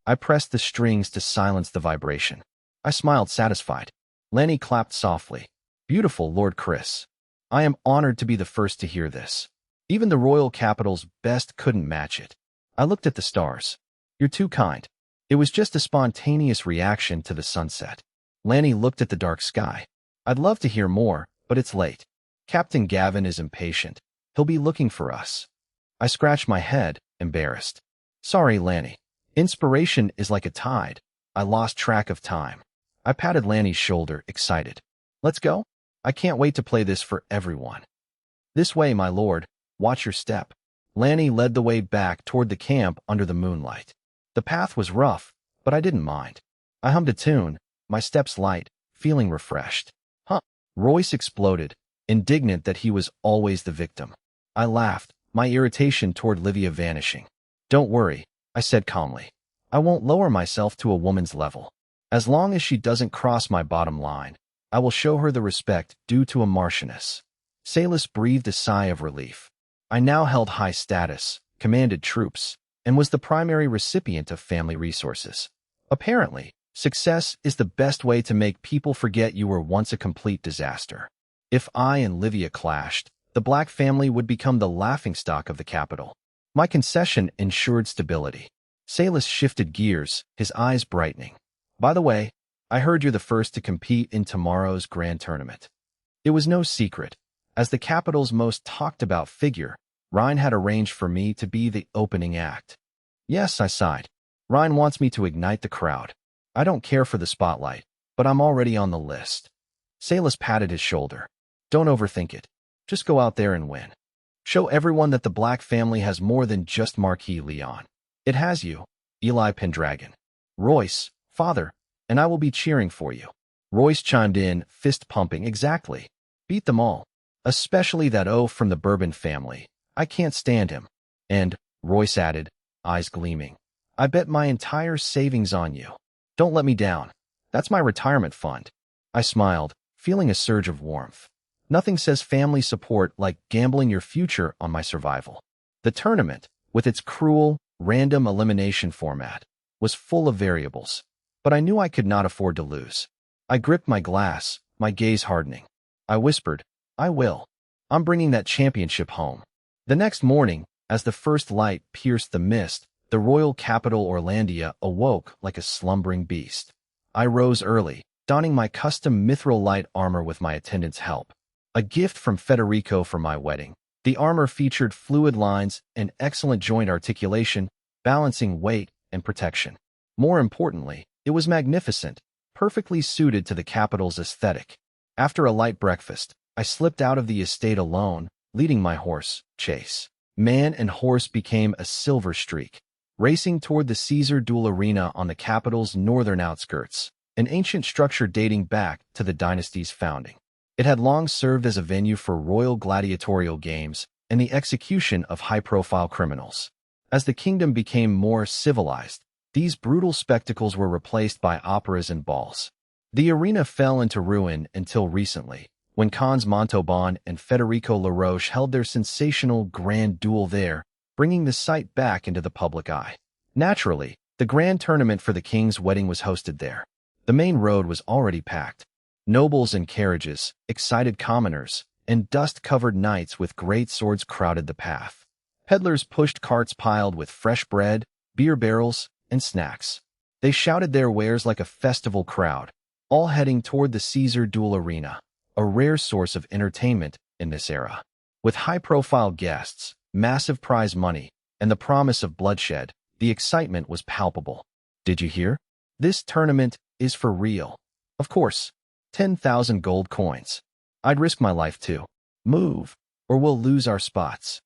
I pressed the strings to silence the vibration. I smiled satisfied. Lanny clapped softly. Beautiful, Lord Chris. I am honored to be the first to hear this. Even the royal capital's best couldn't match it. I looked at the stars. You're too kind. It was just a spontaneous reaction to the sunset. Lanny looked at the dark sky. I'd love to hear more, but it's late. Captain Gavin is impatient. He'll be looking for us. I scratched my head, embarrassed. Sorry, Lanny. Inspiration is like a tide. I lost track of time. I patted Lanny's shoulder, excited. Let's go? I can't wait to play this for everyone. This way, my lord. Watch your step. Lanny led the way back toward the camp under the moonlight. The path was rough, but I didn't mind. I hummed a tune, my steps light, feeling refreshed. Huh? Royce exploded, indignant that he was always the victim. I laughed, my irritation toward Livia vanishing. Don't worry, I said calmly. I won't lower myself to a woman's level. As long as she doesn't cross my bottom line, I will show her the respect due to a Marchioness. Salis breathed a sigh of relief. I now held high status, commanded troops, and was the primary recipient of family resources. Apparently, success is the best way to make people forget you were once a complete disaster. If I and Livia clashed, the Black family would become the laughingstock of the capital. My concession ensured stability. Salis shifted gears, his eyes brightening. By the way, I heard you're the first to compete in tomorrow's grand tournament. It was no secret. As the capital's most talked-about figure, Rein had arranged for me to be the opening act. Yes, I sighed. Rein wants me to ignite the crowd. I don't care for the spotlight, but I'm already on the list. Salis patted his shoulder. Don't overthink it. Just go out there and win. Show everyone that the Black family has more than just Marquis Leon. It has you, Eli Pendragon. Royce, father, and I will be cheering for you. Royce chimed in, fist pumping. Exactly. Beat them all. Especially that oaf from the Bourbon family. I can't stand him. And, Royce added, eyes gleaming, I bet my entire savings on you. Don't let me down. That's my retirement fund. I smiled, feeling a surge of warmth. Nothing says family support like gambling your future on my survival. The tournament, with its cruel, random elimination format, was full of variables, but I knew I could not afford to lose. I gripped my glass, my gaze hardening. I whispered, I will. I'm bringing that championship home. The next morning, as the first light pierced the mist, the royal capital Orlandia awoke like a slumbering beast. I rose early, donning my custom mithril light armor with my attendant's help. A gift from Federico for my wedding. The armor featured fluid lines and excellent joint articulation, balancing weight and protection. More importantly, it was magnificent, perfectly suited to the capital's aesthetic. After a light breakfast, I slipped out of the estate alone, leading my horse, Chase. Man and horse became a silver streak, racing toward the Caesar Duel Arena on the capital's northern outskirts, an ancient structure dating back to the dynasty's founding. It had long served as a venue for royal gladiatorial games and the execution of high-profile criminals. As the kingdom became more civilized, these brutal spectacles were replaced by operas and balls. The arena fell into ruin until recently, when Cons Montauban and Federico Laroche held their sensational grand duel there, bringing the site back into the public eye. Naturally, the grand tournament for the king's wedding was hosted there. The main road was already packed. Nobles and carriages, excited commoners, and dust-covered knights with great swords crowded the path. Peddlers pushed carts piled with fresh bread, beer barrels, and snacks. They shouted their wares like a festival crowd, all heading toward the Caesar Duel Arena, a rare source of entertainment in this era. With high-profile guests, massive prize money, and the promise of bloodshed, the excitement was palpable. Did you hear? This tournament is for real. Of course. 10,000 gold coins. I'd risk my life too. Move, or we'll lose our spots.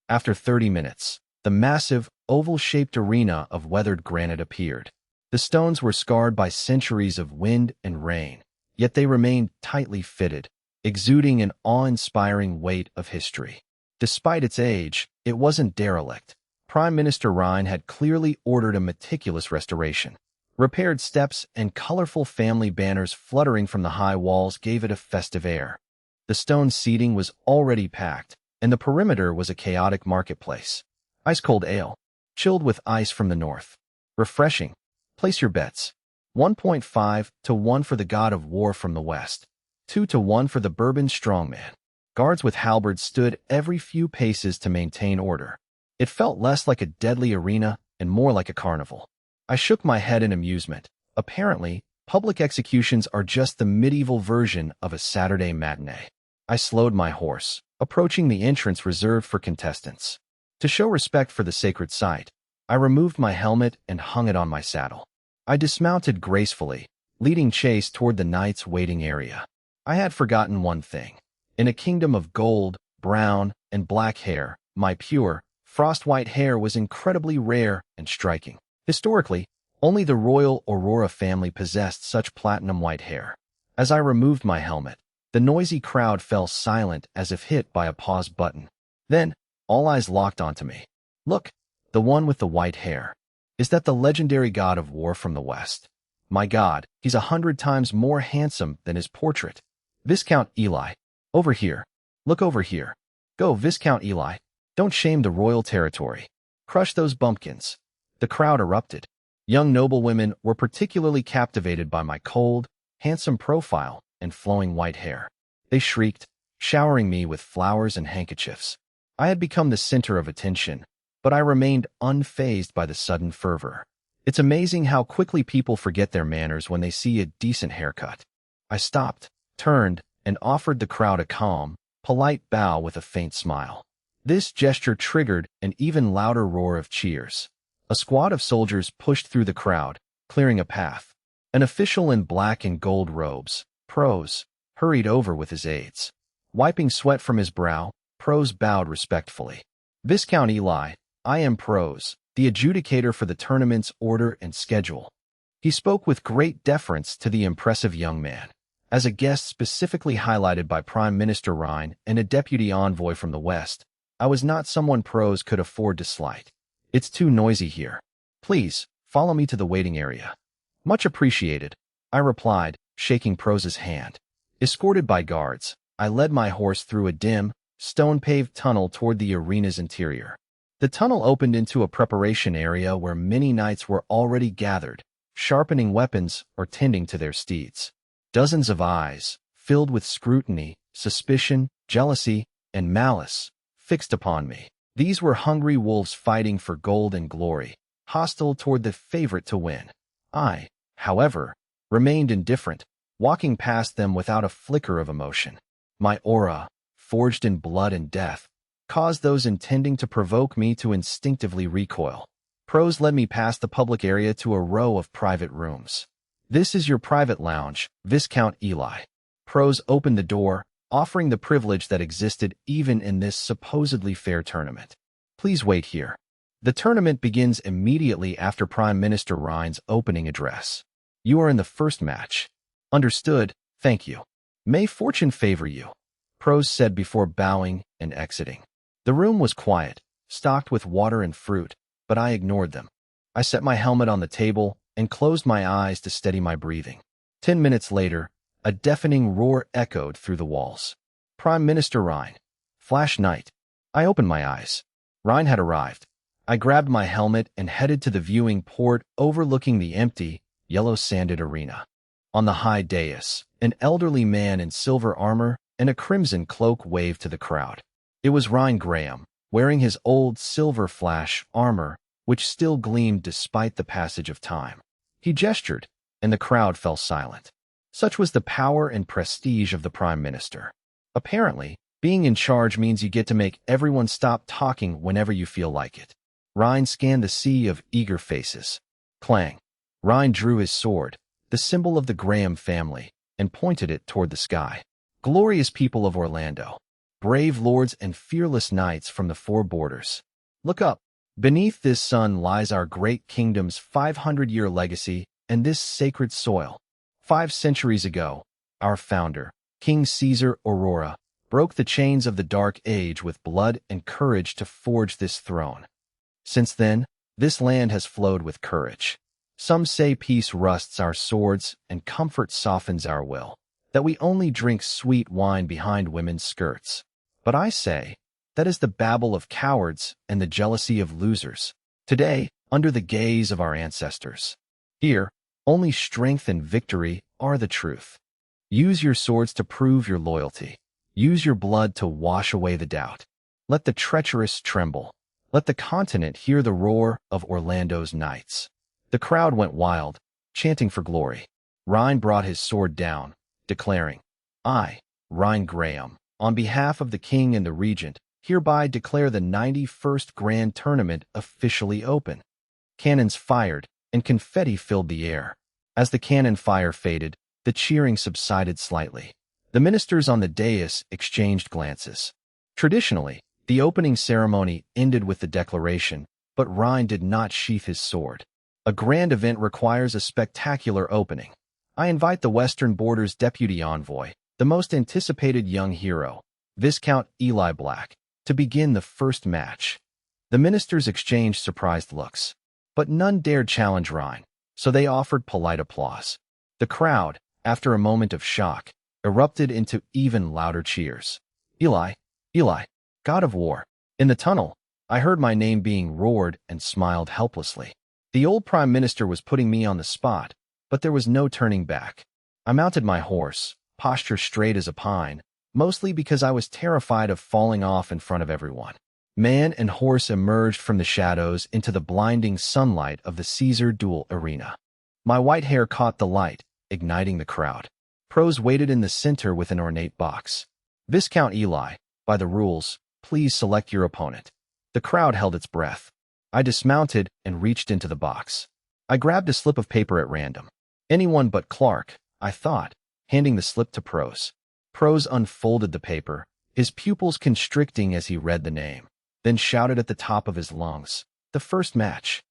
After 30 minutes, the massive, oval-shaped arena of weathered granite appeared. The stones were scarred by centuries of wind and rain, yet they remained tightly fitted, exuding an awe-inspiring weight of history. Despite its age, it wasn't derelict. Prime Minister Rein had clearly ordered a meticulous restoration. Repaired steps and colorful family banners fluttering from the high walls gave it a festive air. The stone seating was already packed, and the perimeter was a chaotic marketplace. Ice-cold ale, chilled with ice from the north. Refreshing. Place your bets. 1.5 to 1 for the god of war from the west. 2 to 1 for the Bourbon strongman. Guards with halberds stood every few paces to maintain order. It felt less like a deadly arena and more like a carnival. I shook my head in amusement. Apparently, public executions are just the medieval version of a Saturday matinee. I slowed my horse, approaching the entrance reserved for contestants. To show respect for the sacred site, I removed my helmet and hung it on my saddle. I dismounted gracefully, leading chase toward the knights' waiting area. I had forgotten one thing. In a kingdom of gold, brown, and black hair, my pure, frost-white hair was incredibly rare and striking. Historically, only the royal Aurora family possessed such platinum-white hair. As I removed my helmet, the noisy crowd fell silent as if hit by a pause button. Then, all eyes locked onto me. Look, the one with the white hair. Is that the legendary god of war from the west? My god, he's 100 times more handsome than his portrait. Viscount Eli. Over here. Look over here. Go, Viscount Eli. Don't shame the royal territory. Crush those bumpkins. The crowd erupted. Young noblewomen were particularly captivated by my cold, handsome profile and flowing white hair. They shrieked, showering me with flowers and handkerchiefs. I had become the center of attention, but I remained unfazed by the sudden fervor. It's amazing how quickly people forget their manners when they see a decent haircut. I stopped, turned, and offered the crowd a calm, polite bow with a faint smile. This gesture triggered an even louder roar of cheers. A squad of soldiers pushed through the crowd, clearing a path. An official in black and gold robes, Prose, hurried over with his aides. Wiping sweat from his brow, Prose bowed respectfully. Viscount Eli, I am Prose, the adjudicator for the tournament's order and schedule. He spoke with great deference to the impressive young man. As a guest specifically highlighted by Prime Minister Rhine and a deputy envoy from the West, I was not someone Prose could afford to slight. It's too noisy here. Please, follow me to the waiting area. Much appreciated, I replied, shaking Prose's hand. Escorted by guards, I led my horse through a dim, stone-paved tunnel toward the arena's interior. The tunnel opened into a preparation area where many knights were already gathered, sharpening weapons or tending to their steeds. Dozens of eyes, filled with scrutiny, suspicion, jealousy, and malice, fixed upon me. These were hungry wolves fighting for gold and glory, hostile toward the favorite to win. I, however, remained indifferent, walking past them without a flicker of emotion. My aura, forged in blood and death, caused those intending to provoke me to instinctively recoil. Prose led me past the public area to a row of private rooms. This is your private lounge, Viscount Eli. Prose opened the door, offering the privilege that existed even in this supposedly fair tournament. Please wait here. The tournament begins immediately after Prime Minister Rhine's opening address. You are in the first match. Understood, thank you. May fortune favor you, Prose said before bowing and exiting. The room was quiet, stocked with water and fruit, but I ignored them. I set my helmet on the table and closed my eyes to steady my breathing. 10 minutes later, a deafening roar echoed through the walls. Prime Minister Rhine. Flash night. I opened my eyes. Rhine had arrived. I grabbed my helmet and headed to the viewing port overlooking the empty, yellow-sanded arena. On the high dais, an elderly man in silver armor and a crimson cloak waved to the crowd. It was Rhine Graham, wearing his old silver flash armor, which still gleamed despite the passage of time. He gestured, and the crowd fell silent. Such was the power and prestige of the Prime Minister. Apparently, being in charge means you get to make everyone stop talking whenever you feel like it. Rhine scanned the sea of eager faces. Clang. Rhine drew his sword, the symbol of the Graham family, and pointed it toward the sky. Glorious people of Orlando, brave lords and fearless knights from the four borders. Look up. Beneath this sun lies our great kingdom's 500-year legacy and this sacred soil. 5 centuries ago, our founder, King Caesar Aurora, broke the chains of the Dark Age with blood and courage to forge this throne. Since then, this land has flowed with courage. Some say peace rusts our swords and comfort softens our will, that we only drink sweet wine behind women's skirts. But I say, that is the babble of cowards and the jealousy of losers. Today, under the gaze of our ancestors, Here, only strength and victory are the truth. Use your swords to prove your loyalty. Use your blood to wash away the doubt. Let the treacherous tremble. Let the continent hear the roar of Orlando's knights. The crowd went wild, chanting for glory. Rhine brought his sword down, declaring, I, Rhine Graham, on behalf of the king and the regent, hereby declare the 91st Grand Tournament officially open. Cannons fired, and confetti filled the air. As the cannon fire faded, the cheering subsided slightly. The ministers on the dais exchanged glances. Traditionally, the opening ceremony ended with the declaration, but Rhine did not sheath his sword. A grand event requires a spectacular opening. I invite the Western Border's deputy envoy, the most anticipated young hero, Viscount Eli Black, to begin the first match. The ministers exchanged surprised looks, but none dared challenge Rhine, so they offered polite applause. The crowd, after a moment of shock, erupted into even louder cheers. Eli, Eli, God of War. In the tunnel, I heard my name being roared and smiled helplessly. The old prime minister was putting me on the spot, but there was no turning back. I mounted my horse, posture straight as a pine, mostly because I was terrified of falling off in front of everyone. Man and horse emerged from the shadows into the blinding sunlight of the Caesar duel arena. My white hair caught the light, igniting the crowd. Pros waited in the center with an ornate box. Viscount Eli, by the rules, please select your opponent. The crowd held its breath. I dismounted and reached into the box. I grabbed a slip of paper at random. Anyone but Clark, I thought, handing the slip to Pros. Pros unfolded the paper, his pupils constricting as he read the name, then shouted at the top of his lungs, the first match.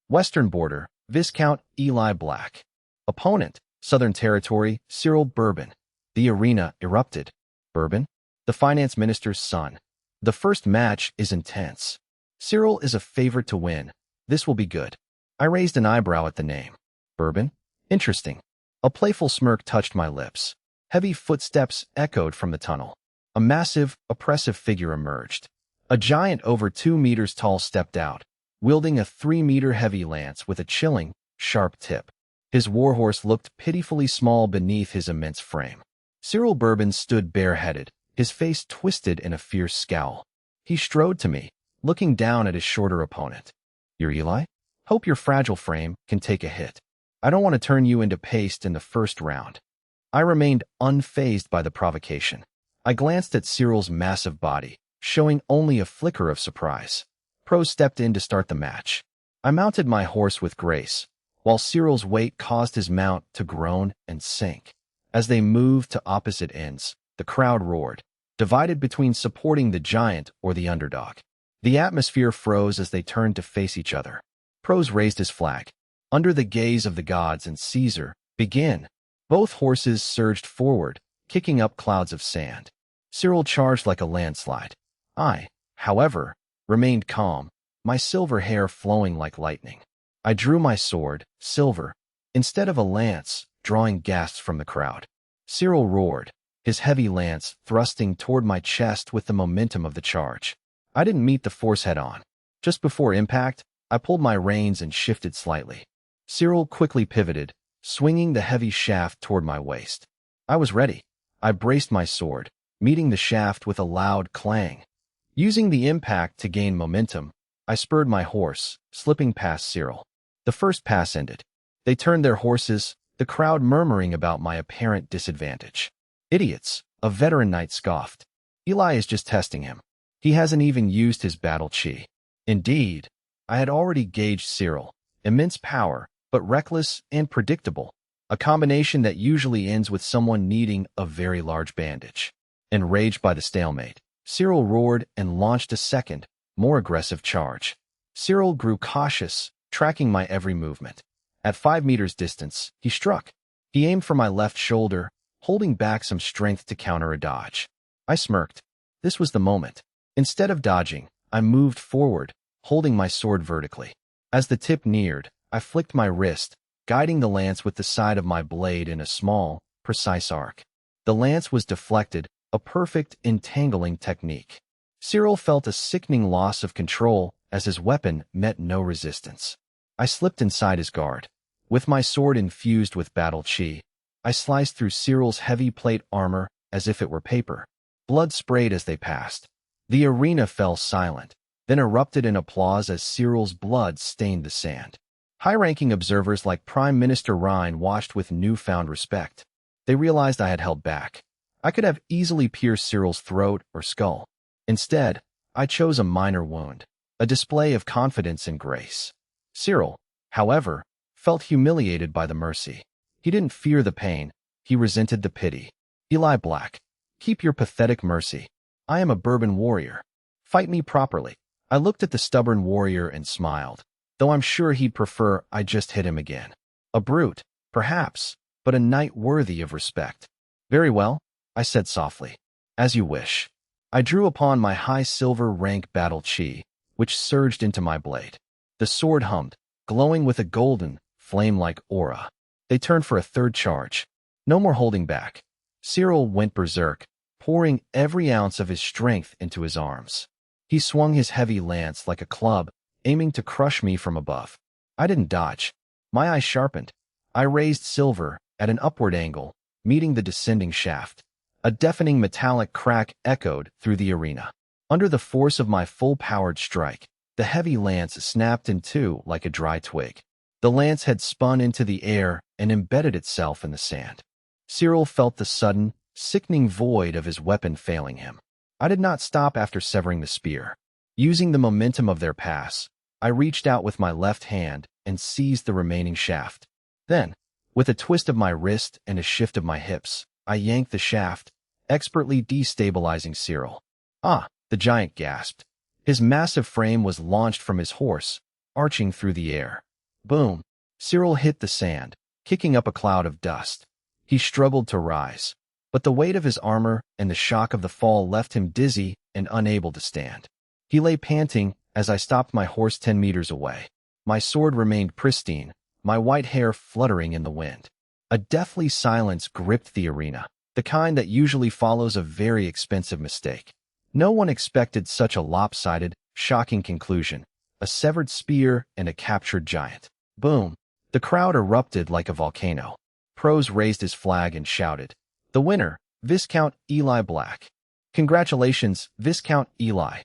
Western Border, Viscount Eli Black. Opponent, Southern Territory, Cyril Bourbon. The arena erupted. Bourbon? The finance minister's son. The first match is intense. Cyril is a favorite to win. This will be good. I raised an eyebrow at the name. Bourbon? Interesting. A playful smirk touched my lips. Heavy footsteps echoed from the tunnel. A massive, oppressive figure emerged. A giant over 2 meters tall stepped out, wielding a 3-meter heavy lance with a chilling, sharp tip. His warhorse looked pitifully small beneath his immense frame. Cyril Bourbon stood bareheaded, his face twisted in a fierce scowl. He strode to me, looking down at his shorter opponent. You're Eli? Hope your fragile frame can take a hit. I don't want to turn you into paste in the first round. I remained unfazed by the provocation. I glanced at Cyril's massive body, showing only a flicker of surprise. Pros stepped in to start the match. I mounted my horse with grace, while Cyril's weight caused his mount to groan and sink. As they moved to opposite ends, the crowd roared, divided between supporting the giant or the underdog. The atmosphere froze as they turned to face each other. Pros raised his flag. Under the gaze of the gods and Caesar, begin. Both horses surged forward, kicking up clouds of sand. Cyril charged like a landslide. I, however, remained calm, my silver hair flowing like lightning. I drew my sword, silver, instead of a lance, drawing gasps from the crowd. Cyril roared, his heavy lance thrusting toward my chest with the momentum of the charge. I didn't meet the force head-on. Just before impact, I pulled my reins and shifted slightly. Cyril quickly pivoted, swinging the heavy shaft toward my waist. I was ready. I braced my sword, meeting the shaft with a loud clang. Using the impact to gain momentum, I spurred my horse, slipping past Cyril. The first pass ended. They turned their horses, the crowd murmuring about my apparent disadvantage. Idiots, a veteran knight scoffed. Eli is just testing him. He hasn't even used his battle chi. Indeed, I had already gauged Cyril. Immense power, but reckless and predictable. A combination that usually ends with someone needing a very large bandage. Enraged by the stalemate, Cyril roared and launched a second, more aggressive charge. Cyril grew cautious, tracking my every movement. At 5 meters distance, he struck. He aimed for my left shoulder, holding back some strength to counter a dodge. I smirked. This was the moment. Instead of dodging, I moved forward, holding my sword vertically. As the tip neared, I flicked my wrist, guiding the lance with the side of my blade in a small, precise arc. The lance was deflected, a perfect entangling technique. Cyril felt a sickening loss of control as his weapon met no resistance. I slipped inside his guard. With my sword infused with battle chi, I sliced through Cyril's heavy plate armor as if it were paper. Blood sprayed as they passed. The arena fell silent, then erupted in applause as Cyril's blood stained the sand. High-ranking observers like Prime Minister Rhine watched with newfound respect. They realized I had held back. I could have easily pierced Cyril's throat or skull. Instead, I chose a minor wound, a display of confidence and grace. Cyril, however, felt humiliated by the mercy. He didn't fear the pain, he resented the pity. Eli Black, keep your pathetic mercy. I am a bourbon warrior. Fight me properly. I looked at the stubborn warrior and smiled, though I'm sure he'd prefer I just hit him again. A brute, perhaps, but a knight worthy of respect. Very well, I said softly. As you wish. I drew upon my high silver rank battle chi, which surged into my blade. The sword hummed, glowing with a golden, flame-like aura. They turned for a third charge. No more holding back. Cyril went berserk, pouring every ounce of his strength into his arms. He swung his heavy lance like a club, aiming to crush me from above. I didn't dodge. My eyes sharpened. I raised silver at an upward angle, meeting the descending shaft. A deafening metallic crack echoed through the arena. Under the force of my full-powered strike, the heavy lance snapped in two like a dry twig. The lance had spun into the air and embedded itself in the sand. Cyril felt the sudden, sickening void of his weapon failing him. I did not stop after severing the spear. Using the momentum of their pass, I reached out with my left hand and seized the remaining shaft. Then, with a twist of my wrist and a shift of my hips, I yanked the shaft, expertly destabilizing Cyril. Ah, the giant gasped. His massive frame was launched from his horse, arching through the air. Boom! Cyril hit the sand, kicking up a cloud of dust. He struggled to rise, but the weight of his armor and the shock of the fall left him dizzy and unable to stand. He lay panting as I stopped my horse 10 meters away. My sword remained pristine, my white hair fluttering in the wind. A deathly silence gripped the arena, the kind that usually follows a very expensive mistake. No one expected such a lopsided, shocking conclusion. A severed spear and a captured giant. Boom! The crowd erupted like a volcano. Prose raised his flag and shouted, "The winner, Viscount Eli Black." "Congratulations, Viscount Eli."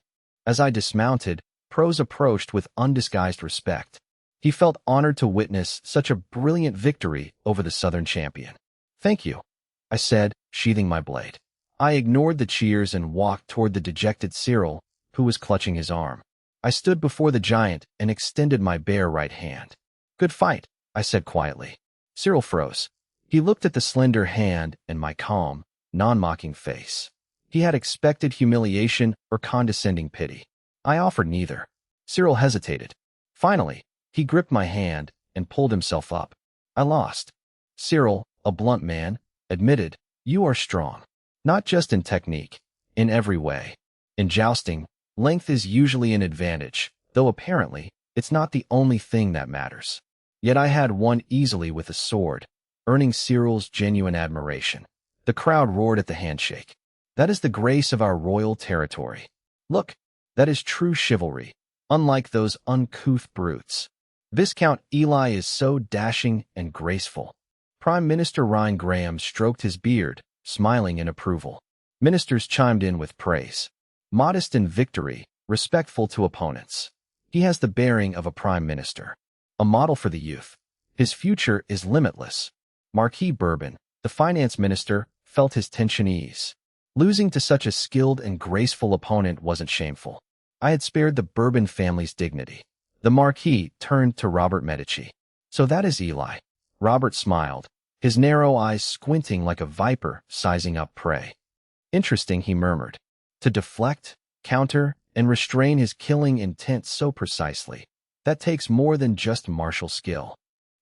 As I dismounted, Prose approached with undisguised respect. He felt honored to witness such a brilliant victory over the Southern champion. "Thank you," I said, sheathing my blade. I ignored the cheers and walked toward the dejected Cyril, who was clutching his arm. I stood before the giant and extended my bare right hand. "Good fight," I said quietly. Cyril froze. He looked at the slender hand and my calm, non-mocking face. He had expected humiliation or condescending pity. I offered neither. Cyril hesitated. Finally, he gripped my hand and pulled himself up. "I lost." Cyril, a blunt man, admitted, "You are strong. Not just in technique, in every way. In jousting, length is usually an advantage, though apparently, it's not the only thing that matters." Yet I had won easily with a sword, earning Cyril's genuine admiration. The crowd roared at the handshake. "That is the grace of our royal territory. Look, that is true chivalry, unlike those uncouth brutes. Viscount Eli is so dashing and graceful." Prime Minister Ryan Graham stroked his beard, smiling in approval. Ministers chimed in with praise. Modest in victory, respectful to opponents. He has the bearing of a prime minister. A model for the youth. His future is limitless. Marquis Bourbon, the finance minister, felt his tension ease. Losing to such a skilled and graceful opponent wasn't shameful. I had spared the Bourbon family's dignity. The Marquis turned to Robert Medici. "So that is Eli." Robert smiled, his narrow eyes squinting like a viper sizing up prey. "Interesting," he murmured. To deflect, counter, and restrain his killing intent so precisely. That takes more than just martial skill.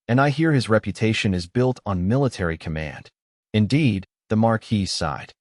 And I hear his reputation is built on military command. Indeed, the Marquis sighed.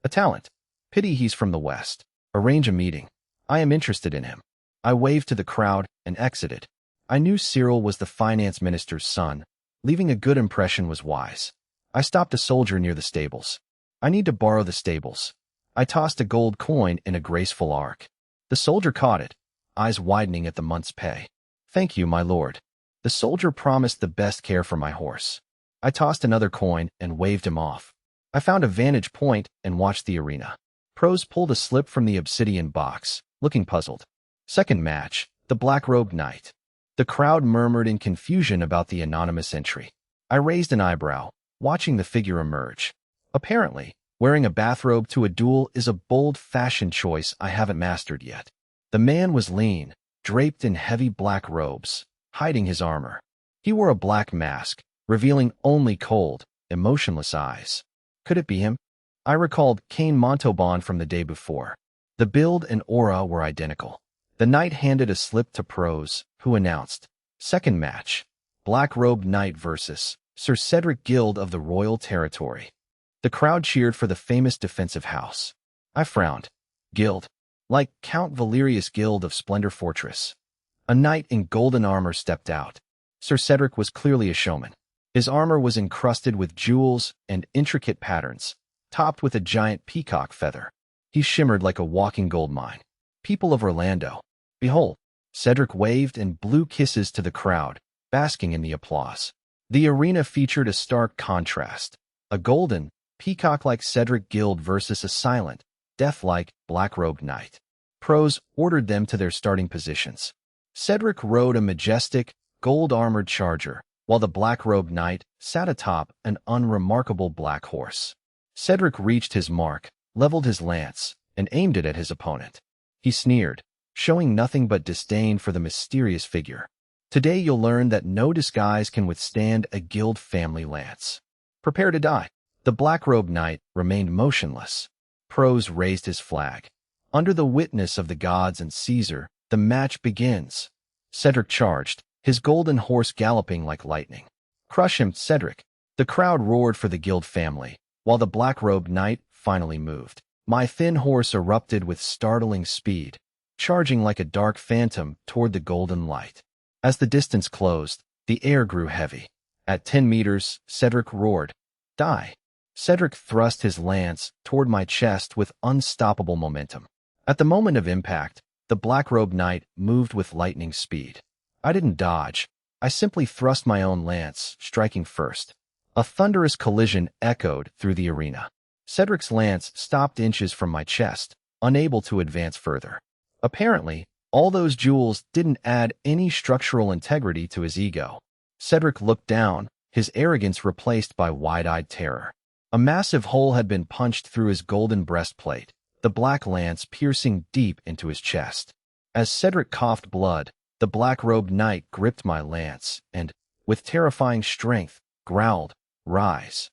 "A talent. Pity he's from the West. Arrange a meeting. I am interested in him." I waved to the crowd and exited. I knew Cyril was the finance minister's son. Leaving a good impression was wise. I stopped a soldier near the stables. "I need to borrow the stables." I tossed a gold coin in a graceful arc. The soldier caught it, eyes widening at the month's pay. "Thank you, my lord." The soldier promised the best care for my horse. I tossed another coin and waved him off. I found a vantage point and watched the arena. Pros pulled a slip from the obsidian box, looking puzzled. Second match, the black-robed knight. The crowd murmured in confusion about the anonymous entry. I raised an eyebrow, watching the figure emerge. Apparently, wearing a bathrobe to a duel is a bold fashion choice I haven't mastered yet. The man was lean, draped in heavy black robes, hiding his armor. He wore a black mask, revealing only cold, emotionless eyes. Could it be him? I recalled Cain Montauban from the day before. The build and aura were identical. The knight handed a slip to Pros, who announced, "Second match, Black-Robed Knight versus Sir Cedric Guild of the Royal Territory." The crowd cheered for the famous defensive house. I frowned. Guild? Like Count Valerius Guild of Splendor Fortress. A knight in golden armor stepped out. Sir Cedric was clearly a showman. His armor was encrusted with jewels and intricate patterns, topped with a giant peacock feather. He shimmered like a walking gold mine. People of Orlando, behold! Cedric waved and blew kisses to the crowd, basking in the applause. The arena featured a stark contrast. A golden, peacock-like Cedric Guild versus a silent, death-like, black-robed knight. Pros ordered them to their starting positions. Cedric rode a majestic, gold-armored charger, while the black-robed knight sat atop an unremarkable black horse. Cedric reached his mark, leveled his lance, and aimed it at his opponent. He sneered, showing nothing but disdain for the mysterious figure. Today you'll learn that no disguise can withstand a guild family lance. Prepare to die. The black-robed knight remained motionless. Pros raised his flag. Under the witness of the gods and Caesar, the match begins. Cedric charged, his golden horse galloping like lightning. Crush him, Cedric! The crowd roared for the guild family, while the black-robed knight finally moved. My thin horse erupted with startling speed, charging like a dark phantom toward the golden light. As the distance closed, the air grew heavy. At 10 meters, Cedric roared, "Die!" Cedric thrust his lance toward my chest with unstoppable momentum. At the moment of impact, the black-robed knight moved with lightning speed. I didn't dodge. I simply thrust my own lance, striking first. A thunderous collision echoed through the arena. Cedric's lance stopped inches from my chest, unable to advance further. Apparently, all those jewels didn't add any structural integrity to his ego. Cedric looked down, his arrogance replaced by wide-eyed terror. A massive hole had been punched through his golden breastplate, the black lance piercing deep into his chest. As Cedric coughed blood, the black-robed knight gripped my lance and, with terrifying strength, growled, "Rise."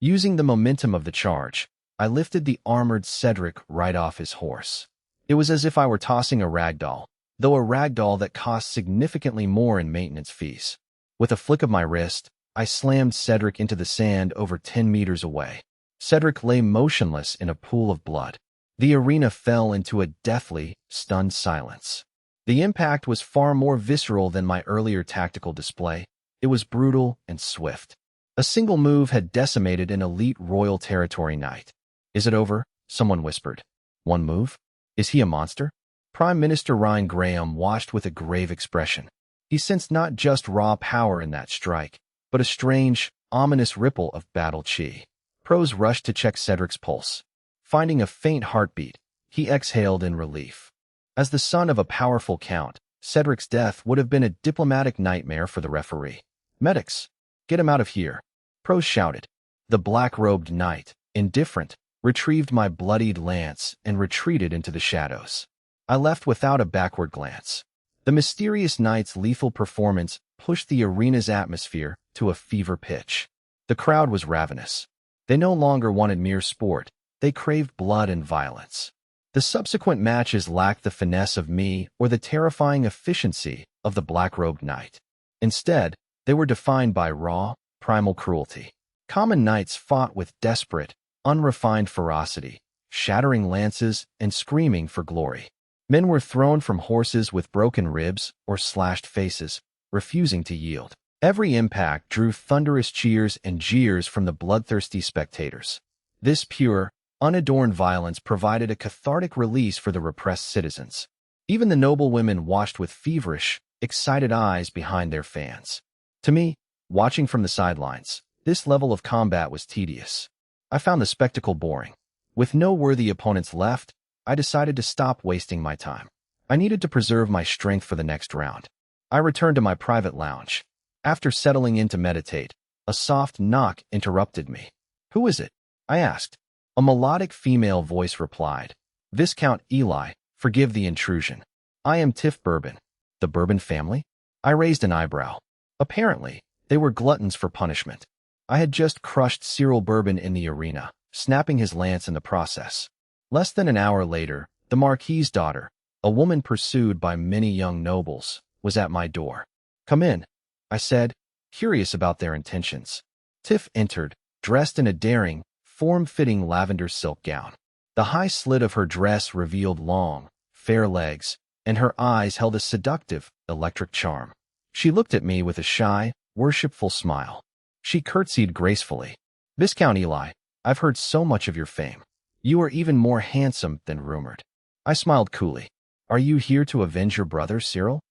Using the momentum of the charge, I lifted the armored Cedric right off his horse. It was as if I were tossing a ragdoll, though a ragdoll that cost significantly more in maintenance fees. With a flick of my wrist, I slammed Cedric into the sand over 10 meters away. Cedric lay motionless in a pool of blood. The arena fell into a deathly, stunned silence. The impact was far more visceral than my earlier tactical display. It was brutal and swift. A single move had decimated an elite royal territory knight. "Is it over?" someone whispered. "One move? Is he a monster?" Prime Minister Ryan Graham watched with a grave expression. He sensed not just raw power in that strike, but a strange, ominous ripple of battle chi. Pros rushed to check Cedric's pulse. Finding a faint heartbeat, he exhaled in relief. As the son of a powerful count, Cedric's death would have been a diplomatic nightmare for the referee. "Medics, get him out of here," Pros shouted. The black-robed knight, indifferent, retrieved my bloodied lance and retreated into the shadows. I left without a backward glance. The mysterious knight's lethal performance pushed the arena's atmosphere to a fever pitch. The crowd was ravenous. They no longer wanted mere sport. They craved blood and violence. The subsequent matches lacked the finesse of me or the terrifying efficiency of the black-robed knight. Instead, they were defined by raw, primal cruelty. Common knights fought with desperate, unrefined ferocity, shattering lances and screaming for glory. Men were thrown from horses with broken ribs or slashed faces, refusing to yield. Every impact drew thunderous cheers and jeers from the bloodthirsty spectators. This pure, unadorned violence provided a cathartic release for the repressed citizens. Even the noble women watched with feverish, excited eyes behind their fans. To me, watching from the sidelines, this level of combat was tedious. I found the spectacle boring. With no worthy opponents left, I decided to stop wasting my time. I needed to preserve my strength for the next round. I returned to my private lounge. After settling in to meditate, a soft knock interrupted me. "Who is it?" I asked. A melodic female voice replied, "Viscount Eli, forgive the intrusion. I am Tiff Bourbon." The Bourbon family? I raised an eyebrow. Apparently, they were gluttons for punishment. I had just crushed Cyril Bourbon in the arena, snapping his lance in the process. Less than an hour later, the Marquis's daughter, a woman pursued by many young nobles, was at my door. "Come in," I said, curious about their intentions. Tiff entered, dressed in a daring, form-fitting lavender silk gown. The high slit of her dress revealed long, fair legs, and her eyes held a seductive, electric charm. She looked at me with a shy, worshipful smile. She curtsied gracefully. "Viscount Eli, I've heard so much of your fame. You are even more handsome than rumored." I smiled coolly. "Are you here to avenge your brother, Cyril?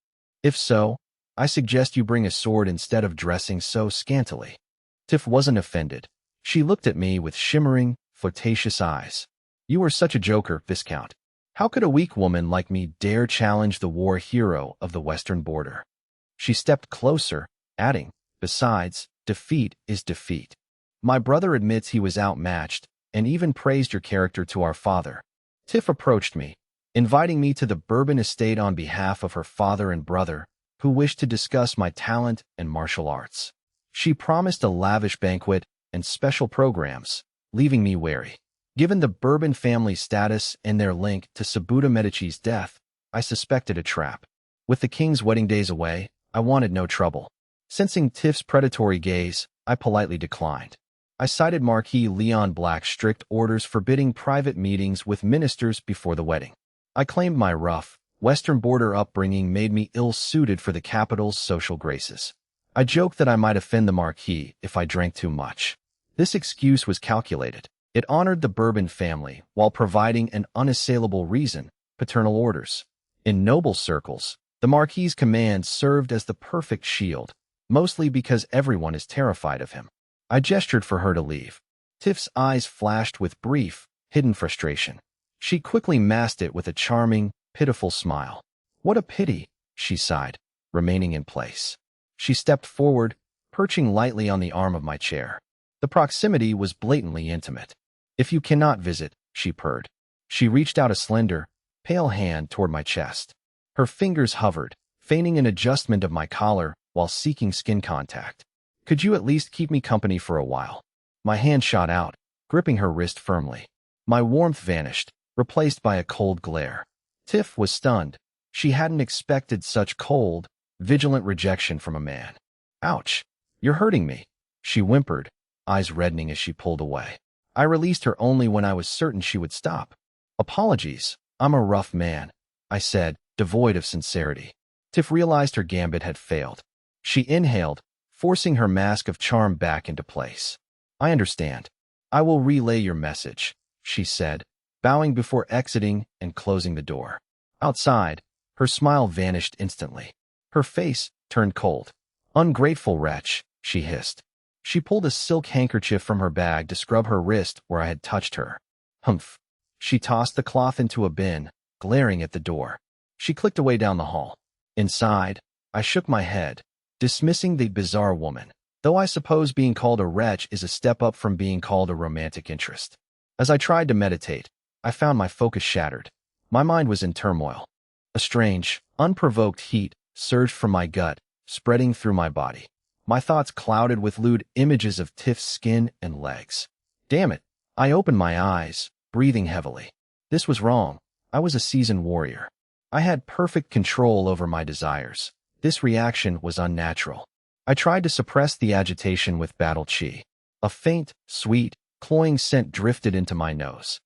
If so, I suggest you bring a sword instead of dressing so scantily." Tiff wasn't offended. She looked at me with shimmering, flirtatious eyes. "You are such a joker, Viscount. How could a weak woman like me dare challenge the war hero of the western border?" She stepped closer, adding, "Besides, defeat is defeat. My brother admits he was outmatched and even praised your character to our father." Tiff approached me, inviting me to the Bourbon estate on behalf of her father and brother, who wished to discuss my talent and martial arts. She promised a lavish banquet and special programs, leaving me wary. Given the Bourbon family's status and their link to Sabuta Medici's death, I suspected a trap. With the king's wedding days away, I wanted no trouble. Sensing Tiff's predatory gaze, I politely declined. I cited Marquis Leon Black's strict orders forbidding private meetings with ministers before the wedding. I claimed my rough, western border upbringing made me ill-suited for the capital's social graces. I joked that I might offend the Marquis if I drank too much. This excuse was calculated. It honored the Bourbon family while providing an unassailable reason, paternal orders. In noble circles, the Marquis's command served as the perfect shield, mostly because everyone is terrified of him. I gestured for her to leave. Tiff's eyes flashed with brief, hidden frustration. She quickly masked it with a charming, pitiful smile. "What a pity," she sighed, remaining in place. She stepped forward, perching lightly on the arm of my chair. The proximity was blatantly intimate. "If you cannot visit," she purred. She reached out a slender, pale hand toward my chest. Her fingers hovered, feigning an adjustment of my collar while seeking skin contact. "Could you at least keep me company for a while?" My hand shot out, gripping her wrist firmly. My warmth vanished, replaced by a cold glare. Tiff was stunned. She hadn't expected such cold, vigilant rejection from a man. "Ouch, you're hurting me," she whimpered, eyes reddening as she pulled away. I released her only when I was certain she would stop. "Apologies, I'm a rough man," I said, devoid of sincerity. Tiff realized her gambit had failed. She inhaled, forcing her mask of charm back into place. "I understand. I will relay your message," she said, bowing before exiting and closing the door. Outside, her smile vanished instantly. Her face turned cold. "Ungrateful wretch," she hissed. She pulled a silk handkerchief from her bag to scrub her wrist where I had touched her. "Humph." She tossed the cloth into a bin, glaring at the door. She clicked away down the hall. Inside, I shook my head, dismissing the bizarre woman, though I suppose being called a wretch is a step up from being called a romantic interest. As I tried to meditate, I found my focus shattered. My mind was in turmoil. A strange, unprovoked heat surged from my gut, spreading through my body. My thoughts clouded with lewd images of Tiff's skin and legs. Damn it. I opened my eyes, breathing heavily. This was wrong. I was a seasoned warrior. I had perfect control over my desires. This reaction was unnatural. I tried to suppress the agitation with battle chi. A faint, sweet, cloying scent drifted into my nose.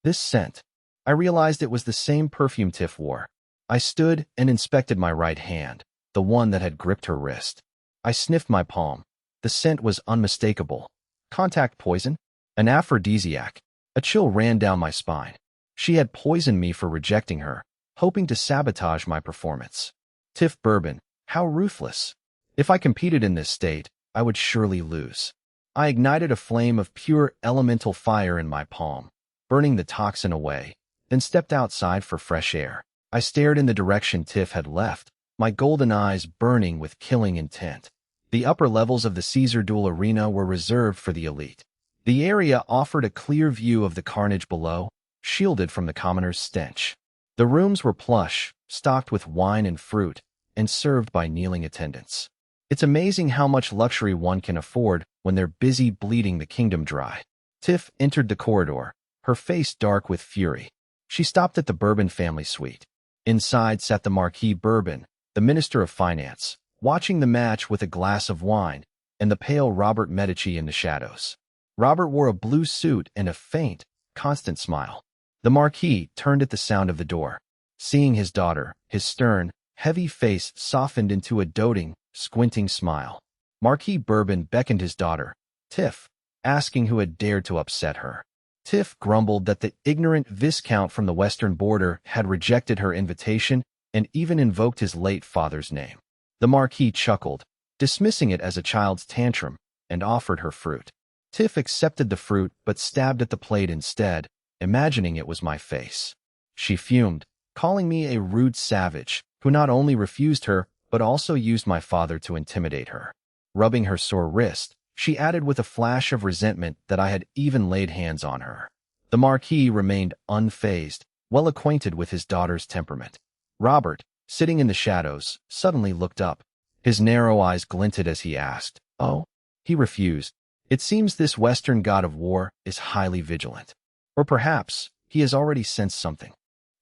This scent. I realized it was the same perfume Tiff wore. I stood and inspected my right hand, the one that had gripped her wrist. I sniffed my palm. The scent was unmistakable. Contact poison? An aphrodisiac. A chill ran down my spine. She had poisoned me for rejecting her, hoping to sabotage my performance. Tiff Bourbon, how ruthless. If I competed in this state, I would surely lose. I ignited a flame of pure elemental fire in my palm, burning the toxin away, then stepped outside for fresh air. I stared in the direction Tiff had left, my golden eyes burning with killing intent. The upper levels of the Caesar Duel Arena were reserved for the elite. The area offered a clear view of the carnage below, shielded from the commoner's stench. The rooms were plush, stocked with wine and fruit, and served by kneeling attendants. It's amazing how much luxury one can afford when they're busy bleeding the kingdom dry. Tiff entered the corridor, her face dark with fury. She stopped at the Bourbon family suite. Inside sat the Marquis Bourbon, the Minister of Finance, watching the match with a glass of wine, and the pale Robert Medici in the shadows. Robert wore a blue suit and a faint, constant smile. The Marquis turned at the sound of the door. Seeing his daughter, his stern, heavy face softened into a doting, squinting smile. Marquis Bourbon beckoned his daughter, Tiff, asking who had dared to upset her. Tiff grumbled that the ignorant Viscount from the western border had rejected her invitation and even invoked his late father's name. The Marquis chuckled, dismissing it as a child's tantrum, and offered her fruit. Tiff accepted the fruit but stabbed at the plate instead, imagining it was my face. She fumed, calling me a rude savage who not only refused her but also used my father to intimidate her. Rubbing her sore wrist, she added with a flash of resentment that I had even laid hands on her. The Marquis remained unfazed, well acquainted with his daughter's temperament. Robert, sitting in the shadows, suddenly looked up. His narrow eyes glinted as he asked, "Oh?" He refused. It seems this Western god of war is highly vigilant. Or perhaps he has already sensed something.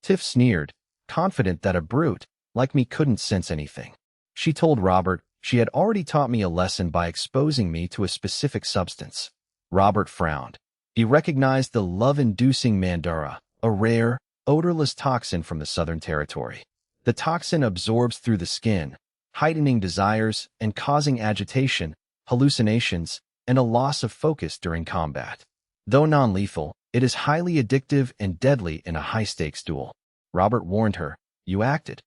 Tiff sneered, confident that a brute like me couldn't sense anything. She told Robert she had already taught me a lesson by exposing me to a specific substance. Robert frowned. He recognized the love-inducing mandara, a rare, odorless toxin from the Southern Territory. The toxin absorbs through the skin, heightening desires and causing agitation, hallucinations, and a loss of focus during combat. Though non-lethal, it is highly addictive and deadly in a high-stakes duel. Robert warned her, "You acted."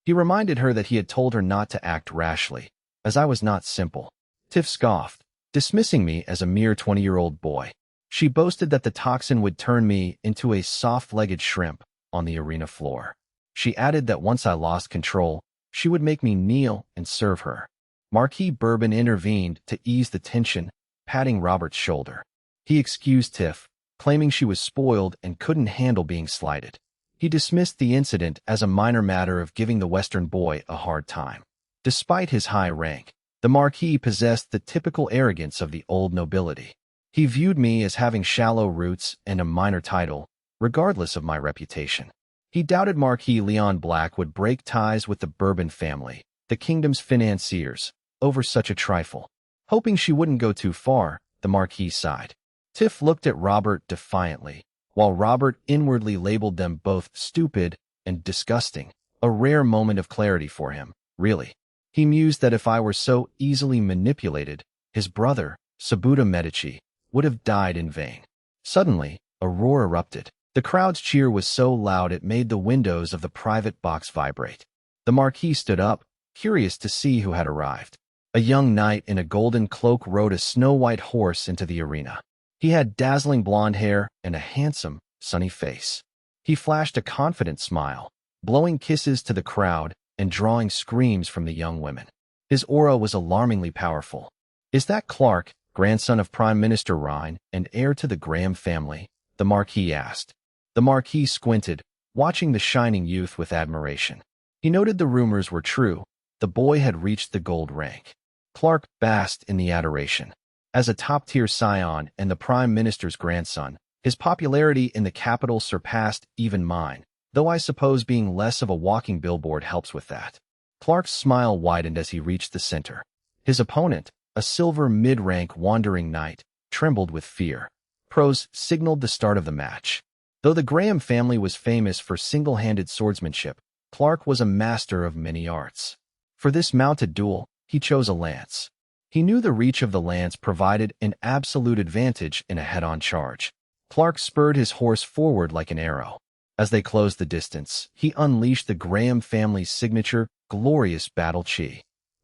He reminded her that he had told her not to act rashly, as I was not simple. Tiff scoffed, dismissing me as a mere 20-year-old boy. She boasted that the toxin would turn me into a soft-legged shrimp on the arena floor. She added that once I lost control, she would make me kneel and serve her. Marquis Bourbon intervened to ease the tension, patting Robert's shoulder. He excused Tiff, claiming she was spoiled and couldn't handle being slighted. He dismissed the incident as a minor matter of giving the Western boy a hard time. Despite his high rank, the Marquis possessed the typical arrogance of the old nobility. He viewed me as having shallow roots and a minor title, regardless of my reputation. He doubted Marquis Leon Black would break ties with the Bourbon family, the kingdom's financiers, over such a trifle. Hoping she wouldn't go too far, the Marquis sighed. Tiff looked at Robert defiantly, while Robert inwardly labeled them both stupid and disgusting, a rare moment of clarity for him, really. He mused that if I were so easily manipulated, his brother, Sabuta Medici, would have died in vain. Suddenly, a roar erupted. The crowd's cheer was so loud it made the windows of the private box vibrate. The Marquis stood up, curious to see who had arrived. A young knight in a golden cloak rode a snow-white horse into the arena. He had dazzling blonde hair and a handsome, sunny face. He flashed a confident smile, blowing kisses to the crowd and drawing screams from the young women. His aura was alarmingly powerful. "Is that Clark, grandson of Prime Minister Rhine and heir to the Graham family?" the Marquis asked. The Marquis squinted, watching the shining youth with admiration. He noted the rumors were true. The boy had reached the gold rank. Clark basked in the adoration. As a top-tier scion and the Prime Minister's grandson, his popularity in the capital surpassed even mine, though I suppose being less of a walking billboard helps with that. Clark's smile widened as he reached the center. His opponent, a silver mid-rank wandering knight, trembled with fear. Pros signaled the start of the match. Though the Graham family was famous for single-handed swordsmanship, Clark was a master of many arts. For this mounted duel, he chose a lance. He knew the reach of the lance provided an absolute advantage in a head-on charge. Clark spurred his horse forward like an arrow. As they closed the distance, he unleashed the Graham family's signature, glorious battle chi.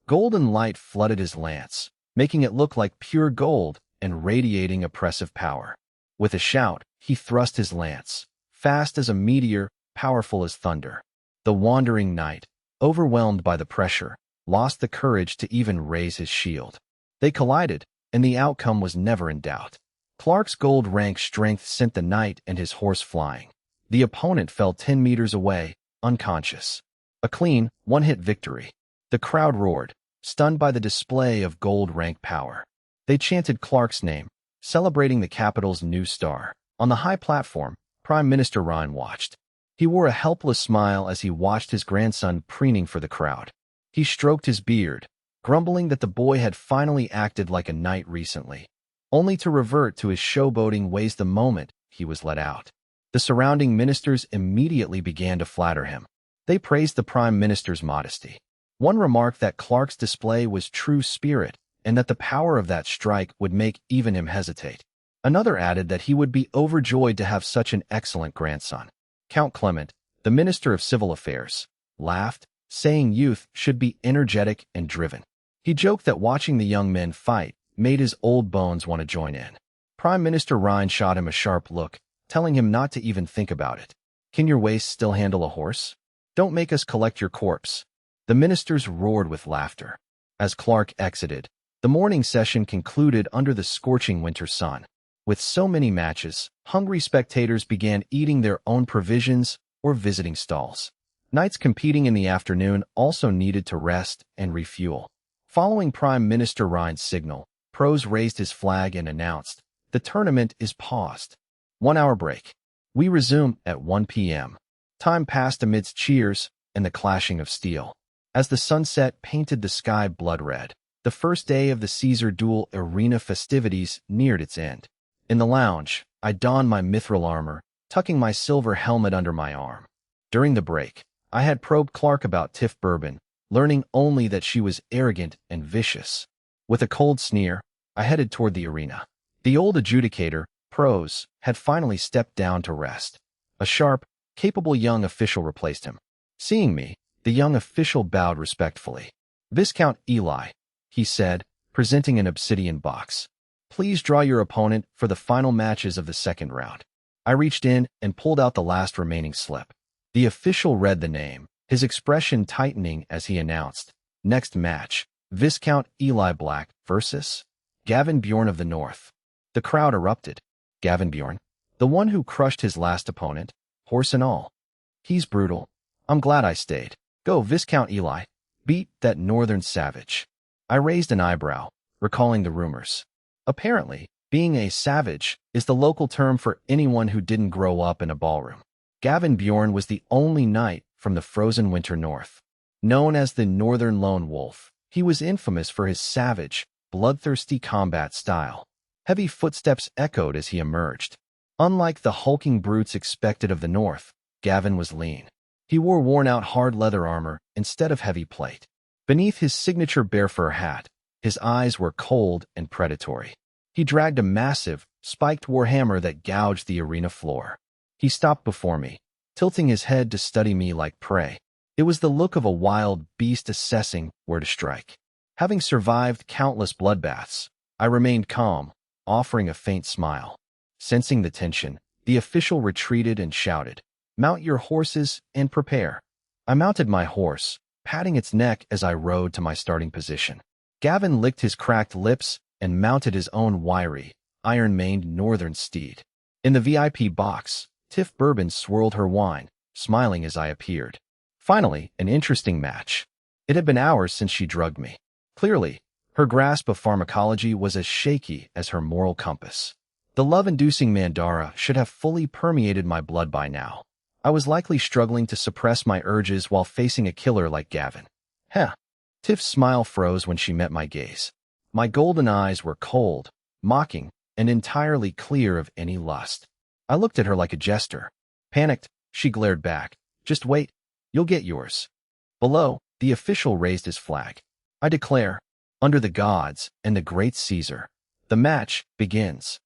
Golden light flooded his lance, making it look like pure gold and radiating oppressive power. With a shout, he thrust his lance, fast as a meteor, powerful as thunder. The wandering knight, overwhelmed by the pressure, lost the courage to even raise his shield. They collided, and the outcome was never in doubt. Clark's gold rank strength sent the knight and his horse flying. The opponent fell 10 meters away, unconscious. A clean, one-hit victory. The crowd roared, stunned by the display of gold rank power. They chanted Clark's name, celebrating the capital's new star. On the high platform, Prime Minister Ryan watched. He wore a helpless smile as he watched his grandson preening for the crowd. He stroked his beard, grumbling that the boy had finally acted like a knight recently, only to revert to his showboating ways the moment he was let out. The surrounding ministers immediately began to flatter him. They praised the Prime Minister's modesty. One remarked that Clark's display was true spirit and that the power of that strike would make even him hesitate. Another added that he would be overjoyed to have such an excellent grandson. Count Clement, the Minister of Civil Affairs, laughed, saying youth should be energetic and driven. He joked that watching the young men fight made his old bones want to join in. Prime Minister Ryan shot him a sharp look, telling him not to even think about it. Can your waist still handle a horse? Don't make us collect your corpse. The ministers roared with laughter. As Clark exited, the morning session concluded under the scorching winter sun. With so many matches, hungry spectators began eating their own provisions or visiting stalls. Knights competing in the afternoon also needed to rest and refuel. Following Prime Minister Ryan's signal, Pros raised his flag and announced, "The tournament is paused. 1 hour break. We resume at 1 p.m. Time passed amidst cheers and the clashing of steel. As the sunset painted the sky blood red, the first day of the Caesar Duel Arena festivities neared its end. In the lounge, I donned my mithril armor, tucking my silver helmet under my arm. During the break, I had probed Clark about Tiff Bourbon, learning only that she was arrogant and vicious. With a cold sneer, I headed toward the arena. The old adjudicator, Pros, had finally stepped down to rest. A sharp, capable young official replaced him. Seeing me, the young official bowed respectfully. "Viscount Eli," he said, presenting an obsidian box. "Please draw your opponent for the final matches of the second round." I reached in and pulled out the last remaining slip. The official read the name, his expression tightening as he announced, "Next match, Viscount Eli Black versus Gavin Bjorn of the North." The crowd erupted. Gavin Bjorn? The one who crushed his last opponent, horse and all. He's brutal. I'm glad I stayed. Go, Viscount Eli. Beat that northern savage. I raised an eyebrow, recalling the rumors. Apparently, being a savage is the local term for anyone who didn't grow up in a ballroom. Gavin Bjorn was the only knight from the frozen winter north. Known as the Northern Lone Wolf, he was infamous for his savage, bloodthirsty combat style. Heavy footsteps echoed as he emerged. Unlike the hulking brutes expected of the North, Gavin was lean. He wore worn-out hard leather armor instead of heavy plate. Beneath his signature bear fur hat, his eyes were cold and predatory. He dragged a massive, spiked warhammer that gouged the arena floor. He stopped before me, tilting his head to study me like prey. It was the look of a wild beast assessing where to strike. Having survived countless bloodbaths, I remained calm, offering a faint smile. Sensing the tension, the official retreated and shouted, "Mount your horses and prepare." I mounted my horse, patting its neck as I rode to my starting position. Gavin licked his cracked lips and mounted his own wiry, iron-maned northern steed. In the VIP box, Tiff Bourbon swirled her wine, smiling as I appeared. Finally, an interesting match. It had been hours since she drugged me. Clearly, her grasp of pharmacology was as shaky as her moral compass. The love-inducing Mandara should have fully permeated my blood by now. I was likely struggling to suppress my urges while facing a killer like Gavin. Heh. Tiff's smile froze when she met my gaze. My golden eyes were cold, mocking, and entirely clear of any lust. I looked at her like a jester. Panicked, she glared back. "Just wait. You'll get yours." Below, the official raised his flag. "I declare, under the gods and the great Caesar, the match begins."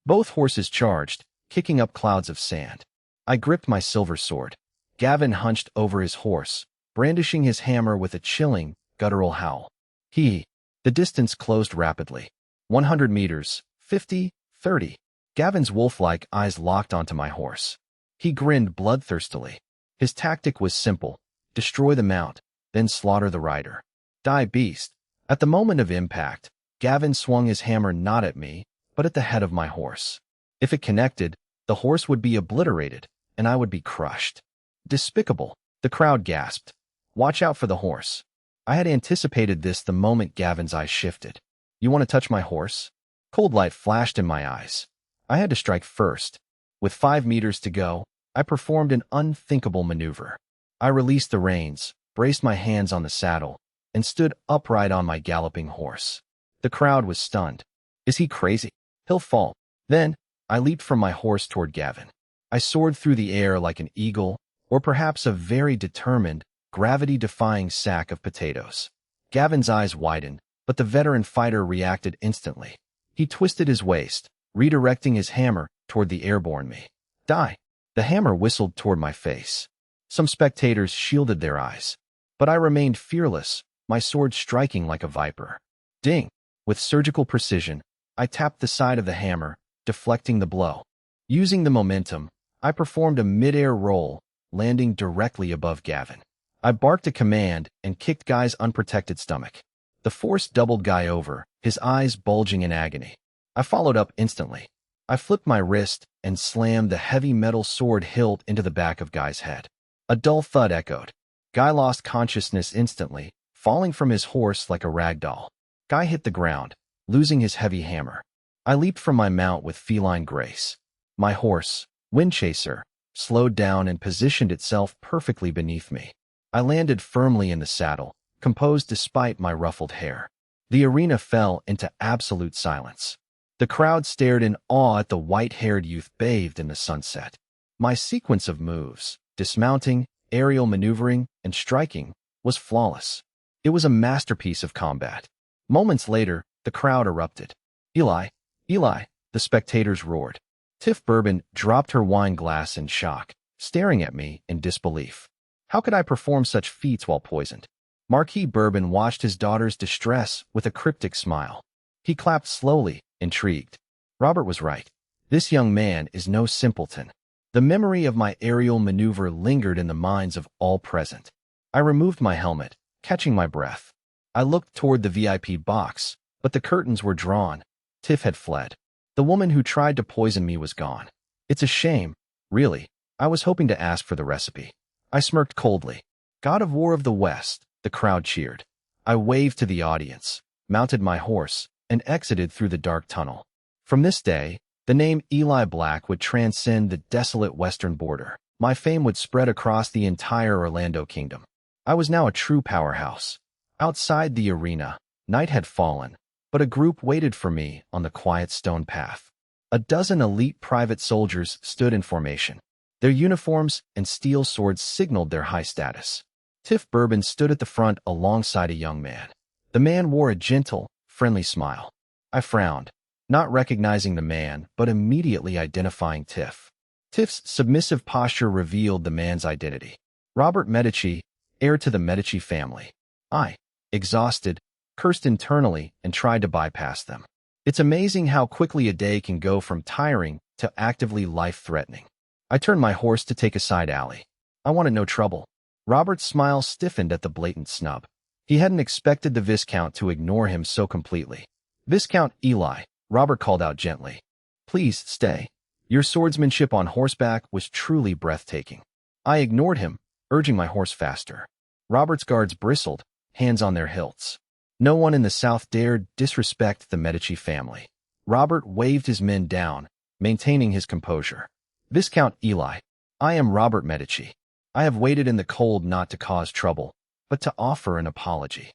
Both horses charged, kicking up clouds of sand. I gripped my silver sword. Gavin hunched over his horse, brandishing his hammer with a chilling, guttural howl. The distance closed rapidly. 100 meters, 50, 30. Gavin's wolf-like eyes locked onto my horse. He grinned bloodthirstily. His tactic was simple: destroy the mount, then slaughter the rider. Die, beast. At the moment of impact, Gavin swung his hammer not at me, but at the head of my horse. If it connected, the horse would be obliterated, and I would be crushed. Despicable, the crowd gasped. Watch out for the horse. I had anticipated this the moment Gavin's eyes shifted. You want to touch my horse? Cold light flashed in my eyes. I had to strike first. With 5 meters to go, I performed an unthinkable maneuver. I released the reins, braced my hands on the saddle, and stood upright on my galloping horse. The crowd was stunned. Is he crazy? He'll fall. Then, I leaped from my horse toward Gavin. I soared through the air like an eagle, or perhaps a very determined, gravity-defying sack of potatoes. Gavin's eyes widened, but the veteran fighter reacted instantly. He twisted his waist, redirecting his hammer toward the airborne me. Die! The hammer whistled toward my face. Some spectators shielded their eyes, but I remained fearless, my sword striking like a viper. Ding! With surgical precision, I tapped the side of the hammer, deflecting the blow. Using the momentum, I performed a mid-air roll, landing directly above Gavin. I barked a command and kicked Guy's unprotected stomach. The force doubled Guy over, his eyes bulging in agony. I followed up instantly. I flipped my wrist and slammed the heavy metal sword hilt into the back of Guy's head. A dull thud echoed. Guy lost consciousness instantly, falling from his horse like a rag doll. Guy hit the ground, losing his heavy hammer. I leaped from my mount with feline grace. My horse, Windchaser, slowed down and positioned itself perfectly beneath me. I landed firmly in the saddle, composed despite my ruffled hair. The arena fell into absolute silence. The crowd stared in awe at the white-haired youth bathed in the sunset. My sequence of moves, dismounting, aerial maneuvering, and striking, was flawless. It was a masterpiece of combat. Moments later, the crowd erupted. Eli! Eli! The spectators roared. Tiff Bourbon dropped her wine glass in shock, staring at me in disbelief. How could I perform such feats while poisoned? Marquis Bourbon watched his daughter's distress with a cryptic smile. He clapped slowly, intrigued. Robert was right. This young man is no simpleton. The memory of my aerial maneuver lingered in the minds of all present. I removed my helmet, catching my breath. I looked toward the VIP box, but the curtains were drawn. Tiff had fled. The woman who tried to poison me was gone. It's a shame, really. I was hoping to ask for the recipe. I smirked coldly. God of War of the West, the crowd cheered. I waved to the audience, mounted my horse, and exited through the dark tunnel. From this day, the name Eli Black would transcend the desolate western border. My fame would spread across the entire Orlando kingdom. I was now a true powerhouse. Outside the arena, night had fallen, but a group waited for me on the quiet stone path. A dozen elite private soldiers stood in formation. Their uniforms and steel swords signaled their high status. Tiff Bourbon stood at the front alongside a young man. The man wore a gentle, friendly smile. I frowned, not recognizing the man, but immediately identifying Tiff. Tiff's submissive posture revealed the man's identity. Robert Medici, heir to the Medici family. I, exhausted, cursed internally and tried to bypass them. It's amazing how quickly a day can go from tiring to actively life-threatening. I turned my horse to take a side alley. I wanted no trouble. Robert's smile stiffened at the blatant snub. He hadn't expected the Viscount to ignore him so completely. Viscount Eli, Robert called out gently. Please stay. Your swordsmanship on horseback was truly breathtaking. I ignored him, urging my horse faster. Robert's guards bristled, hands on their hilts. No one in the South dared disrespect the Medici family. Robert waved his men down, maintaining his composure. Viscount Eli, I am Robert Medici. I have waited in the cold not to cause trouble, but to offer an apology.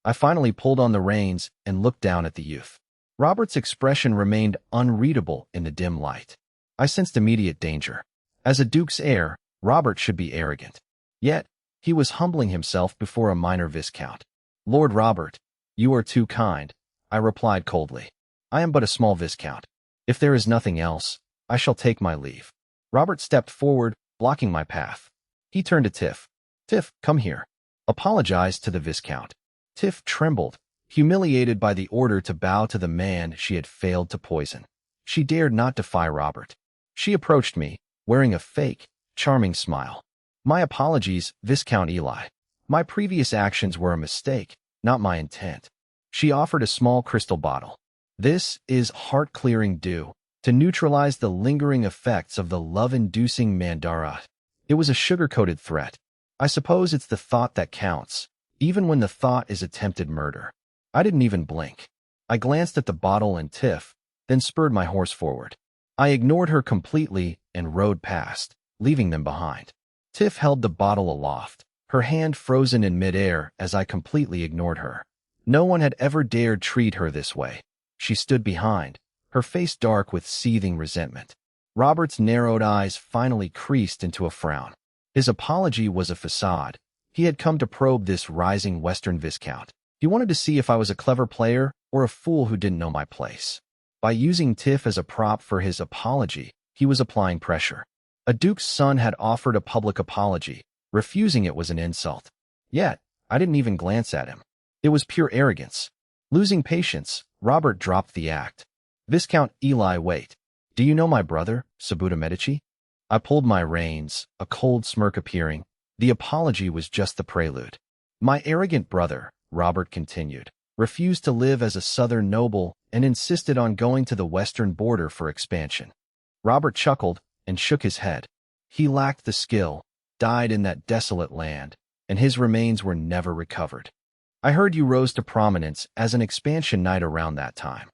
I finally pulled on the reins and looked down at the youth. Robert's expression remained unreadable in the dim light. I sensed immediate danger. As a duke's heir, Robert should be arrogant. Yet, he was humbling himself before a minor viscount. Lord Robert, you are too kind, I replied coldly. I am but a small viscount. If there is nothing else, I shall take my leave. Robert stepped forward, blocking my path. He turned to Tiff. Tiff, come here. Apologized to the Viscount. Tiff trembled, humiliated by the order to bow to the man she had failed to poison. She dared not defy Robert. She approached me, wearing a fake, charming smile. My apologies, Viscount Eli. My previous actions were a mistake, not my intent. She offered a small crystal bottle. This is heart-clearing dew, to neutralize the lingering effects of the love-inducing Mandara. It was a sugar-coated threat. I suppose it's the thought that counts, even when the thought is attempted murder. I didn't even blink. I glanced at the bottle and Tiff, then spurred my horse forward. I ignored her completely and rode past, leaving them behind. Tiff held the bottle aloft, her hand frozen in midair as I completely ignored her. No one had ever dared treat her this way. She stood behind, her face dark with seething resentment. Robert's narrowed eyes finally creased into a frown. His apology was a facade. He had come to probe this rising Western Viscount. He wanted to see if I was a clever player or a fool who didn't know my place. By using Tiff as a prop for his apology, he was applying pressure. A duke's son had offered a public apology. Refusing it was an insult. Yet, I didn't even glance at him. It was pure arrogance. Losing patience, Robert dropped the act. Viscount Eli, wait. Do you know my brother, Sabuta Medici? I pulled my reins, a cold smirk appearing. The apology was just the prelude. My arrogant brother, Robert continued, refused to live as a southern noble and insisted on going to the western border for expansion. Robert chuckled and shook his head. He lacked the skill, died in that desolate land, and his remains were never recovered. I heard you rose to prominence as an expansion knight around that time.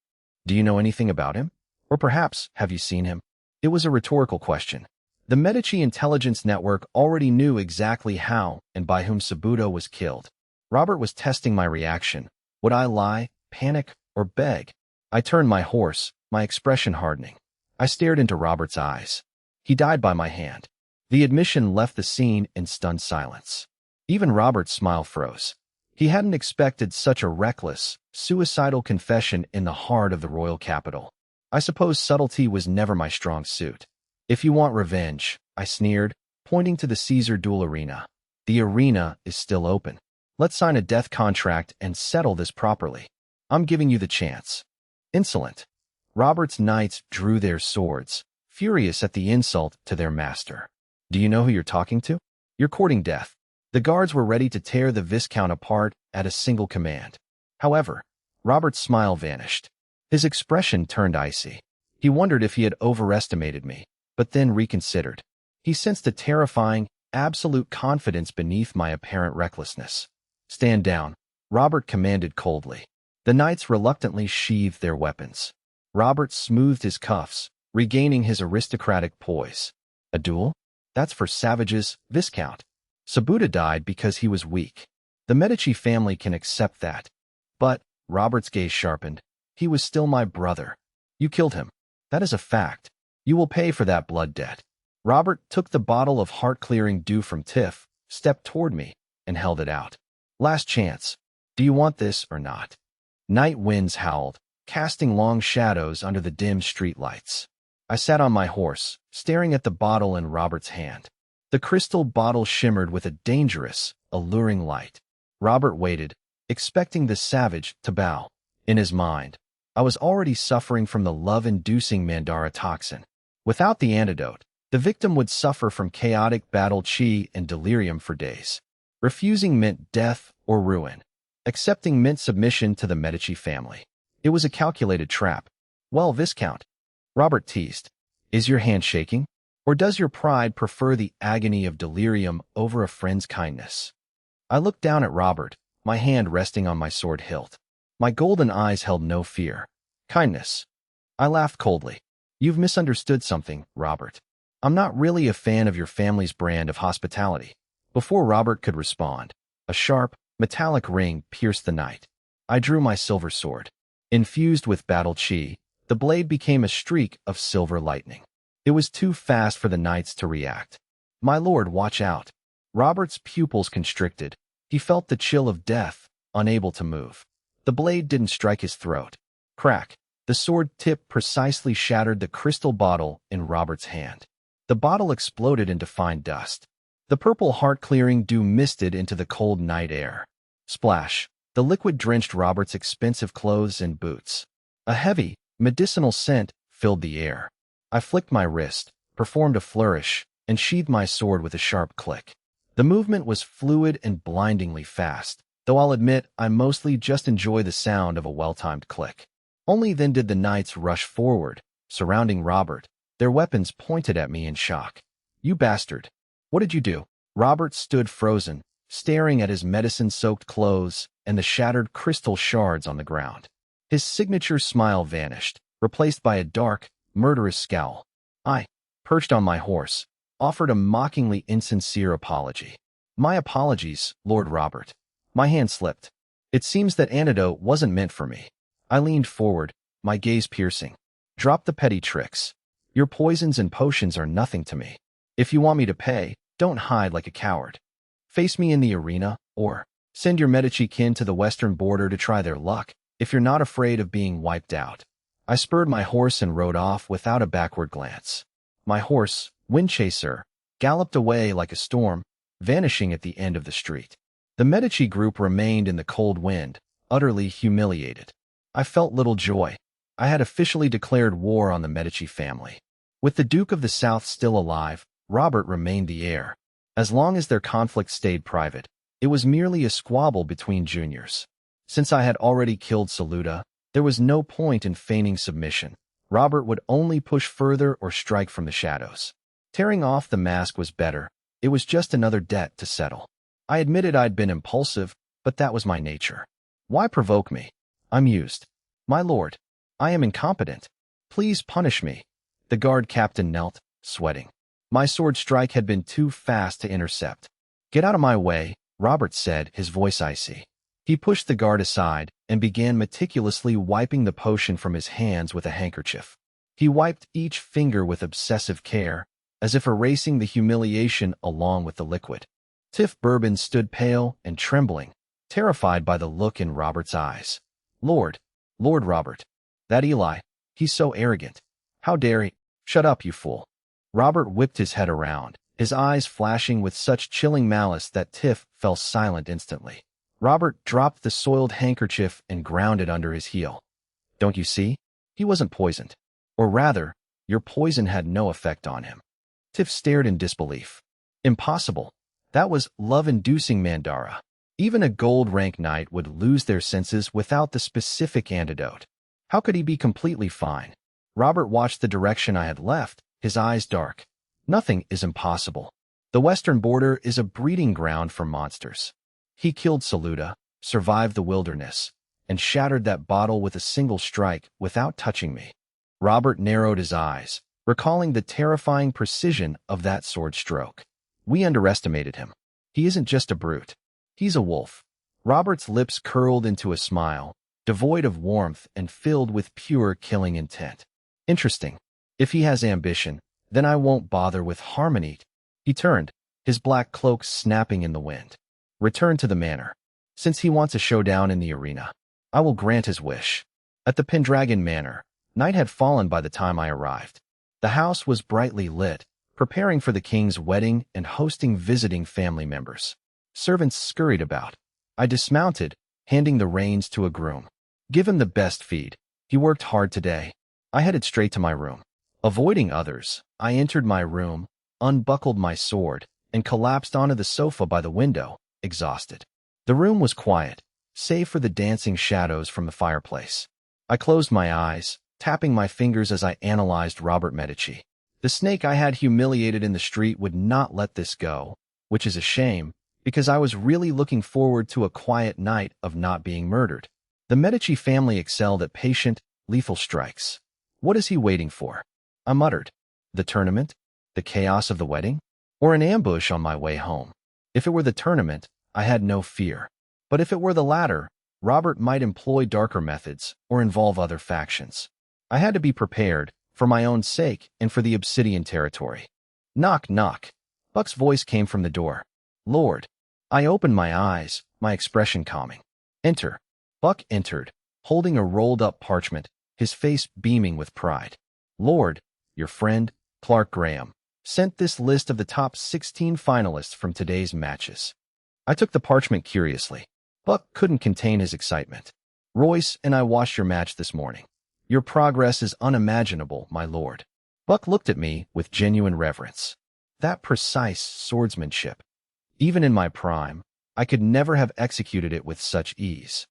Do you know anything about him? Or perhaps, have you seen him? It was a rhetorical question. The Medici intelligence network already knew exactly how and by whom Sabuto was killed. Robert was testing my reaction. Would I lie, panic, or beg? I turned my horse, my expression hardening. I stared into Robert's eyes. He died by my hand. The admission left the scene in stunned silence. Even Robert's smile froze. He hadn't expected such a reckless, suicidal confession in the heart of the royal capital. I suppose subtlety was never my strong suit. If you want revenge, I sneered, pointing to the Caesar duel arena. The arena is still open. Let's sign a death contract and settle this properly. I'm giving you the chance. Insolent. Robert's knights drew their swords, furious at the insult to their master. Do you know who you're talking to? You're courting death. The guards were ready to tear the Viscount apart at a single command. However, Robert's smile vanished. His expression turned icy. He wondered if he had overestimated me, but then reconsidered. He sensed a terrifying, absolute confidence beneath my apparent recklessness. Stand down, Robert commanded coldly. The knights reluctantly sheathed their weapons. Robert smoothed his cuffs, regaining his aristocratic poise. A duel? That's for savages, Viscount. Sabuta died because he was weak. The Medici family can accept that. But, Robert's gaze sharpened, he was still my brother. You killed him. That is a fact. You will pay for that blood debt. Robert took the bottle of heart-clearing dew from Tiff, stepped toward me, and held it out. Last chance. Do you want this or not? Night winds howled, casting long shadows under the dim streetlights. I sat on my horse, staring at the bottle in Robert's hand. The crystal bottle shimmered with a dangerous, alluring light. Robert waited, expecting the savage to bow. In his mind, I was already suffering from the love-inducing Mandara toxin. Without the antidote, the victim would suffer from chaotic battle chi and delirium for days. Refusing meant death or ruin. Accepting meant submission to the Medici family. It was a calculated trap. Well, Viscount, Robert teased, is your hand shaking? Or does your pride prefer the agony of delirium over a friend's kindness? I looked down at Robert, my hand resting on my sword hilt. My golden eyes held no fear. Kindness. I laughed coldly. You've misunderstood something, Robert. I'm not really a fan of your family's brand of hospitality. Before Robert could respond, a sharp, metallic ring pierced the night. I drew my silver sword. Infused with battle chi, the blade became a streak of silver lightning. It was too fast for the knights to react. My lord, watch out. Robert's pupils constricted. He felt the chill of death, unable to move. The blade didn't strike his throat. Crack. The sword tip precisely shattered the crystal bottle in Robert's hand. The bottle exploded into fine dust. The purple heart-clearing dew misted into the cold night air. Splash! The liquid drenched Robert's expensive clothes and boots. A heavy, medicinal scent filled the air. I flicked my wrist, performed a flourish, and sheathed my sword with a sharp click. The movement was fluid and blindingly fast, though I'll admit I mostly just enjoy the sound of a well-timed click. Only then did the knights rush forward, surrounding Robert, their weapons pointed at me in shock. "You bastard! What did you do?" Robert stood frozen, staring at his medicine-soaked clothes and the shattered crystal shards on the ground. His signature smile vanished, replaced by a dark, murderous scowl. I, perched on my horse, offered a mockingly insincere apology. "My apologies, Lord Robert." My hand slipped. It seems that antidote wasn't meant for me. I leaned forward, my gaze piercing. "Drop the petty tricks. Your poisons and potions are nothing to me. If you want me to pay, don't hide like a coward. Face me in the arena, or send your Medici kin to the western border to try their luck, if you're not afraid of being wiped out." I spurred my horse and rode off without a backward glance. My horse, Windchaser, galloped away like a storm, vanishing at the end of the street. The Medici group remained in the cold wind, utterly humiliated. I felt little joy. I had officially declared war on the Medici family. With the Duke of the South still alive, Robert remained the heir. As long as their conflict stayed private, it was merely a squabble between juniors. Since I had already killed Saluda, there was no point in feigning submission. Robert would only push further or strike from the shadows. Tearing off the mask was better. It was just another debt to settle. I admitted I'd been impulsive, but that was my nature. Why provoke me? I mused. "My lord, I am incompetent. Please punish me." The guard captain knelt, sweating. My sword strike had been too fast to intercept. "Get out of my way," Robert said, his voice icy. He pushed the guard aside and began meticulously wiping the potion from his hands with a handkerchief. He wiped each finger with obsessive care, as if erasing the humiliation along with the liquid. Tiff Bourbon stood pale and trembling, terrified by the look in Robert's eyes. Lord Robert. That Eli. He's so arrogant. How dare he?" "Shut up, you fool." Robert whipped his head around, his eyes flashing with such chilling malice that Tiff fell silent instantly. Robert dropped the soiled handkerchief and ground it under his heel. "Don't you see? He wasn't poisoned. Or rather, your poison had no effect on him." Tiff stared in disbelief. "Impossible. That was love-inducing Mandara. Even a gold-rank knight would lose their senses without the specific antidote. How could he be completely fine?" Robert watched the direction I had left, his eyes dark. "Nothing is impossible. The western border is a breeding ground for monsters. He killed Saluda, survived the wilderness, and shattered that bottle with a single strike without touching me." Robert narrowed his eyes, recalling the terrifying precision of that sword stroke. "We underestimated him. He isn't just a brute. He's a wolf." Robert's lips curled into a smile, devoid of warmth and filled with pure killing intent. "Interesting. If he has ambition, then I won't bother with Harmony." He turned, his black cloak snapping in the wind. "Return to the manor. Since he wants a showdown in the arena, I will grant his wish." At the Pendragon Manor, night had fallen by the time I arrived. The house was brightly lit, preparing for the king's wedding and hosting visiting family members. Servants scurried about. I dismounted, handing the reins to a groom. "Give him the best feed. He worked hard today." I headed straight to my room. Avoiding others, I entered my room, unbuckled my sword, and collapsed onto the sofa by the window, exhausted. The room was quiet, save for the dancing shadows from the fireplace. I closed my eyes, tapping my fingers as I analyzed Robert Medici. The snake I had humiliated in the street would not let this go, which is a shame, because I was really looking forward to a quiet night of not being murdered. The Medici family excelled at patient, lethal strikes. What is he waiting for? I muttered. The tournament? The chaos of the wedding? Or an ambush on my way home? If it were the tournament, I had no fear. But if it were the latter, Robert might employ darker methods or involve other factions. I had to be prepared, for my own sake and for the Obsidian territory. Knock, knock. Buck's voice came from the door. Lord. I opened my eyes, my expression calming. Enter. Buck entered, holding a rolled-up parchment, his face beaming with pride. Lord, your friend, Clark Graham, sent this list of the top 16 finalists from today's matches. I took the parchment curiously. Buck couldn't contain his excitement. Royce and I watched your match this morning. Your progress is unimaginable, my lord. Buck looked at me with genuine reverence. That precise swordsmanship. Even in my prime, I could never have executed it with such ease.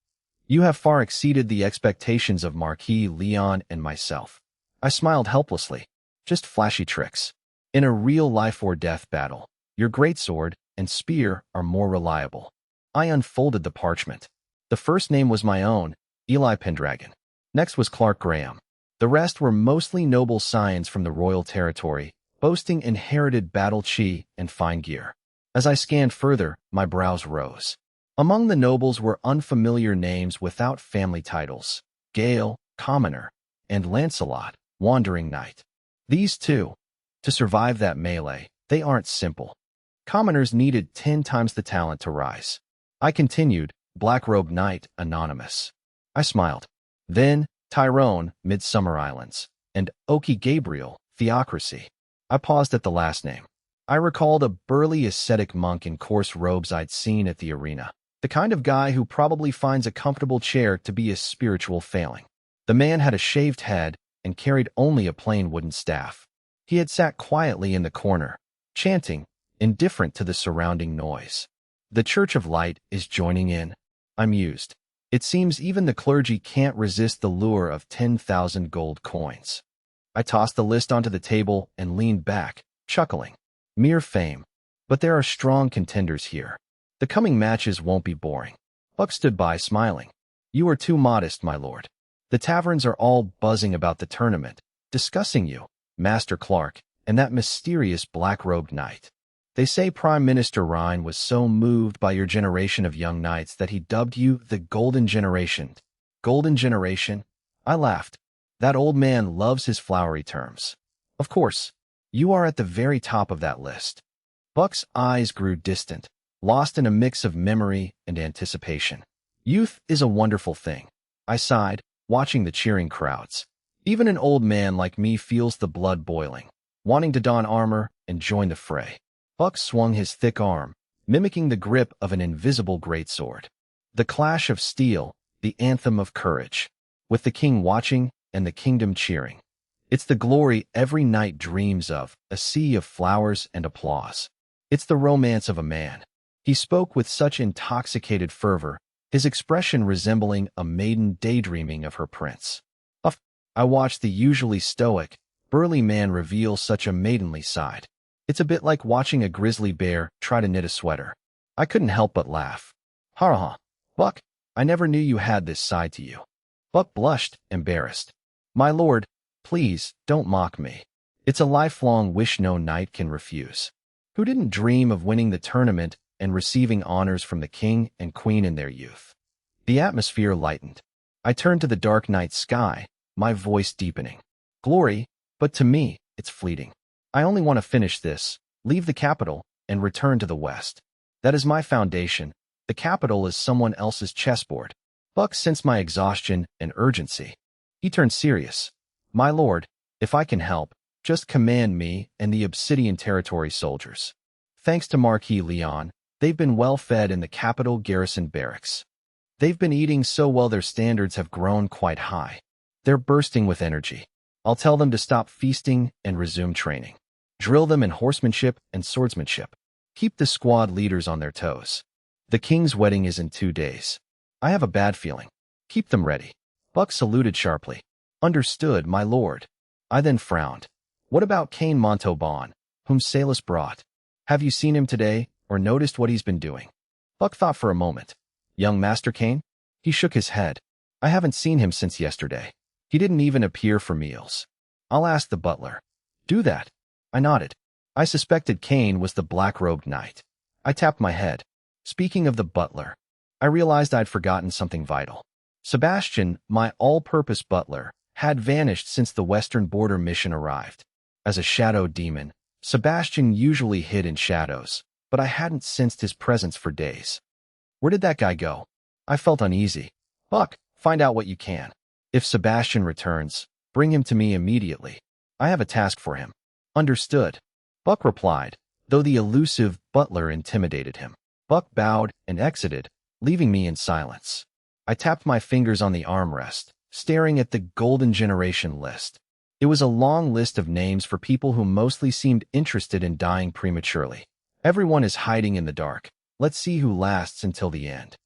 You have far exceeded the expectations of Marquis Leon and myself. I smiled helplessly. Just flashy tricks. In a real life-or-death battle, your greatsword and spear are more reliable. I unfolded the parchment. The first name was my own, Eli Pendragon. Next was Clark Graham. The rest were mostly noble scions from the royal territory, boasting inherited battle chi and fine gear. As I scanned further, my brows rose. Among the nobles were unfamiliar names without family titles: Gale, Commoner, and Lancelot, Wandering Knight. These two, to survive that melee, they aren't simple. Commoners needed 10 times the talent to rise. I continued, Black-Robed Knight, Anonymous. I smiled. Then, Tyrone, Midsummer Islands, and Oki Gabriel, Theocracy. I paused at the last name. I recalled a burly ascetic monk in coarse robes I'd seen at the arena. The kind of guy who probably finds a comfortable chair to be a spiritual failing. The man had a shaved head and carried only a plain wooden staff. He had sat quietly in the corner, chanting, indifferent to the surrounding noise. The Church of Light is joining in, I mused. It seems even the clergy can't resist the lure of 10,000 gold coins. I tossed the list onto the table and leaned back, chuckling. Mere fame. But there are strong contenders here. The coming matches won't be boring. Buck stood by, smiling. You are too modest, my lord. The taverns are all buzzing about the tournament, discussing you, Master Clark, and that mysterious black-robed knight. They say Prime Minister Rhine was so moved by your generation of young knights that he dubbed you the Golden Generation. Golden Generation? I laughed. That old man loves his flowery terms. Of course, you are at the very top of that list. Buck's eyes grew distant, lost in a mix of memory and anticipation. Youth is a wonderful thing. I sighed, watching the cheering crowds. Even an old man like me feels the blood boiling, wanting to don armor and join the fray. Buck swung his thick arm, mimicking the grip of an invisible greatsword. The clash of steel, the anthem of courage, with the king watching and the kingdom cheering. It's the glory every knight dreams of, a sea of flowers and applause. It's the romance of a man. He spoke with such intoxicated fervor, his expression resembling a maiden daydreaming of her prince. I watched the usually stoic, burly man reveal such a maidenly side. It's a bit like watching a grizzly bear try to knit a sweater. I couldn't help but laugh. Ha ha, Buck, I never knew you had this side to you. Buck blushed, embarrassed. My lord, please, don't mock me. It's a lifelong wish no knight can refuse. Who didn't dream of winning the tournament and receiving honors from the king and queen in their youth? The atmosphere lightened. I turned to the dark night sky, my voice deepening. Glory, but to me, it's fleeting. I only want to finish this, leave the capital, and return to the west. That is my foundation. The capital is someone else's chessboard. Buck sensed my exhaustion and urgency. He turned serious. My lord, if I can help, just command me and the Obsidian Territory soldiers. Thanks to Marquis Leon, they've been well fed in the capital garrison barracks. They've been eating so well their standards have grown quite high. They're bursting with energy. I'll tell them to stop feasting and resume training. Drill them in horsemanship and swordsmanship. Keep the squad leaders on their toes. The king's wedding is in 2 days. I have a bad feeling. Keep them ready. Buck saluted sharply. Understood, my lord. I then frowned. What about Cain Montauban, whom Salus brought? Have you seen him today, or noticed what he's been doing? Buck thought for a moment. Young Master Cain? He shook his head. I haven't seen him since yesterday. He didn't even appear for meals. I'll ask the butler. Do that. I nodded. I suspected Cain was the black-robed knight. I tapped my head. Speaking of the butler, I realized I'd forgotten something vital. Sebastian, my all-purpose butler, had vanished since the western border mission arrived. As a shadow demon, Sebastian usually hid in shadows, but I hadn't sensed his presence for days. Where did that guy go? I felt uneasy. Buck, find out what you can. If Sebastian returns, bring him to me immediately. I have a task for him. Understood. Buck replied, though the elusive butler intimidated him. Buck bowed and exited, leaving me in silence. I tapped my fingers on the armrest, staring at the Golden Generation list. It was a long list of names for people who mostly seemed interested in dying prematurely. Everyone is hiding in the dark. Let's see who lasts until the end.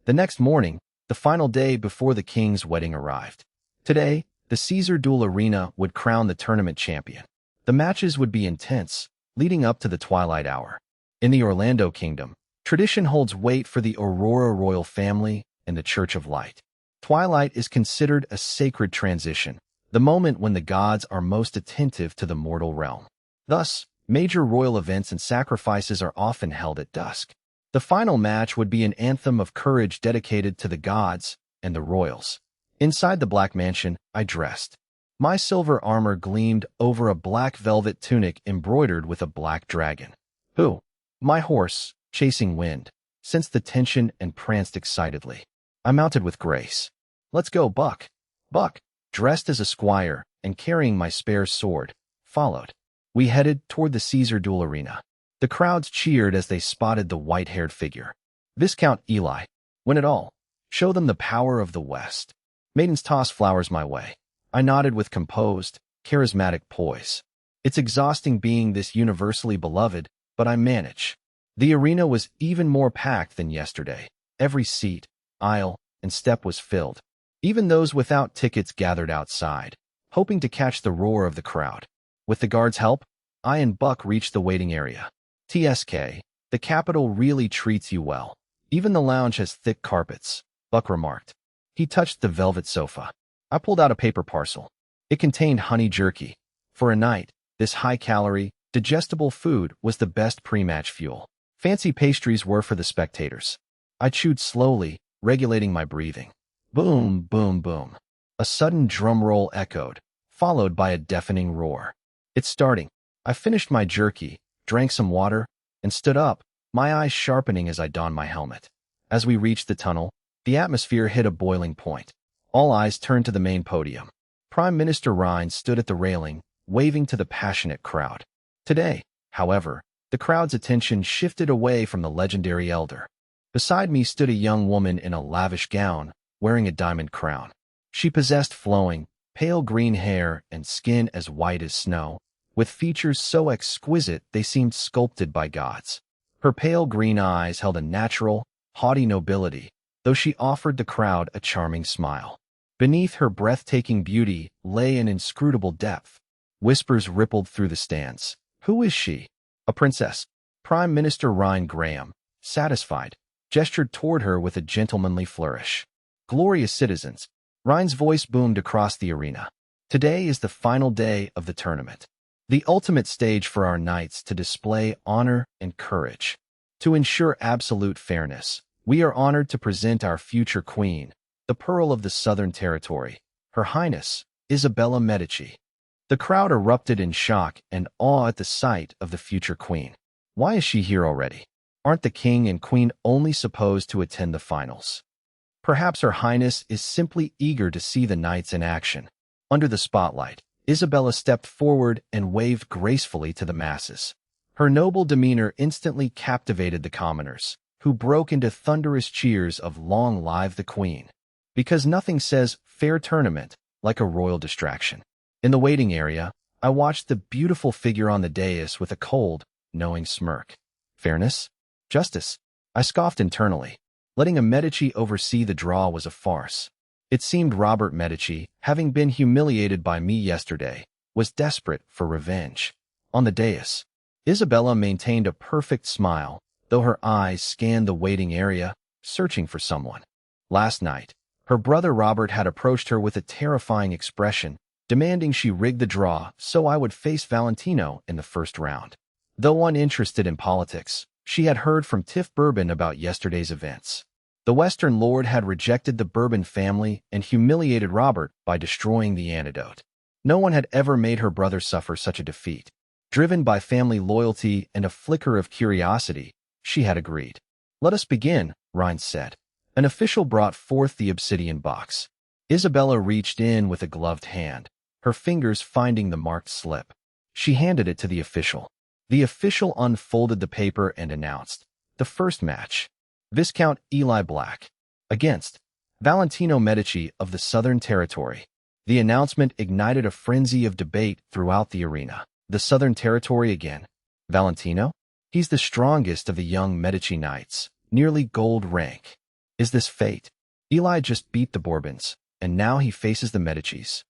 The next morning, the final day before the king's wedding arrived. Today, the Caesar Duel Arena would crown the tournament champion. The matches would be intense, leading up to the twilight hour. In the Orlando Kingdom, tradition holds weight for the Aurora royal family and the Church of Light. Twilight is considered a sacred transition, the moment when the gods are most attentive to the mortal realm. Thus, major royal events and sacrifices are often held at dusk. The final match would be an anthem of courage dedicated to the gods and the royals. Inside the Black Mansion, I dressed. My silver armor gleamed over a black velvet tunic embroidered with a black dragon. Who? My horse, chasing wind, sensed the tension and pranced excitedly. I mounted with grace. Let's go, Buck. Buck, dressed as a squire and carrying my spare sword, followed. We headed toward the Caesar Duel Arena. The crowds cheered as they spotted the white-haired figure. Viscount Eli, win it all. Show them the power of the West. Maidens tossed flowers my way. I nodded with composed, charismatic poise. It's exhausting being this universally beloved, but I manage. The arena was even more packed than yesterday. Every seat, aisle, and step was filled. Even those without tickets gathered outside, hoping to catch the roar of the crowd. With the guards' help, I and Buck reached the waiting area. TSK, the capital really treats you well. Even the lounge has thick carpets, Buck remarked. He touched the velvet sofa. I pulled out a paper parcel. It contained honey jerky. For a night, this high-calorie, digestible food was the best pre-match fuel. Fancy pastries were for the spectators. I chewed slowly, regulating my breathing. Boom, boom, boom. A sudden drum roll echoed, followed by a deafening roar. It's starting. I finished my jerky, drank some water, and stood up, my eyes sharpening as I donned my helmet. As we reached the tunnel, the atmosphere hit a boiling point. All eyes turned to the main podium. Prime Minister Rhine stood at the railing, waving to the passionate crowd. Today, however, the crowd's attention shifted away from the legendary elder. Beside me stood a young woman in a lavish gown, wearing a diamond crown. She possessed flowing, pale green hair and skin as white as snow, with features so exquisite they seemed sculpted by gods. Her pale green eyes held a natural, haughty nobility, though she offered the crowd a charming smile. Beneath her breathtaking beauty lay an inscrutable depth. Whispers rippled through the stands. Who is she? A princess. Prime Minister Ryan Graham, satisfied, gestured toward her with a gentlemanly flourish. Glorious citizens. Ryan's voice boomed across the arena. Today is the final day of the tournament. The ultimate stage for our knights to display honor and courage. To ensure absolute fairness, we are honored to present our future queen, the Pearl of the Southern Territory, Her Highness, Isabella Medici. The crowd erupted in shock and awe at the sight of the future queen. Why is she here already? Aren't the king and queen only supposed to attend the finals? Perhaps Her Highness is simply eager to see the knights in action. Under the spotlight, Isabella stepped forward and waved gracefully to the masses. Her noble demeanor instantly captivated the commoners, who broke into thunderous cheers of "Long live the Queen," because nothing says fair tournament like a royal distraction. In the waiting area, I watched the beautiful figure on the dais with a cold, knowing smirk. Fairness? Justice? I scoffed internally. Letting a Medici oversee the draw was a farce. It seemed Robert Medici, having been humiliated by me yesterday, was desperate for revenge. On the dais, Isabella maintained a perfect smile, though her eyes scanned the waiting area, searching for someone. Last night, her brother Robert had approached her with a terrifying expression, demanding she rig the draw so I would face Valentino in the first round. Though uninterested in politics, she had heard from Tiff Bourbon about yesterday's events. The Western Lord had rejected the Bourbon family and humiliated Robert by destroying the antidote. No one had ever made her brother suffer such a defeat. Driven by family loyalty and a flicker of curiosity, she had agreed. "Let us begin," Rhine said. An official brought forth the obsidian box. Isabella reached in with a gloved hand, her fingers finding the marked slip. She handed it to the official. The official unfolded the paper and announced, the first match, Viscount Eli Black against Valentino Medici of the Southern Territory. The announcement ignited a frenzy of debate throughout the arena. The Southern Territory again? Valentino? He's the strongest of the young Medici knights, nearly gold rank. Is this fate? Eli just beat the Bourbons, and now he faces the Medicis.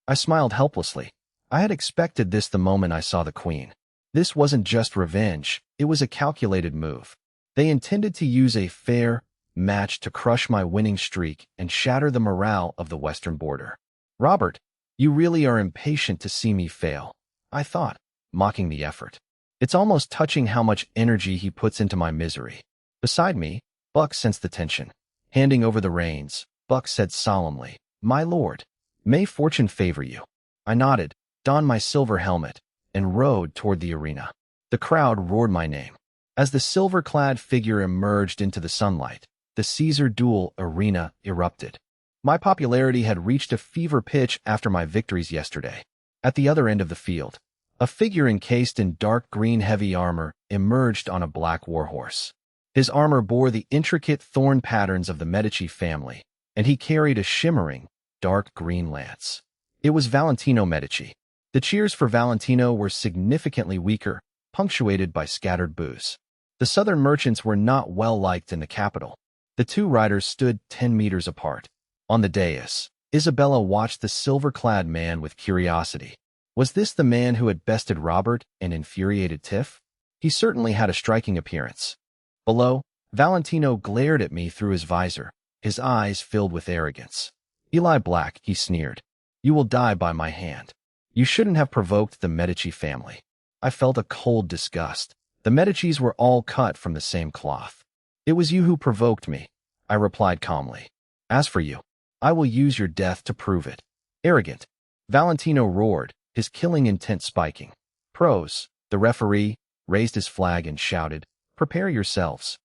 I smiled helplessly. I had expected this the moment I saw the Queen. This wasn't just revenge, it was a calculated move. They intended to use a fair match to crush my winning streak and shatter the morale of the Western border. Robert, you really are impatient to see me fail, I thought, mocking the effort. It's almost touching how much energy he puts into my misery. Beside me, Buck sensed the tension. Handing over the reins, Buck said solemnly, "My lord, may fortune favor you." I nodded, donned my silver helmet, and rode toward the arena. The crowd roared my name. As the silver-clad figure emerged into the sunlight, the Caesar duel arena erupted. My popularity had reached a fever pitch after my victories yesterday. At the other end of the field, a figure encased in dark green heavy armor emerged on a black warhorse. His armor bore the intricate thorn patterns of the Medici family, and he carried a shimmering, dark green lance. It was Valentino Medici. The cheers for Valentino were significantly weaker, punctuated by scattered boos. The southern merchants were not well liked in the capital. The two riders stood 10 meters apart. On the dais, Isabella watched the silver-clad man with curiosity. Was this the man who had bested Robert and infuriated Tiff? He certainly had a striking appearance. Below, Valentino glared at me through his visor, his eyes filled with arrogance. "Eli Black," he sneered, "you will die by my hand. You shouldn't have provoked the Medici family." I felt a cold disgust. The Medicis were all cut from the same cloth. "It was you who provoked me," I replied calmly. "As for you, I will use your death to prove it." "Arrogant," Valentino roared, his killing intent spiking. "Pros," the referee raised his flag and shouted, "Prepare yourselves."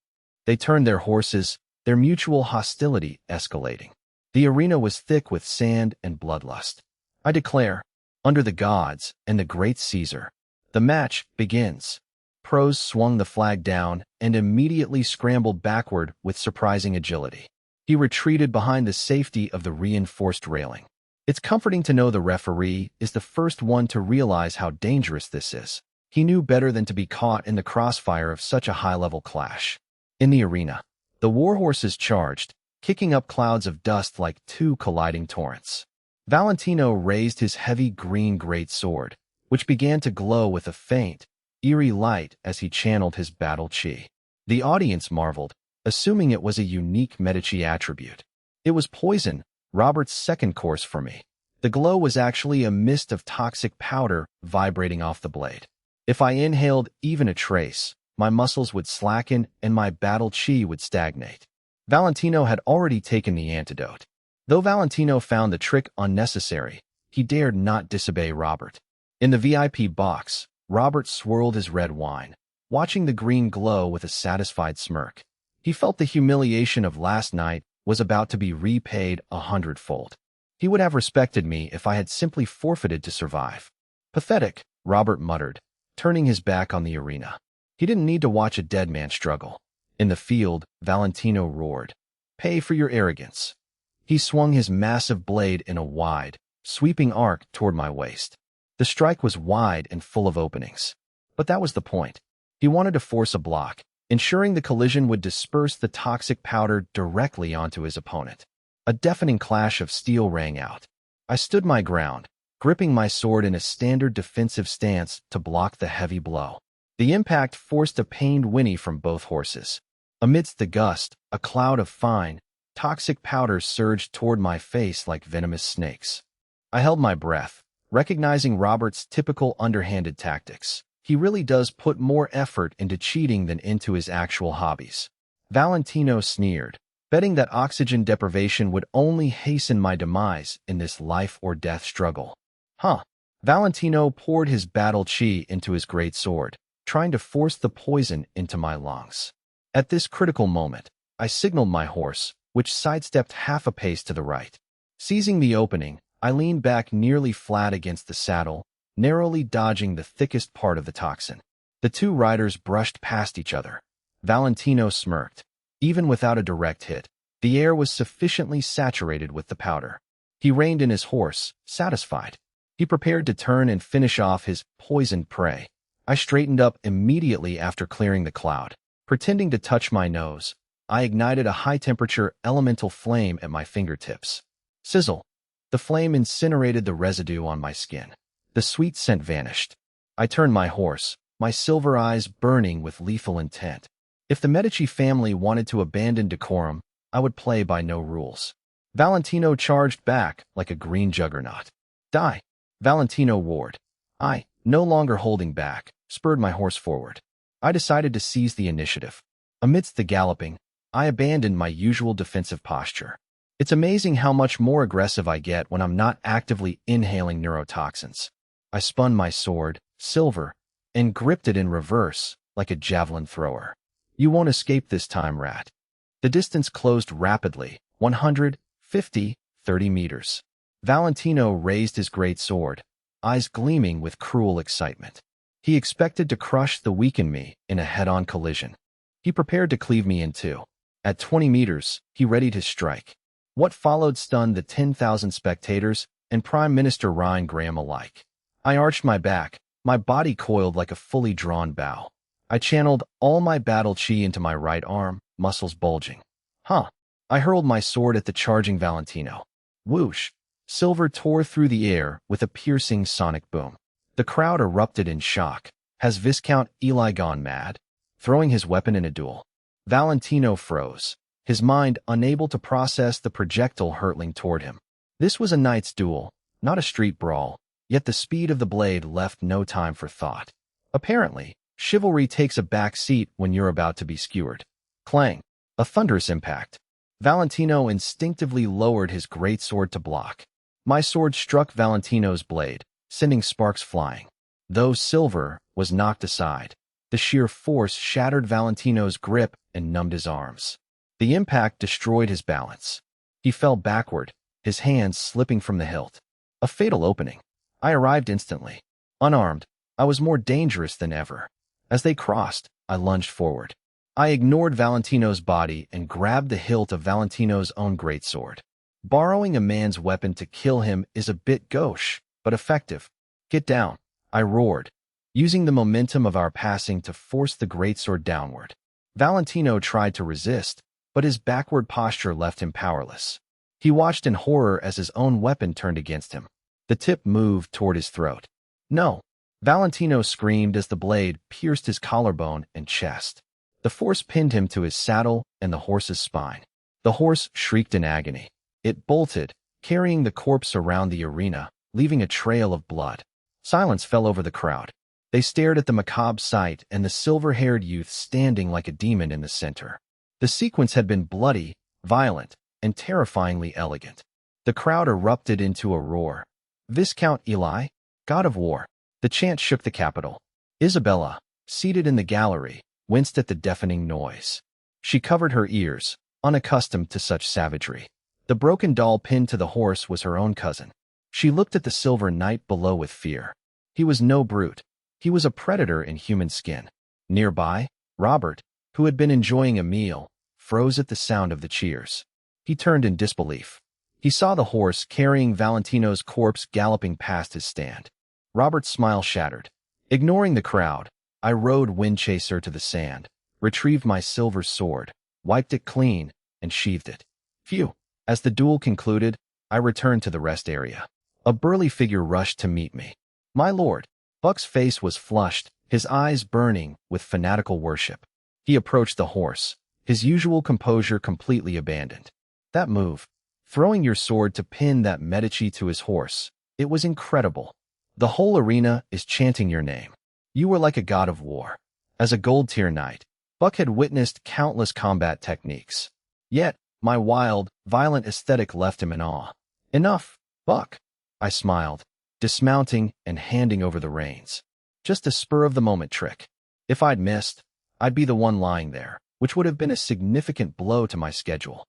They turned their horses, their mutual hostility escalating. The arena was thick with sand and bloodlust. I declare, under the gods and the great Caesar, the match begins. Pros swung the flag down and immediately scrambled backward with surprising agility. He retreated behind the safety of the reinforced railing. It's comforting to know the referee is the first one to realize how dangerous this is. He knew better than to be caught in the crossfire of such a high-level clash. In the arena, the warhorses charged, kicking up clouds of dust like two colliding torrents. Valentino raised his heavy green greatsword, which began to glow with a faint, eerie light as he channeled his battle chi. The audience marveled, assuming it was a unique Medici attribute. It was poison, Robert's second course for me. The glow was actually a mist of toxic powder vibrating off the blade. If I inhaled even a trace, my muscles would slacken and my battle chi would stagnate. Valentino had already taken the antidote. Though Valentino found the trick unnecessary, he dared not disobey Robert. In the VIP box, Robert swirled his red wine, watching the green glow with a satisfied smirk. He felt the humiliation of last night was about to be repaid 100-fold. He would have respected me if I had simply forfeited to survive. "Pathetic," Robert muttered, turning his back on the arena. He didn't need to watch a dead man struggle. In the field, Valentino roared, "Pay for your arrogance." He swung his massive blade in a wide, sweeping arc toward my waist. The strike was wide and full of openings. But that was the point. He wanted to force a block, ensuring the collision would disperse the toxic powder directly onto his opponent. A deafening clash of steel rang out. I stood my ground, gripping my sword in a standard defensive stance to block the heavy blow. The impact forced a pained whinny from both horses. Amidst the gust, a cloud of fine, toxic powder surged toward my face like venomous snakes. I held my breath, recognizing Robert's typical underhanded tactics. He really does put more effort into cheating than into his actual hobbies. Valentino sneered, betting that oxygen deprivation would only hasten my demise in this life-or-death struggle. Valentino poured his battle chi into his great sword, trying to force the poison into my lungs. At this critical moment, I signaled my horse, which sidestepped half a pace to the right. Seizing the opening, I leaned back nearly flat against the saddle, narrowly dodging the thickest part of the toxin. The two riders brushed past each other. Valentino smirked. Even without a direct hit, the air was sufficiently saturated with the powder. He reined in his horse, satisfied. He prepared to turn and finish off his poisoned prey. I straightened up immediately after clearing the cloud. Pretending to touch my nose, I ignited a high-temperature elemental flame at my fingertips. Sizzle! The flame incinerated the residue on my skin. The sweet scent vanished. I turned my horse, my silver eyes burning with lethal intent. If the Medici family wanted to abandon decorum, I would play by no rules. Valentino charged back like a green juggernaut. Die! Valentino roared. I, no longer holding back, spurred my horse forward. I decided to seize the initiative. Amidst the galloping, I abandoned my usual defensive posture. It's amazing how much more aggressive I get when I'm not actively inhaling neurotoxins. I spun my sword, silver, and gripped it in reverse like a javelin thrower. You won't escape this time, rat. The distance closed rapidly, 150, 30 meters. Valentino raised his great sword, eyes gleaming with cruel excitement. He expected to crush the weak in me in a head-on collision. He prepared to cleave me in two. At 20 meters, he readied his strike. What followed stunned the 10,000 spectators and Prime Minister Ryan Graham alike. I arched my back, my body coiled like a fully drawn bow. I channeled all my battle chi into my right arm, muscles bulging. I hurled my sword at the charging Valentino. Whoosh! Silver tore through the air with a piercing sonic boom. The crowd erupted in shock. Has Viscount Eli gone mad? Throwing his weapon in a duel. Valentino froze, his mind unable to process the projectile hurtling toward him. This was a knight's duel, not a street brawl, yet the speed of the blade left no time for thought. Apparently, chivalry takes a back seat when you're about to be skewered. Clang! A thunderous impact. Valentino instinctively lowered his greatsword to block. My sword struck Valentino's blade, sending sparks flying. Though silver was knocked aside, the sheer force shattered Valentino's grip and numbed his arms. The impact destroyed his balance. He fell backward, his hands slipping from the hilt. A fatal opening. I arrived instantly. Unarmed, I was more dangerous than ever. As they crossed, I lunged forward. I ignored Valentino's body and grabbed the hilt of Valentino's own greatsword. Borrowing a man's weapon to kill him is a bit gauche, but effective. Get down, I roared, using the momentum of our passing to force the greatsword downward. Valentino tried to resist, but his backward posture left him powerless. He watched in horror as his own weapon turned against him. The tip moved toward his throat. No! Valentino screamed as the blade pierced his collarbone and chest. The force pinned him to his saddle and the horse's spine. The horse shrieked in agony. It bolted, carrying the corpse around the arena, leaving a trail of blood. Silence fell over the crowd. They stared at the macabre sight and the silver-haired youth standing like a demon in the center. The sequence had been bloody, violent, and terrifyingly elegant. The crowd erupted into a roar. Viscount Eli, God of War. The chant shook the capital. Isabella, seated in the gallery, winced at the deafening noise. She covered her ears, unaccustomed to such savagery. The broken doll pinned to the horse was her own cousin. She looked at the silver knight below with fear. He was no brute. He was a predator in human skin. Nearby, Robert, who had been enjoying a meal, froze at the sound of the cheers. He turned in disbelief. He saw the horse carrying Valentino's corpse galloping past his stand. Robert's smile shattered. Ignoring the crowd, I rode Windchaser to the sand, retrieved my silver sword, wiped it clean, and sheathed it. Phew! As the duel concluded, I returned to the rest area. A burly figure rushed to meet me. My lord! Buck's face was flushed, his eyes burning with fanatical worship. He approached the horse, his usual composure completely abandoned. That move, throwing your sword to pin that Medici to his horse, it was incredible. The whole arena is chanting your name. You were like a god of war. As a gold-tier knight, Buck had witnessed countless combat techniques. Yet, my wild, violent aesthetic left him in awe. Enough, Buck, I smiled, dismounting and handing over the reins. Just a spur-of-the-moment trick. If I'd missed, I'd be the one lying there, which would have been a significant blow to my schedule.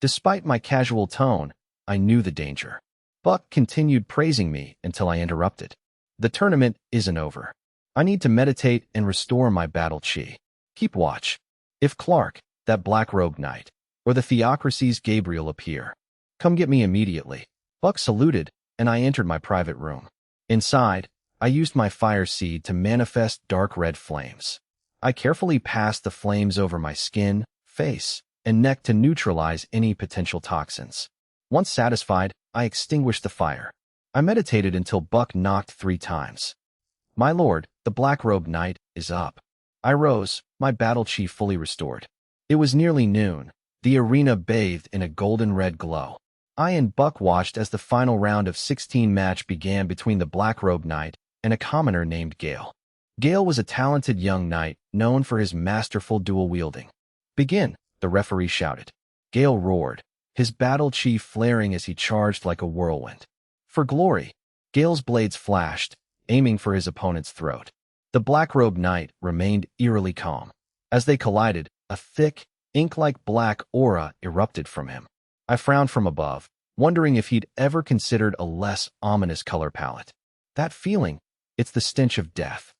Despite my casual tone, I knew the danger. Buck continued praising me until I interrupted. The tournament isn't over. I need to meditate and restore my battle chi. Keep watch. If Clark, that black-robed knight, or the Theocracy's Gabriel appear, come get me immediately. Buck saluted, and I entered my private room. Inside, I used my fire seed to manifest dark red flames. I carefully passed the flames over my skin, face, and neck to neutralize any potential toxins. Once satisfied, I extinguished the fire. I meditated until Buck knocked 3 times. My lord, the black-robed knight, is up. I rose, my battle chi fully restored. It was nearly noon, the arena bathed in a golden-red glow. I and Buck watched as the final round of 16 match began between the black-robed knight and a commoner named Gale. Gale was a talented young knight known for his masterful dual-wielding. Begin, the referee shouted. Gale roared, his battle chi flaring as he charged like a whirlwind. For glory, Gale's blades flashed, aiming for his opponent's throat. The black-robed knight remained eerily calm. As they collided, a thick, ink-like black aura erupted from him. I frowned from above, wondering if he'd ever considered a less ominous color palette. That feeling, it's the stench of death.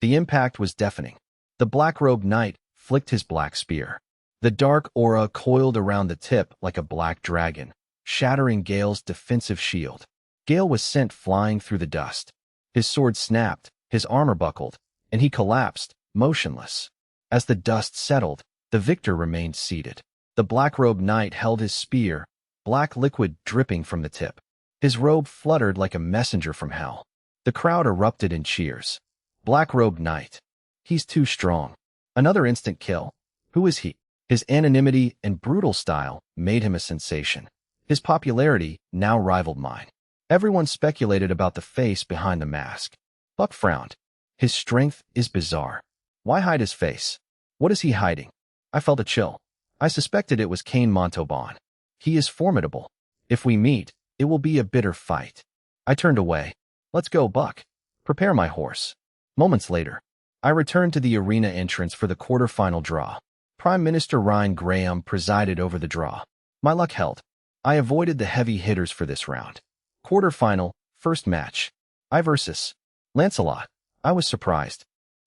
The impact was deafening. The black-robed knight flicked his black spear. The dark aura coiled around the tip like a black dragon, shattering Gale's defensive shield. Gale was sent flying through the dust. His sword snapped, his armor buckled, and he collapsed, motionless. As the dust settled, the victor remained seated. The black-robed knight held his spear, black liquid dripping from the tip. His robe fluttered like a messenger from hell. The crowd erupted in cheers. Black-robed knight. He's too strong. Another instant kill. Who is he? His anonymity and brutal style made him a sensation. His popularity now rivaled mine. Everyone speculated about the face behind the mask. Buck frowned. His strength is bizarre. Why hide his face? What is he hiding? I felt a chill. I suspected it was Cain Montauban. He is formidable. If we meet, it will be a bitter fight. I turned away. Let's go, Buck. Prepare my horse. Moments later, I returned to the arena entrance for the quarterfinal draw. Prime Minister Ryan Graham presided over the draw. My luck held. I avoided the heavy hitters for this round. Quarterfinal, first match. I versus Lancelot. I was surprised.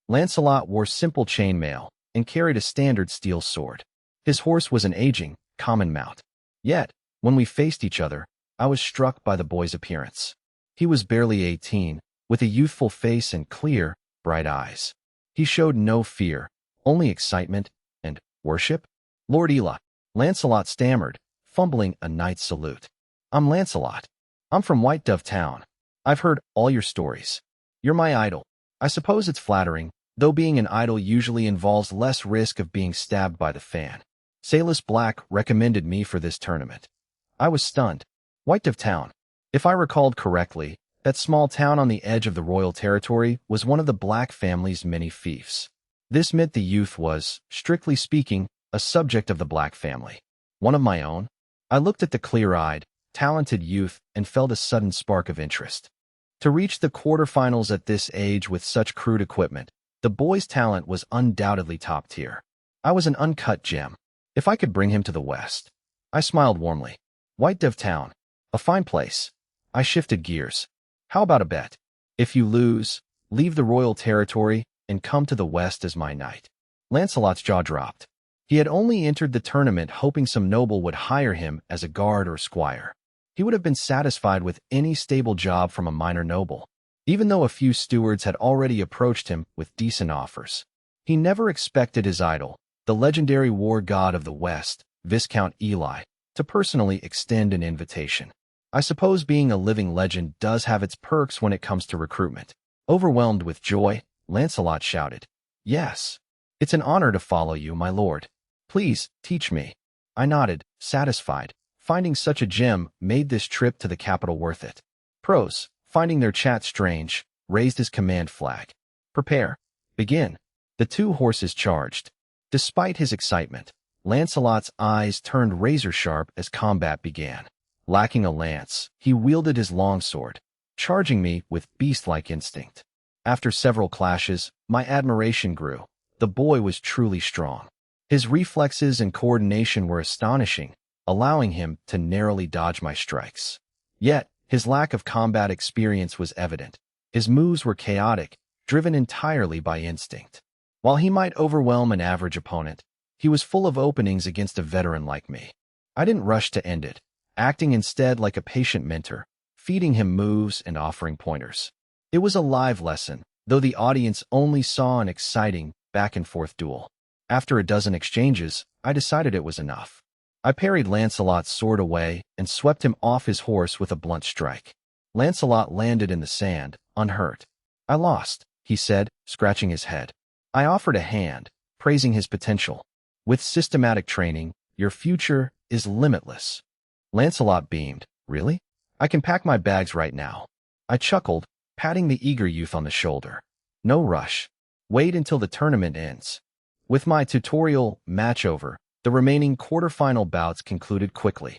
Lancelot wore simple chainmail and carried a standard steel sword. His horse was an aging, common mount. Yet, when we faced each other, I was struck by the boy's appearance. He was barely 18, with a youthful face and clear, bright eyes. He showed no fear, only excitement and worship. Lord Ela, Lancelot stammered, fumbling a knight's salute. I'm Lancelot. I'm from White Dove Town. I've heard all your stories. You're my idol. I suppose it's flattering, though being an idol usually involves less risk of being stabbed by the fan. Salis Black recommended me for this tournament. I was stunned. White Dove Town. If I recalled correctly, that small town on the edge of the royal territory was one of the Black family's many fiefs. This meant the youth was, strictly speaking, a subject of the Black family. One of my own. I looked at the clear-eyed, talented youth and felt a sudden spark of interest. To reach the quarterfinals at this age with such crude equipment, the boy's talent was undoubtedly top tier. I was an uncut gem. If I could bring him to the West. I smiled warmly. White Dove Town. A fine place. I shifted gears. How about a bet? If you lose, leave the royal territory and come to the West as my knight. Lancelot's jaw dropped. He had only entered the tournament hoping some noble would hire him as a guard or squire. He would have been satisfied with any stable job from a minor noble, even though a few stewards had already approached him with decent offers. He never expected his idol, the legendary war god of the West, Viscount Eli, to personally extend an invitation. I suppose being a living legend does have its perks when it comes to recruitment. Overwhelmed with joy, Lancelot shouted, "Yes. It's an honor to follow you, my lord. Please, teach me." I nodded, satisfied. Finding such a gem made this trip to the capital worth it. Pros, finding their chat strange, raised his command flag. Prepare. Begin. The 2 horses charged. Despite his excitement, Lancelot's eyes turned razor-sharp as combat began. Lacking a lance, he wielded his longsword, charging me with beast-like instinct. After several clashes, my admiration grew. The boy was truly strong. His reflexes and coordination were astonishing, allowing him to narrowly dodge my strikes. Yet, his lack of combat experience was evident. His moves were chaotic, driven entirely by instinct. While he might overwhelm an average opponent, he was full of openings against a veteran like me. I didn't rush to end it, acting instead like a patient mentor, feeding him moves and offering pointers. It was a live lesson, though the audience only saw an exciting back-and-forth duel. After a dozen exchanges, I decided it was enough. I parried Lancelot's sword away and swept him off his horse with a blunt strike. Lancelot landed in the sand, unhurt. "I lost," he said, scratching his head. I offered a hand, praising his potential. "With systematic training, your future is limitless." Lancelot beamed. "Really? I can pack my bags right now." I chuckled, patting the eager youth on the shoulder. "No rush. Wait until the tournament ends." With my tutorial match over, the remaining quarterfinal bouts concluded quickly.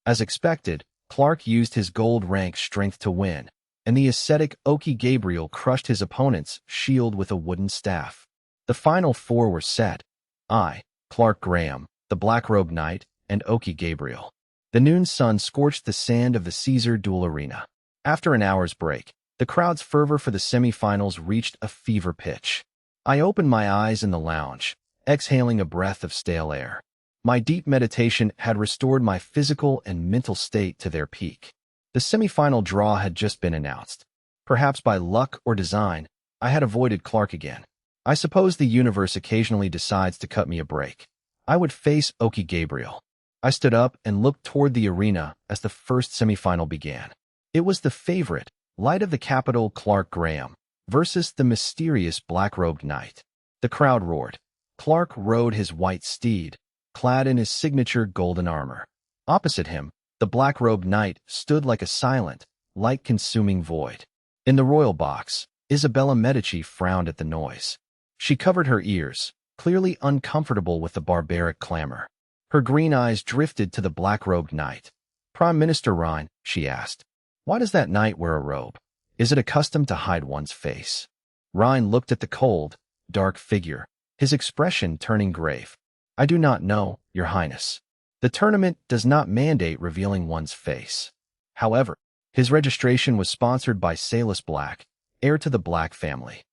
As expected, Clark used his gold rank strength to win, and the ascetic Oki Gabriel crushed his opponent's shield with a wooden staff. The final four were set. I, Clark Graham, the Black-Robed Knight, and Oki Gabriel. The noon sun scorched the sand of the Caesar Duel Arena. After an hour's break, the crowd's fervor for the semifinals reached a fever pitch. I opened my eyes in the lounge, exhaling a breath of stale air. My deep meditation had restored my physical and mental state to their peak. The semifinal draw had just been announced. Perhaps by luck or design, I had avoided Clark again. I suppose the universe occasionally decides to cut me a break. I would face Oki Gabriel. I stood up and looked toward the arena as the first semifinal began. It was the favorite, Light of the Capital Clark Graham, versus the mysterious Black-Robed Knight. The crowd roared. Clark rode his white steed, clad in his signature golden armor. Opposite him, the Black-Robed Knight stood like a silent, light-consuming void. In the royal box, Isabella Medici frowned at the noise. She covered her ears, clearly uncomfortable with the barbaric clamor. Her green eyes drifted to the Black-Robed Knight. "Prime Minister Rhine," she asked, "why does that knight wear a robe? Is it accustomed to hide one's face?" Rhine looked at the cold, dark figure, his expression turning grave. "I do not know, Your Highness. The tournament does not mandate revealing one's face." However, his registration was sponsored by Salus Black, heir to the Black family.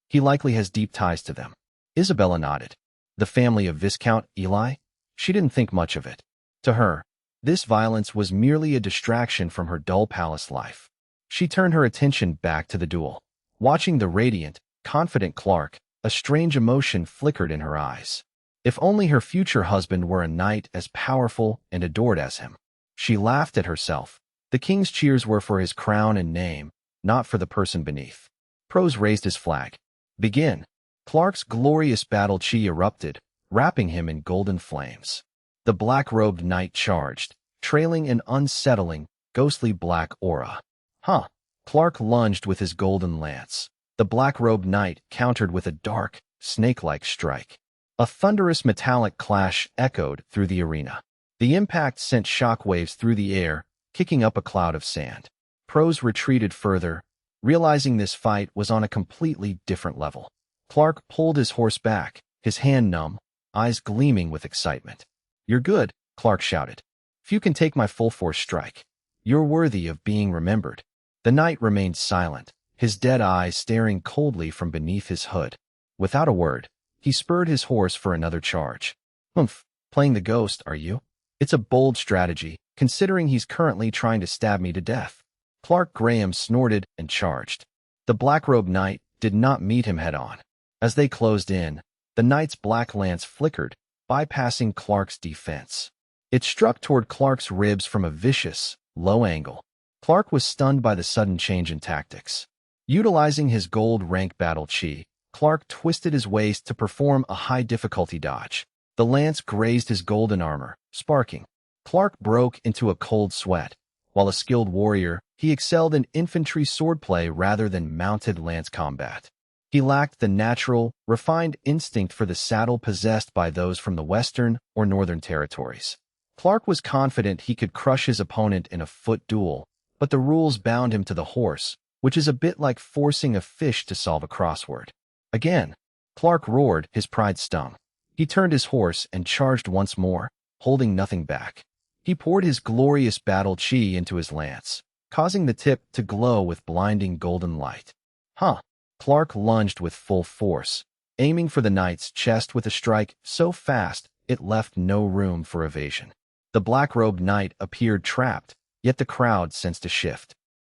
He likely has deep ties to them. Isabella nodded. The family of Viscount Eli? She didn't think much of it. To her, this violence was merely a distraction from her dull palace life. She turned her attention back to the duel. Watching the radiant, confident Clark, a strange emotion flickered in her eyes. If only her future husband were a knight as powerful and adored as him. She laughed at herself. The king's cheers were for his crown and name, not for the person beneath. Prose raised his flag. "Begin." Clark's glorious battle chi erupted, wrapping him in golden flames. The black-robed knight charged, trailing an unsettling, ghostly black aura. "Huh!" Clark lunged with his golden lance. The black-robed knight countered with a dark, snake-like strike. A thunderous metallic clash echoed through the arena. The impact sent shockwaves through the air, kicking up a cloud of sand. Prose retreated further, realizing this fight was on a completely different level. Clark pulled his horse back, his hand numb, eyes gleaming with excitement. "You're good," Clark shouted. "Few can take my full-force strike. You're worthy of being remembered." The knight remained silent, his dead eyes staring coldly from beneath his hood. Without a word, he spurred his horse for another charge. "Humph, playing the ghost, are you? It's a bold strategy, considering he's currently trying to stab me to death." Clark Graham snorted and charged. The black-robed knight did not meet him head-on. As they closed in, the knight's black lance flickered, bypassing Clark's defense. It struck toward Clark's ribs from a vicious, low angle. Clark was stunned by the sudden change in tactics. Utilizing his gold-rank battle chi, Clark twisted his waist to perform a high-difficulty dodge. The lance grazed his golden armor, sparking. Clark broke into a cold sweat. While a skilled warrior, he excelled in infantry swordplay rather than mounted lance combat. He lacked the natural, refined instinct for the saddle possessed by those from the Western or Northern territories. Clark was confident he could crush his opponent in a foot duel, but the rules bound him to the horse, which is a bit like forcing a fish to solve a crossword. Again, Clark roared, his pride stung. He turned his horse and charged once more, holding nothing back. He poured his glorious battle chi into his lance, causing the tip to glow with blinding golden light. "Huh!" Clark lunged with full force, aiming for the knight's chest with a strike so fast it left no room for evasion. The black-robed knight appeared trapped, yet the crowd sensed a shift.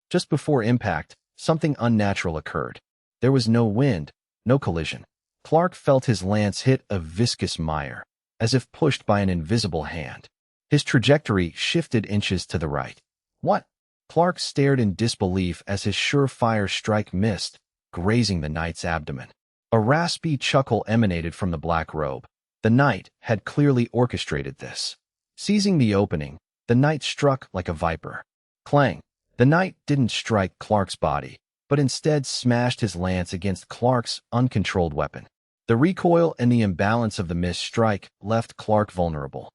Just before impact, something unnatural occurred. There was no wind, no collision. Clark felt his lance hit a viscous mire, as if pushed by an invisible hand. His trajectory shifted inches to the right. What? Clark stared in disbelief as his surefire strike missed, grazing the knight's abdomen. A raspy chuckle emanated from the black robe. The knight had clearly orchestrated this. Seizing the opening, the knight struck like a viper. Clang! The knight didn't strike Clark's body, but instead smashed his lance against Clark's uncontrolled weapon. The recoil and the imbalance of the missed strike left Clark vulnerable.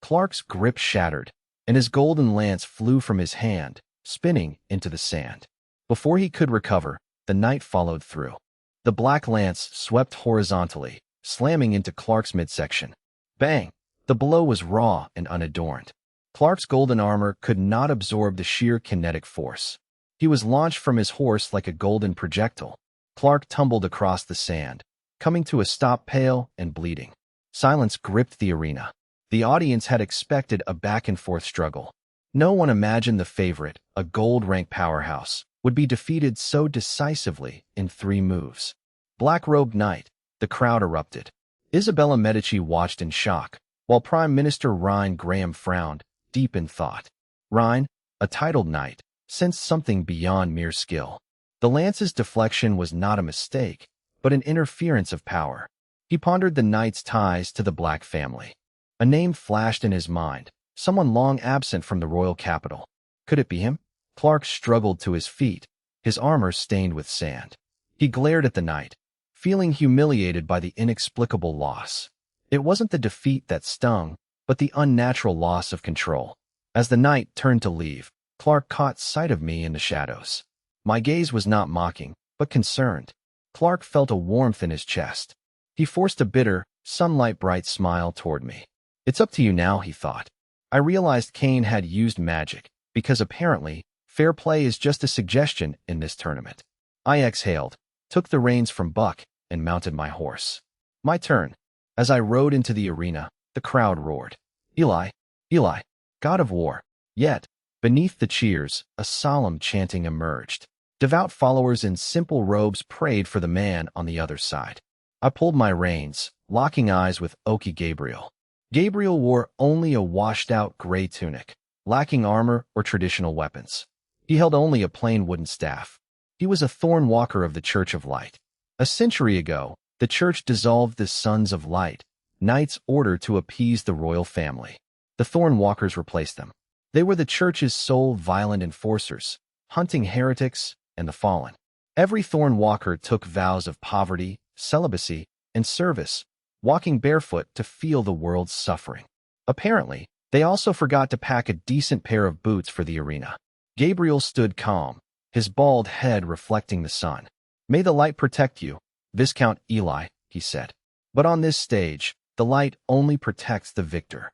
Clark's grip shattered, and his golden lance flew from his hand, spinning into the sand. Before he could recover, the knight followed through. The black lance swept horizontally, slamming into Clark's midsection. Bang! The blow was raw and unadorned. Clark's golden armor could not absorb the sheer kinetic force. He was launched from his horse like a golden projectile. Clark tumbled across the sand, coming to a stop pale and bleeding. Silence gripped the arena. The audience had expected a back-and-forth struggle. No one imagined the favorite, a gold-rank powerhouse, would be defeated so decisively in 3 moves. Black-robed knight, the crowd erupted. Isabella Medici watched in shock, while Prime Minister Ryan Graham frowned, deep in thought. Ryan, a titled knight, sensed something beyond mere skill. The lance's deflection was not a mistake, but an interference of power. He pondered the knight's ties to the Black family. A name flashed in his mind, someone long absent from the royal capital. Could it be him? Clark struggled to his feet, his armor stained with sand. He glared at the knight, feeling humiliated by the inexplicable loss. It wasn't the defeat that stung, but the unnatural loss of control. As the knight turned to leave, Clark caught sight of me in the shadows. My gaze was not mocking, but concerned. Clark felt a warmth in his chest. He forced a bitter, sunlight-bright smile toward me. It's up to you now, he thought. I realized Kane had used magic, because apparently, fair play is just a suggestion in this tournament. I exhaled, took the reins from Buck, and mounted my horse. My turn. As I rode into the arena, the crowd roared. Eli, Eli, God of War. Yet, beneath the cheers, a solemn chanting emerged. Devout followers in simple robes prayed for the man on the other side. I pulled my reins, locking eyes with Oki Gabriel. Gabriel wore only a washed-out gray tunic, lacking armor or traditional weapons. He held only a plain wooden staff. He was a thorn walker of the Church of Light. A century ago, the church dissolved the Sons of Light, knights ordered to appease the royal family. The thorn walkers replaced them. They were the church's sole violent enforcers, hunting heretics and the fallen. Every thorn walker took vows of poverty, celibacy, and service, walking barefoot to feel the world's suffering. Apparently, they also forgot to pack a decent pair of boots for the arena. Gabriel stood calm, his bald head reflecting the sun. May the light protect you, Viscount Eli, he said. But on this stage, the light only protects the victor.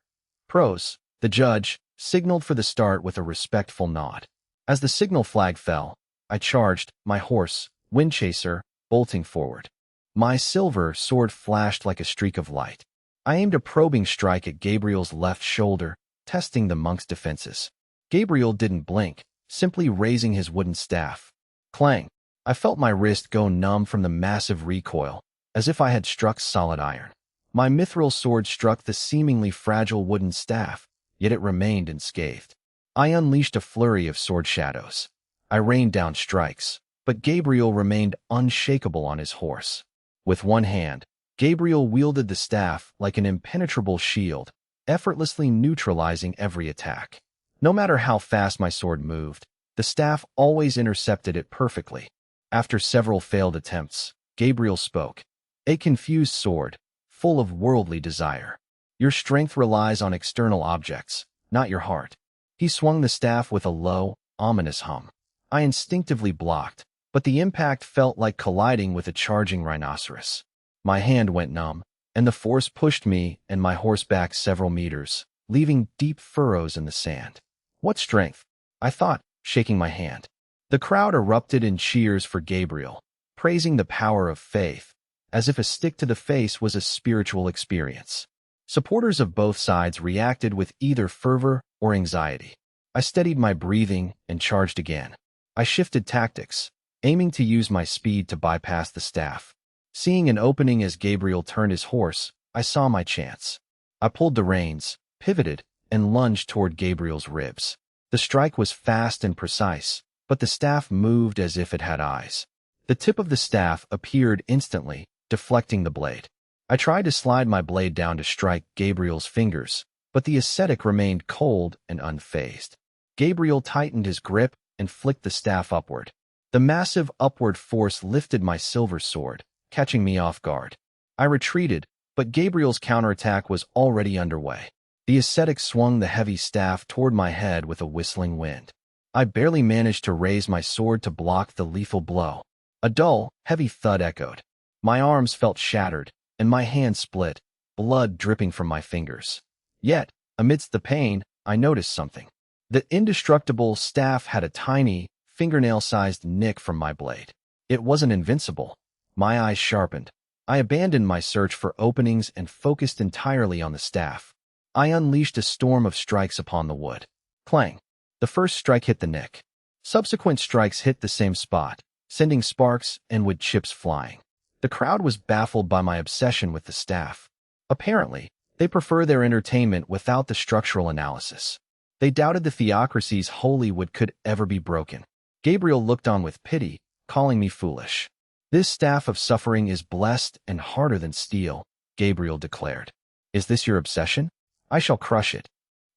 Pros, the judge, signaled for the start with a respectful nod. As the signal flag fell, I charged, my horse, Windchaser, bolting forward. My silver sword flashed like a streak of light. I aimed a probing strike at Gabriel's left shoulder, testing the monk's defenses. Gabriel didn't blink, simply raising his wooden staff. Clang! I felt my wrist go numb from the massive recoil, as if I had struck solid iron. My mithril sword struck the seemingly fragile wooden staff, yet it remained unscathed. I unleashed a flurry of sword shadows. I rained down strikes, but Gabriel remained unshakable on his horse. With one hand, Gabriel wielded the staff like an impenetrable shield, effortlessly neutralizing every attack. No matter how fast my sword moved, the staff always intercepted it perfectly. After several failed attempts, Gabriel spoke. A confused sword, full of worldly desire. Your strength relies on external objects, not your heart. He swung the staff with a low, ominous hum. I instinctively blocked, but the impact felt like colliding with a charging rhinoceros. My hand went numb, and the force pushed me and my horse back several meters, leaving deep furrows in the sand. What strength? I thought, shaking my hand. The crowd erupted in cheers for Gabriel. praising the power of faith, as if a stick to the face was a spiritual experience. Supporters of both sides reacted with either fervor or anxiety. I steadied my breathing and charged again. I shifted tactics, aiming to use my speed to bypass the staff. Seeing an opening as Gabriel turned his horse, I saw my chance. I pulled the reins, pivoted, and lunged toward Gabriel's ribs. The strike was fast and precise, but the staff moved as if it had eyes. The tip of the staff appeared instantly, deflecting the blade. I tried to slide my blade down to strike Gabriel's fingers, but the ascetic remained cold and unfazed. Gabriel tightened his grip and flicked the staff upward. The massive upward force lifted my silver sword, catching me off guard. I retreated, but Gabriel's counterattack was already underway. The ascetic swung the heavy staff toward my head with a whistling wind. I barely managed to raise my sword to block the lethal blow. A dull, heavy thud echoed. My arms felt shattered, and my hand split, blood dripping from my fingers. Yet, amidst the pain, I noticed something. The indestructible staff had a tiny, fingernail-sized nick from my blade. It wasn't invincible. My eyes sharpened. I abandoned my search for openings and focused entirely on the staff. I unleashed a storm of strikes upon the wood. Clang! The first strike hit the nick. Subsequent strikes hit the same spot, sending sparks and wood chips flying. The crowd was baffled by my obsession with the staff. Apparently, they prefer their entertainment without the structural analysis. They doubted the theocracy's holy wood could ever be broken. Gabriel looked on with pity, calling me foolish. "This staff of suffering is blessed and harder than steel," Gabriel declared. "Is this your obsession? I shall crush it."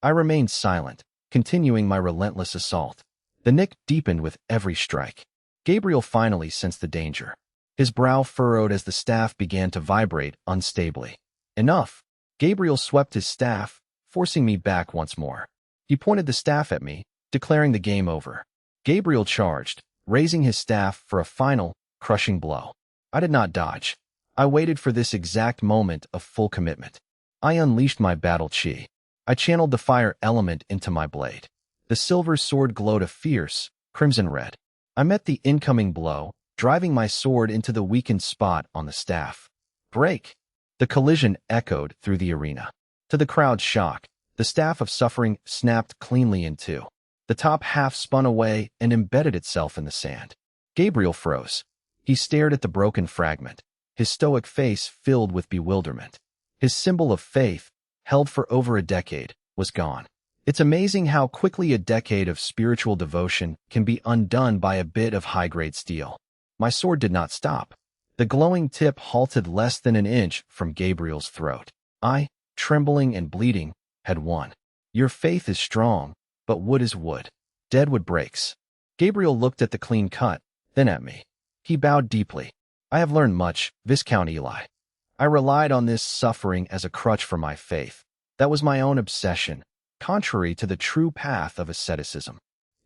I remained silent, continuing my relentless assault. The nick deepened with every strike. Gabriel finally sensed the danger. His brow furrowed as the staff began to vibrate unstably. Enough! Gabriel swept his staff, forcing me back once more. He pointed the staff at me, declaring the game over. Gabriel charged, raising his staff for a final, crushing blow. I did not dodge. I waited for this exact moment of full commitment. I unleashed my battle chi. I channeled the fire element into my blade. The silver sword glowed a fierce, crimson red. I met the incoming blow, driving my sword into the weakened spot on the staff. Break! The collision echoed through the arena. To the crowd's shock, the staff of suffering snapped cleanly in two. The top half spun away and embedded itself in the sand. Gabriel froze. He stared at the broken fragment, his stoic face filled with bewilderment. His symbol of faith, held for over a decade, was gone. It's amazing how quickly a decade of spiritual devotion can be undone by a bit of high-grade steel. My sword did not stop. The glowing tip halted less than an inch from Gabriel's throat. I, trembling and bleeding, had won. "Your faith is strong, but wood is wood. Deadwood breaks." Gabriel looked at the clean cut, then at me. He bowed deeply. "I have learned much, Viscount Eli. I relied on this suffering as a crutch for my faith. That was my own obsession, contrary to the true path of asceticism.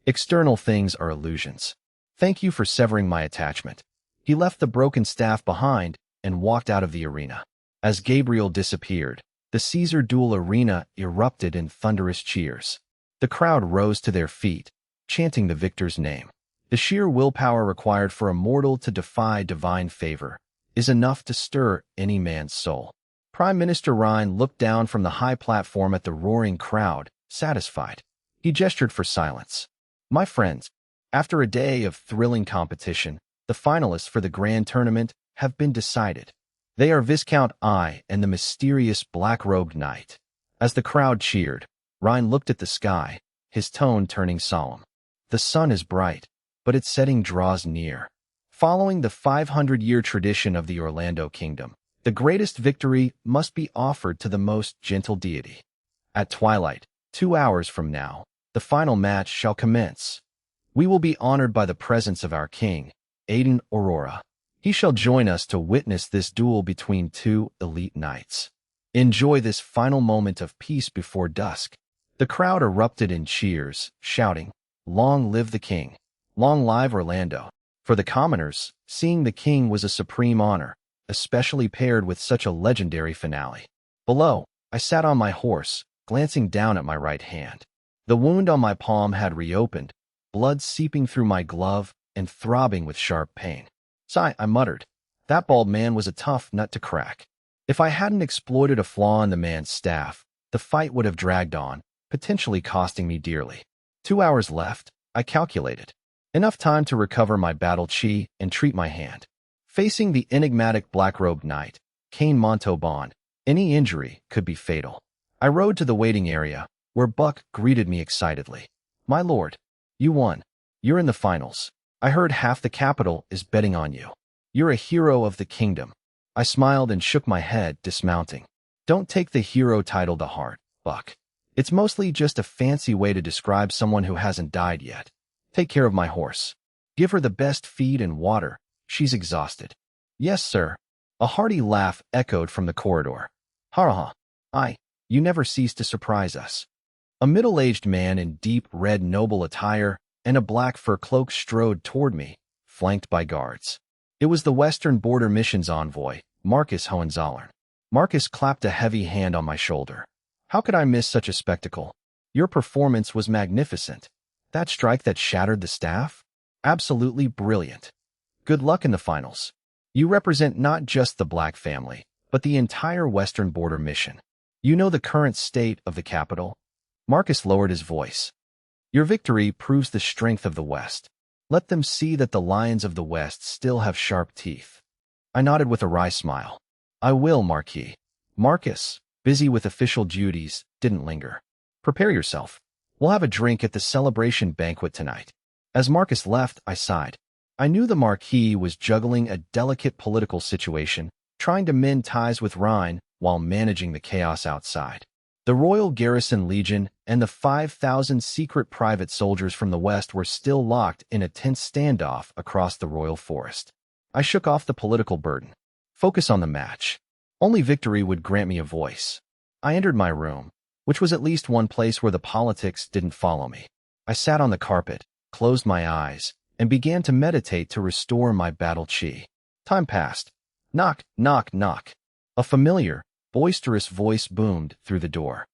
External things are illusions. Thank you for severing my attachment." He left the broken staff behind and walked out of the arena. As Gabriel disappeared, the Caesar duel arena erupted in thunderous cheers. The crowd rose to their feet, chanting the victor's name. The sheer willpower required for a mortal to defy divine favor is enough to stir any man's soul. Prime Minister Ryan looked down from the high platform at the roaring crowd, satisfied. He gestured for silence. "My friends, after a day of thrilling competition, the finalists for the grand tournament have been decided. They are Viscount I and the mysterious black-robed knight." As the crowd cheered, Ryan looked at the sky, his tone turning solemn. "The sun is bright, but its setting draws near. Following the 500-year tradition of the Orlando Kingdom, the greatest victory must be offered to the most gentle deity. At twilight, 2 hours from now, the final match shall commence. We will be honored by the presence of our king, Aiden Aurora. He shall join us to witness this duel between two elite knights. Enjoy this final moment of peace before dusk." The crowd erupted in cheers, shouting, "Long live the king! Long live Orlando!" For the commoners, seeing the king was a supreme honor, especially paired with such a legendary finale. Below, I sat on my horse, glancing down at my right hand. The wound on my palm had reopened, blood seeping through my glove and throbbing with sharp pain. Sigh, I muttered. That bald man was a tough nut to crack. If I hadn't exploited a flaw in the man's staff, the fight would have dragged on, potentially costing me dearly. 2 hours left, I calculated. Enough time to recover my battle chi and treat my hand. Facing the enigmatic black-robed knight, Kane Montauban, any injury could be fatal. I rode to the waiting area, where Buck greeted me excitedly. My lord, you won. You're in the finals. I heard half the capital is betting on you. You're a hero of the kingdom. I smiled and shook my head, dismounting. Don't take the hero title to heart, Buck. It's mostly just a fancy way to describe someone who hasn't died yet. Take care of my horse. Give her the best feed and water. She's exhausted. Yes, sir. A hearty laugh echoed from the corridor. Ha ha. You never cease to surprise us. A middle-aged man in deep red noble attire and a black fur cloak strode toward me, flanked by guards. It was the Western Border Mission's envoy, Marcus Hohenzollern. Marcus clapped a heavy hand on my shoulder. How could I miss such a spectacle? Your performance was magnificent. That strike that shattered the staff? Absolutely brilliant. Good luck in the finals. You represent not just the Black family, but the entire Western Border Mission. You know the current state of the capital? Marcus lowered his voice. Your victory proves the strength of the West. Let them see that the lions of the West still have sharp teeth. I nodded with a wry smile. I will, Marquis. Marcus, busy with official duties, didn't linger. Prepare yourself. We'll have a drink at the celebration banquet tonight. As Marcus left, I sighed. I knew the Marquis was juggling a delicate political situation, trying to mend ties with Rhine while managing the chaos outside. The Royal Garrison Legion and the 5,000 secret private soldiers from the West were still locked in a tense standoff across the Royal Forest. I shook off the political burden. Focus on the match. Only victory would grant me a voice. I entered my room, which was at least one place where the politics didn't follow me. I sat on the carpet, closed my eyes, and began to meditate to restore my battle chi. Time passed. Knock, knock, knock. A familiar, boisterous voice boomed through the door.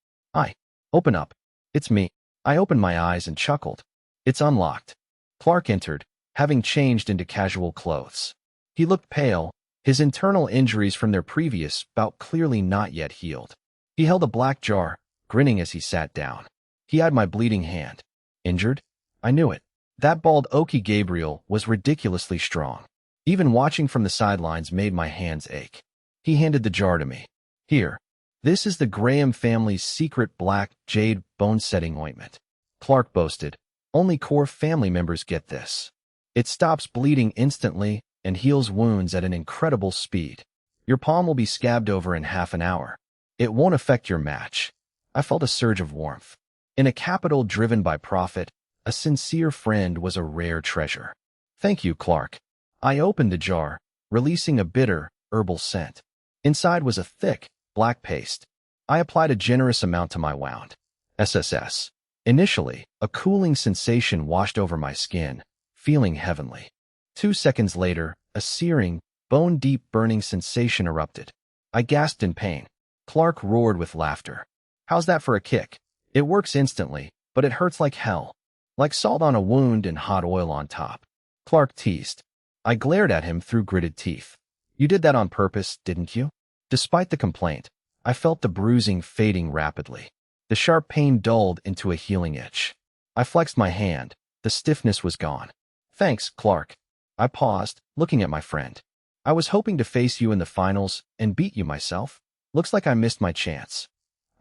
Open up. It's me. I opened my eyes and chuckled. It's unlocked. Clark entered, having changed into casual clothes. He looked pale, his internal injuries from their previous bout clearly not yet healed. He held a black jar, grinning as he sat down. He eyed my bleeding hand. Injured? I knew it. That bald Oki Gabriel was ridiculously strong. Even watching from the sidelines made my hands ache. He handed the jar to me. Here. This is the Graham family's secret black jade bone-setting ointment. Clark boasted. Only core family members get this. It stops bleeding instantly and heals wounds at an incredible speed. Your palm will be scabbed over in half an hour. It won't affect your match. I felt a surge of warmth. In a capital driven by profit, a sincere friend was a rare treasure. Thank you, Clark. I opened the jar, releasing a bitter, herbal scent. Inside was a thick, black paste. I applied a generous amount to my wound. SSS. Initially, a cooling sensation washed over my skin, feeling heavenly. 2 seconds later, a searing, bone-deep burning sensation erupted. I gasped in pain. Clark roared with laughter. How's that for a kick? It works instantly, but it hurts like hell. Like salt on a wound and hot oil on top. Clark teased. I glared at him through gritted teeth. You did that on purpose, didn't you? Despite the complaint, I felt the bruising fading rapidly. The sharp pain dulled into a healing itch. I flexed my hand. The stiffness was gone. Thanks, Clark. I paused, looking at my friend. I was hoping to face you in the finals and beat you myself. Looks like I missed my chance.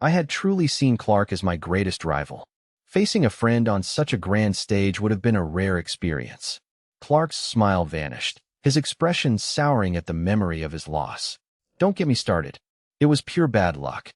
I had truly seen Clark as my greatest rival. Facing a friend on such a grand stage would have been a rare experience. Clark's smile vanished, his expression souring at the memory of his loss. Don't get me started. It was pure bad luck.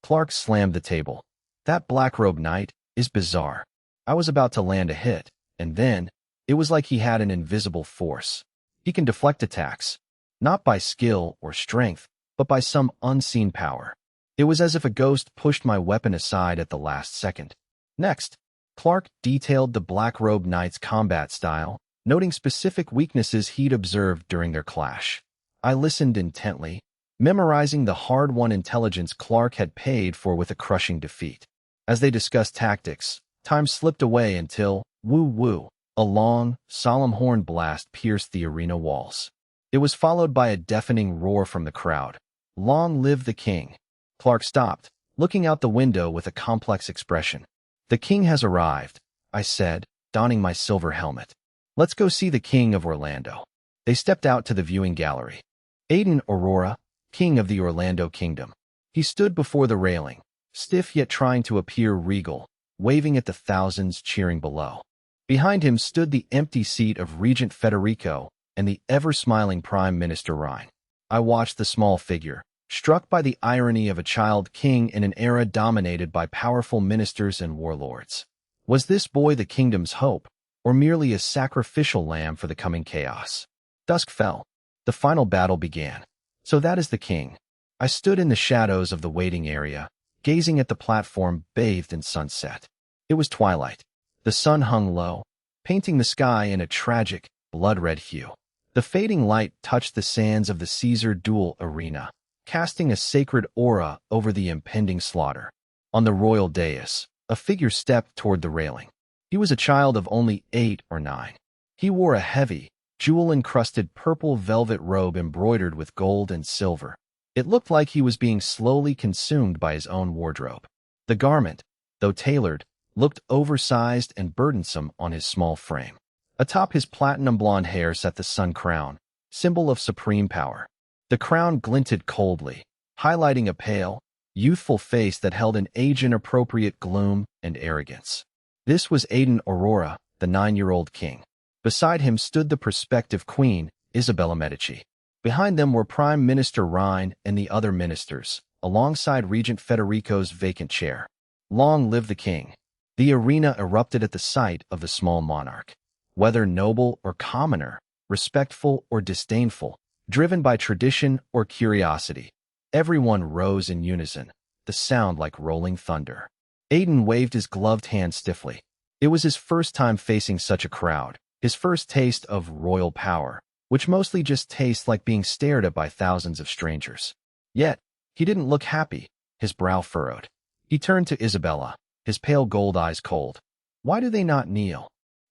Clark slammed the table. That black-robed knight is bizarre. I was about to land a hit, and then, it was like he had an invisible force. He can deflect attacks, not by skill or strength, but by some unseen power. It was as if a ghost pushed my weapon aside at the last second. Next, Clark detailed the black-robed knight's combat style, noting specific weaknesses he'd observed during their clash. I listened intently, memorizing the hard-won intelligence Clark had paid for with a crushing defeat. As they discussed tactics, time slipped away until, woo-woo, a long, solemn horn blast pierced the arena walls. It was followed by a deafening roar from the crowd. Long live the king! Clark stopped, looking out the window with a complex expression. The king has arrived, I said, donning my silver helmet. Let's go see the king of Orlando. They stepped out to the viewing gallery. Aiden Aurora, king of the Orlando kingdom. He stood before the railing, stiff yet trying to appear regal, waving at the thousands cheering below. Behind him stood the empty seat of Regent Federico and the ever-smiling Prime Minister Rhine. I watched the small figure, struck by the irony of a child king in an era dominated by powerful ministers and warlords. Was this boy the kingdom's hope, or merely a sacrificial lamb for the coming chaos? Dusk fell. The final battle began. So that is the king. I stood in the shadows of the waiting area, gazing at the platform bathed in sunset. It was twilight. The sun hung low, painting the sky in a tragic, blood-red hue. The fading light touched the sands of the Caesar duel arena, casting a sacred aura over the impending slaughter. On the royal dais, a figure stepped toward the railing. He was a child of only 8 or 9. He wore a heavy, jewel-encrusted purple velvet robe embroidered with gold and silver. It looked like he was being slowly consumed by his own wardrobe. The garment, though tailored, looked oversized and burdensome on his small frame. Atop his platinum blonde hair sat the sun crown, symbol of supreme power. The crown glinted coldly, highlighting a pale, youthful face that held an age-inappropriate gloom and arrogance. This was Aiden Aurora, the 9-year-old king. Beside him stood the prospective queen, Isabella Medici. Behind them were Prime Minister Rhine and the other ministers, alongside Regent Federico's vacant chair. Long live the king! The arena erupted at the sight of the small monarch. Whether noble or commoner, respectful or disdainful, driven by tradition or curiosity, everyone rose in unison, the sound like rolling thunder. Aiden waved his gloved hand stiffly. It was his first time facing such a crowd, his first taste of royal power, which mostly just tastes like being stared at by thousands of strangers. Yet, he didn't look happy, his brow furrowed. He turned to Isabella, his pale gold eyes cold. Why do they not kneel?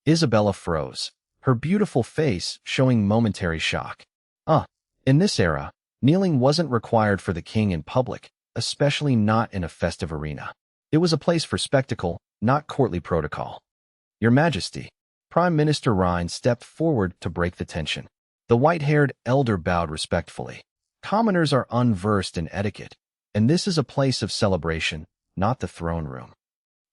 Isabella froze, her beautiful face showing momentary shock. In this era, kneeling wasn't required for the king in public, especially not in a festive arena. It was a place for spectacle, not courtly protocol. Your Majesty, Prime Minister Rhine stepped forward to break the tension. The white-haired elder bowed respectfully. Commoners are unversed in etiquette, and this is a place of celebration, not the throne room.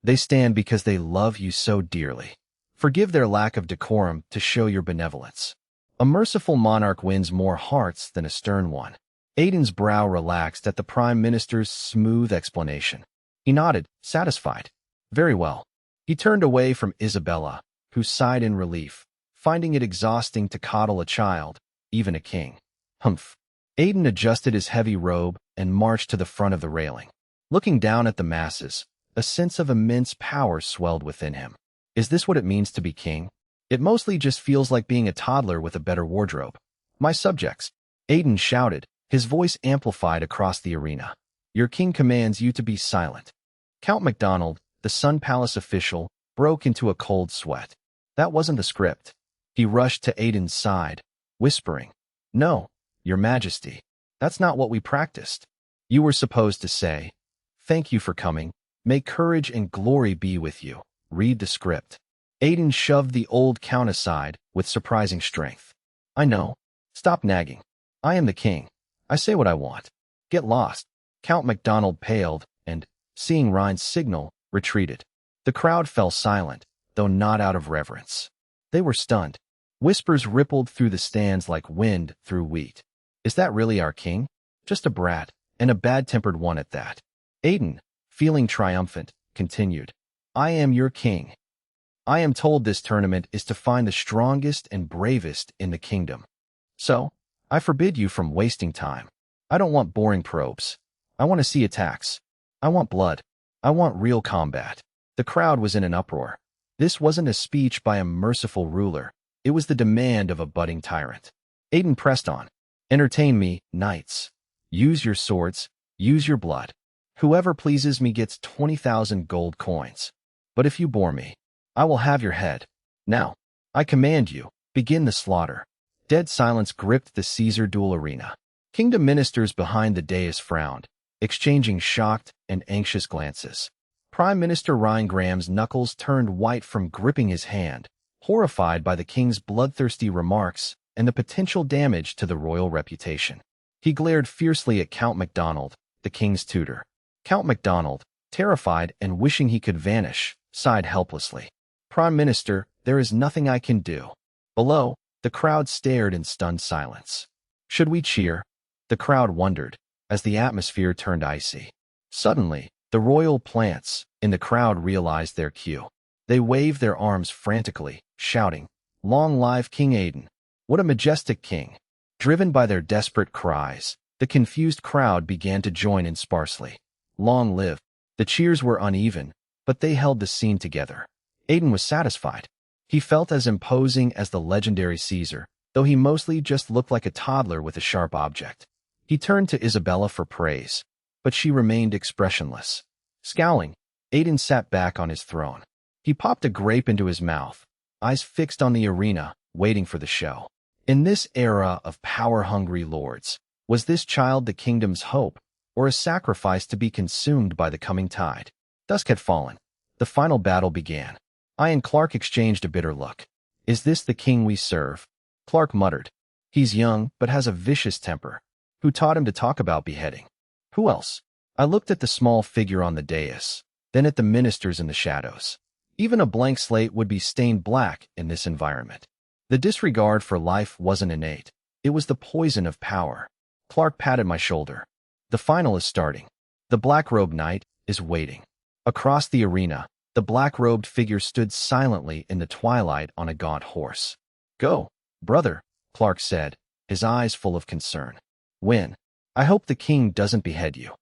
They stand because they love you so dearly. Forgive their lack of decorum to show your benevolence. A merciful monarch wins more hearts than a stern one. Aiden's brow relaxed at the Prime Minister's smooth explanation. He nodded, satisfied. Very well. He turned away from Isabella, who sighed in relief, finding it exhausting to coddle a child, even a king. Humph. Aiden adjusted his heavy robe and marched to the front of the railing. Looking down at the masses, a sense of immense power swelled within him. Is this what it means to be king? It mostly just feels like being a toddler with a better wardrobe. My subjects, Aiden shouted, his voice amplified across the arena. Your king commands you to be silent. Count MacDonald, the Sun Palace official, broke into a cold sweat. That wasn't the script. He rushed to Aiden's side, whispering, No, Your Majesty, that's not what we practiced. You were supposed to say, Thank you for coming. May courage and glory be with you. Read the script. Aiden shoved the old count aside with surprising strength. I know. Stop nagging. I am the king. I say what I want. Get lost. Count MacDonald paled and, seeing Rhine's signal, retreated. The crowd fell silent, though not out of reverence. They were stunned. Whispers rippled through the stands like wind through wheat. Is that really our king? Just a brat, and a bad-tempered one at that. Aiden, feeling triumphant, continued. I am your king. I am told this tournament is to find the strongest and bravest in the kingdom. So, I forbid you from wasting time. I don't want boring probes. I want to see attacks. I want blood. I want real combat. The crowd was in an uproar. This wasn't a speech by a merciful ruler. It was the demand of a budding tyrant. Aiden pressed on. Entertain me, knights. Use your swords. Use your blood. Whoever pleases me gets 20,000 gold coins. But if you bore me, I will have your head. Now, I command you, begin the slaughter. Dead silence gripped the Caesar duel arena. Kingdom ministers behind the dais frowned, exchanging shocked and anxious glances. Prime Minister Reincarnation's knuckles turned white from gripping his hand, horrified by the king's bloodthirsty remarks and the potential damage to the royal reputation. He glared fiercely at Count MacDonald, the king's tutor. Count MacDonald, terrified and wishing he could vanish, sighed helplessly. Prime Minister, there is nothing I can do. Below, the crowd stared in stunned silence. Should we cheer? The crowd wondered, as the atmosphere turned icy. Suddenly, the royal plants in the crowd realized their cue. They waved their arms frantically, shouting, "Long live King Aiden! What a majestic king!" Driven by their desperate cries, the confused crowd began to join in sparsely. Long live! The cheers were uneven, but they held the scene together. Aiden was satisfied. He felt as imposing as the legendary Caesar, though he mostly just looked like a toddler with a sharp object. He turned to Isabella for praise, but she remained expressionless. Scowling, Aiden sat back on his throne. He popped a grape into his mouth, eyes fixed on the arena, waiting for the show. In this era of power-hungry lords, was this child the kingdom's hope, or a sacrifice to be consumed by the coming tide? Dusk had fallen. The final battle began. I and Clark exchanged a bitter look. Is this the king we serve? Clark muttered. He's young, but has a vicious temper. Who taught him to talk about beheading? Who else? I looked at the small figure on the dais, then at the ministers in the shadows. Even a blank slate would be stained black in this environment. The disregard for life wasn't innate. It was the poison of power. Clark patted my shoulder. The final is starting. The black-robed knight is waiting. Across the arena, the black-robed figure stood silently in the twilight on a gaunt horse. Go, brother, Clark said, his eyes full of concern. Win. I hope the king doesn't behead you.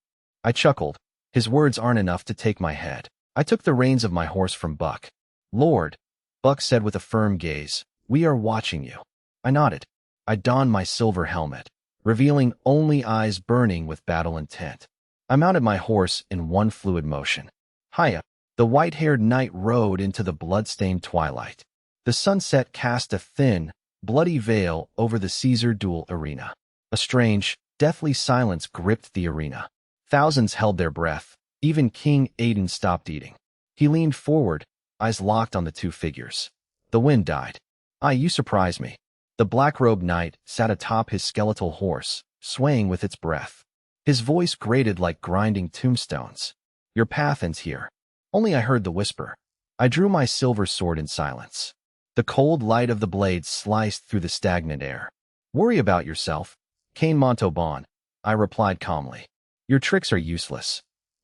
I chuckled. His words aren't enough to take my head. I took the reins of my horse from Buck. Lord, Buck said with a firm gaze, we are watching you. I nodded. I donned my silver helmet, revealing only eyes burning with battle intent. I mounted my horse in one fluid motion. Hiya. The white-haired knight rode into the blood-stained twilight. The sunset cast a thin, bloody veil over the Caesar duel arena. A strange, deathly silence gripped the arena. Thousands held their breath. Even King Aiden stopped eating. He leaned forward, eyes locked on the two figures. The wind died. You surprise me. The black-robed knight sat atop his skeletal horse, swaying with its breath. His voice grated like grinding tombstones. Your path ends here. Only I heard the whisper. I drew my silver sword in silence. The cold light of the blade sliced through the stagnant air. Worry about yourself, Cain Montauban, I replied calmly. Your tricks are useless.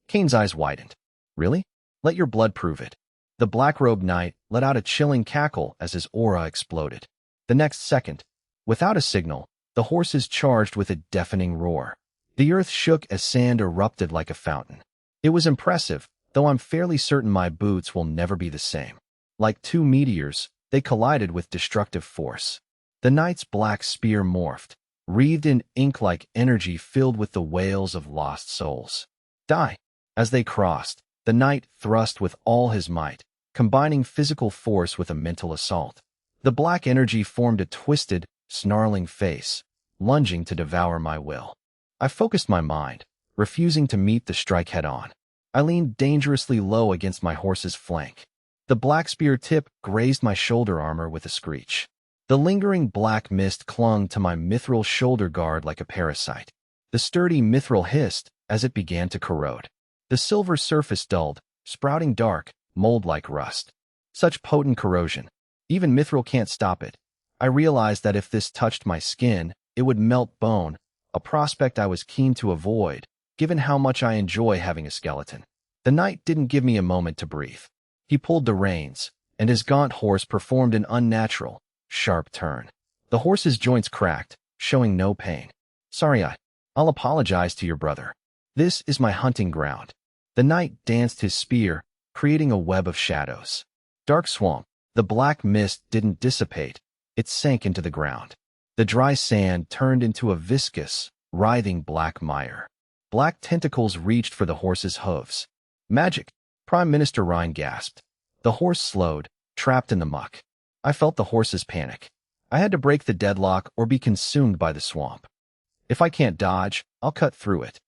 Cain's eyes widened. Really? Let your blood prove it. The black-robed knight let out a chilling cackle as his aura exploded. The next second, without a signal, the horses charged with a deafening roar. The earth shook as sand erupted like a fountain. It was impressive, though I'm fairly certain my boots will never be the same. Like two meteors, they collided with destructive force. The knight's black spear morphed, wreathed in ink-like energy filled with the wails of lost souls. Die! As they crossed, the knight thrust with all his might, combining physical force with a mental assault. The black energy formed a twisted, snarling face, lunging to devour my will. I focused my mind, refusing to meet the strike head-on. I leaned dangerously low against my horse's flank. The black spear tip grazed my shoulder armor with a screech. The lingering black mist clung to my mithril shoulder guard like a parasite. The sturdy mithril hissed as it began to corrode. The silver surface dulled, sprouting dark, mold like rust. Such potent corrosion. Even mithril can't stop it. I realized that if this touched my skin, it would melt bone, a prospect I was keen to avoid, given how much I enjoy having a skeleton. The knight didn't give me a moment to breathe. He pulled the reins, and his gaunt horse performed an unnatural, sharp turn. The horse's joints cracked, showing no pain. Sorry, I'll apologize to your brother. This is my hunting ground. The knight danced his spear, creating a web of shadows. Dark swamp. The black mist didn't dissipate. It sank into the ground. The dry sand turned into a viscous, writhing black mire. Black tentacles reached for the horse's hooves. Magic! Prime Minister Ryan gasped. The horse slowed, trapped in the muck. I felt the horse's panic. I had to break the deadlock or be consumed by the swamp. If I can't dodge, I'll cut through it.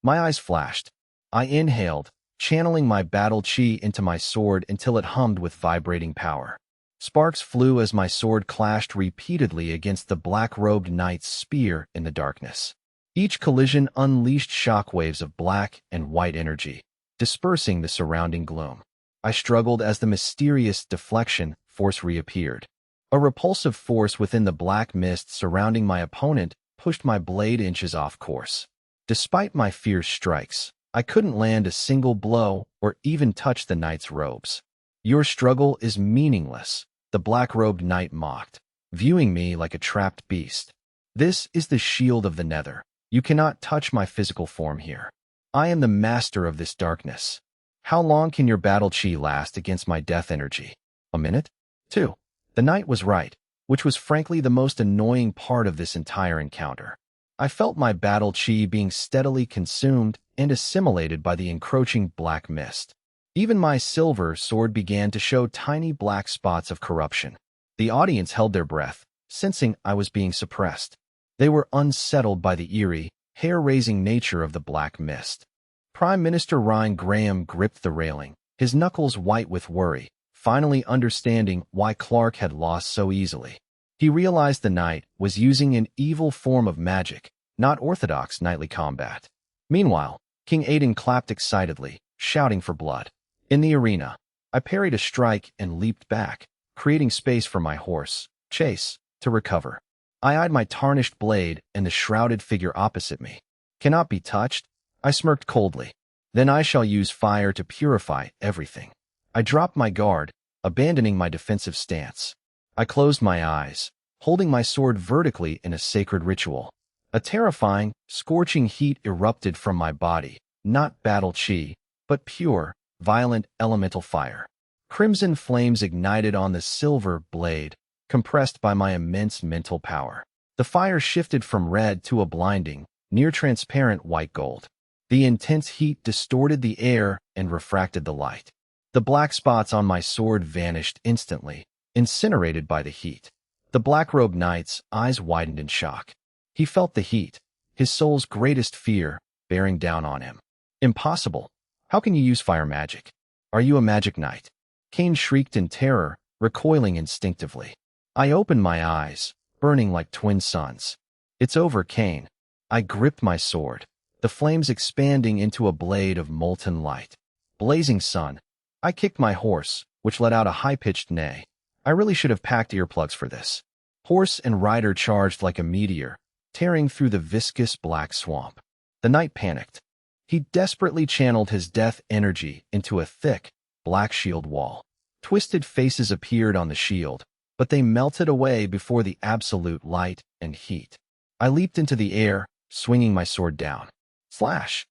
My eyes flashed. I inhaled, channeling my battle chi into my sword until it hummed with vibrating power. Sparks flew as my sword clashed repeatedly against the black-robed knight's spear in the darkness. Each collision unleashed shockwaves of black and white energy, dispersing the surrounding gloom. I struggled as the mysterious deflection force reappeared. A repulsive force within the black mist surrounding my opponent pushed my blade inches off course. Despite my fierce strikes, I couldn't land a single blow or even touch the knight's robes. "Your struggle is meaningless," the black-robed knight mocked, viewing me like a trapped beast. "This is the shield of the nether. You cannot touch my physical form here. I am the master of this darkness. How long can your battle chi last against my death energy? A minute? 2. The knight was right, which was frankly the most annoying part of this entire encounter. I felt my battle chi being steadily consumed and assimilated by the encroaching black mist. Even my silver sword began to show tiny black spots of corruption. The audience held their breath, sensing I was being suppressed. They were unsettled by the eerie, hair-raising nature of the black mist. Prime Minister Graham gripped the railing, his knuckles white with worry, finally understanding why Clark had lost so easily. He realized the knight was using an evil form of magic, not orthodox knightly combat. Meanwhile, King Aiden clapped excitedly, shouting for blood. In the arena, I parried a strike and leaped back, creating space for my horse, Chase, to recover. I eyed my tarnished blade and the shrouded figure opposite me. "Cannot be touched?" I smirked coldly. "Then I shall use fire to purify everything." I dropped my guard, abandoning my defensive stance. I closed my eyes, holding my sword vertically in a sacred ritual. A terrifying, scorching heat erupted from my body, not battle chi, but pure, violent elemental fire. Crimson flames ignited on the silver blade, compressed by my immense mental power. The fire shifted from red to a blinding, near-transparent white gold. The intense heat distorted the air and refracted the light. The black spots on my sword vanished instantly, incinerated by the heat. The black-robed knight's eyes widened in shock. He felt the heat, his soul's greatest fear, bearing down on him. "Impossible. How can you use fire magic? Are you a magic knight?" Cain shrieked in terror, recoiling instinctively. I opened my eyes, burning like twin suns. "It's over, Cain." I gripped my sword, the flames expanding into a blade of molten light. "Blazing sun." I kicked my horse, which let out a high-pitched neigh. I really should have packed earplugs for this. Horse and rider charged like a meteor, tearing through the viscous black swamp. The knight panicked. He desperately channeled his death energy into a thick, black shield wall. Twisted faces appeared on the shield, but they melted away before the absolute light and heat. I leaped into the air, swinging my sword down. Slash!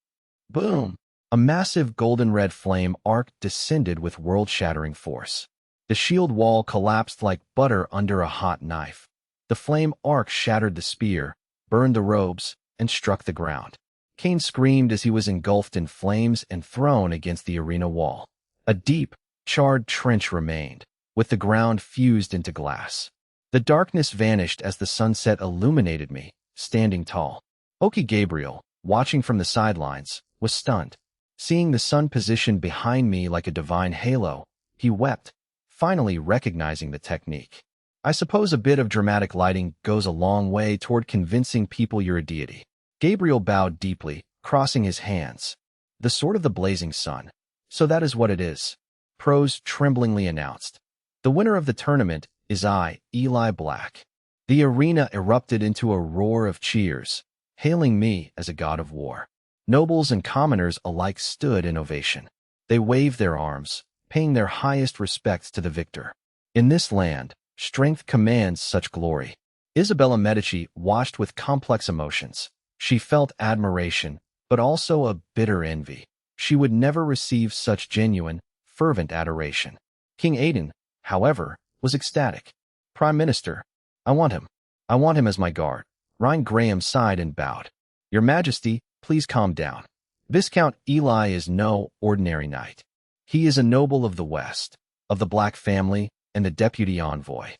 Boom! A massive golden-red flame arc descended with world-shattering force. The shield wall collapsed like butter under a hot knife. The flame arc shattered the spear, burned the robes, and struck the ground. Cain screamed as he was engulfed in flames and thrown against the arena wall. A deep, charred trench remained, with the ground fused into glass. The darkness vanished as the sunset illuminated me, standing tall. Oki Gabriel, watching from the sidelines, was stunned. Seeing the sun positioned behind me like a divine halo, he wept, finally recognizing the technique. "I suppose a bit of dramatic lighting goes a long way toward convincing people you're a deity." Gabriel bowed deeply, crossing his hands. "The sword of the blazing sun. So that is what it is." Prose tremblingly announced. "The winner of the tournament is I, Eli Black." The arena erupted into a roar of cheers, hailing me as a god of war. Nobles and commoners alike stood in ovation. They waved their arms, paying their highest respects to the victor. In this land, strength commands such glory. Isabella Medici washed with complex emotions. She felt admiration, but also a bitter envy. She would never receive such genuine, fervent adoration. King Aiden, however, was ecstatic. "Prime Minister, I want him. I want him as my guard." Graham sighed and bowed. "Your Majesty, please calm down. Viscount Eli is no ordinary knight. He is a noble of the West, of the Black family, and the deputy envoy.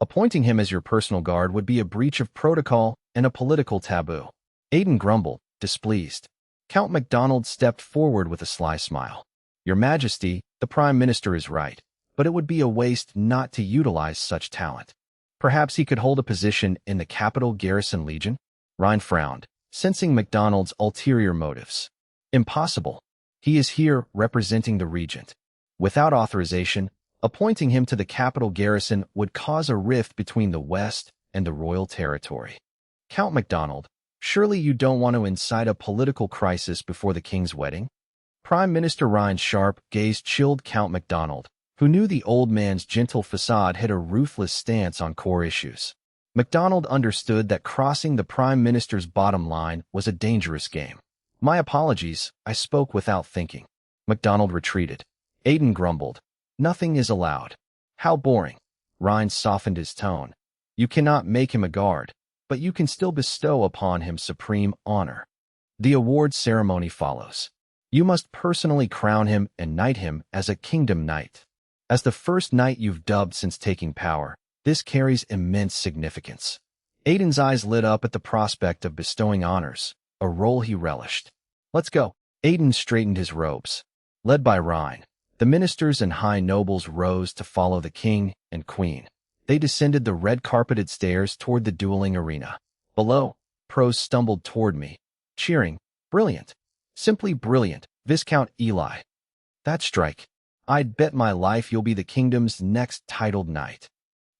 Appointing him as your personal guard would be a breach of protocol and a political taboo. Aiden grumbled, displeased. Count MacDonald stepped forward with a sly smile. Your Majesty, the Prime Minister is right, but it would be a waste not to utilize such talent. Perhaps he could hold a position in the capital garrison legion? Ryan frowned, sensing MacDonald's ulterior motives. Impossible. He is here representing the regent. Without authorization, appointing him to the capital garrison would cause a rift between the West and the royal territory. Count MacDonald, surely you don't want to incite a political crisis before the king's wedding? Prime Minister Ryan's sharp gaze chilled Count MacDonald, who knew the old man's gentle facade had a ruthless stance on core issues. MacDonald understood that crossing the Prime Minister's bottom line was a dangerous game. My apologies, I spoke without thinking. MacDonald retreated. Aiden grumbled. Nothing is allowed. How boring. Ryan softened his tone. You cannot make him a guard, but you can still bestow upon him supreme honor. The award ceremony follows. You must personally crown him and knight him as a kingdom knight. As the first knight you've dubbed since taking power, this carries immense significance. Aiden's eyes lit up at the prospect of bestowing honors, a role he relished. Let's go. Aiden straightened his robes. Led by Ryan, the ministers and high nobles rose to follow the king and queen. They descended the red-carpeted stairs toward the dueling arena. Below, pros stumbled toward me, cheering, "Brilliant! Simply brilliant, Viscount Eli. That strike. I'd bet my life you'll be the kingdom's next titled knight.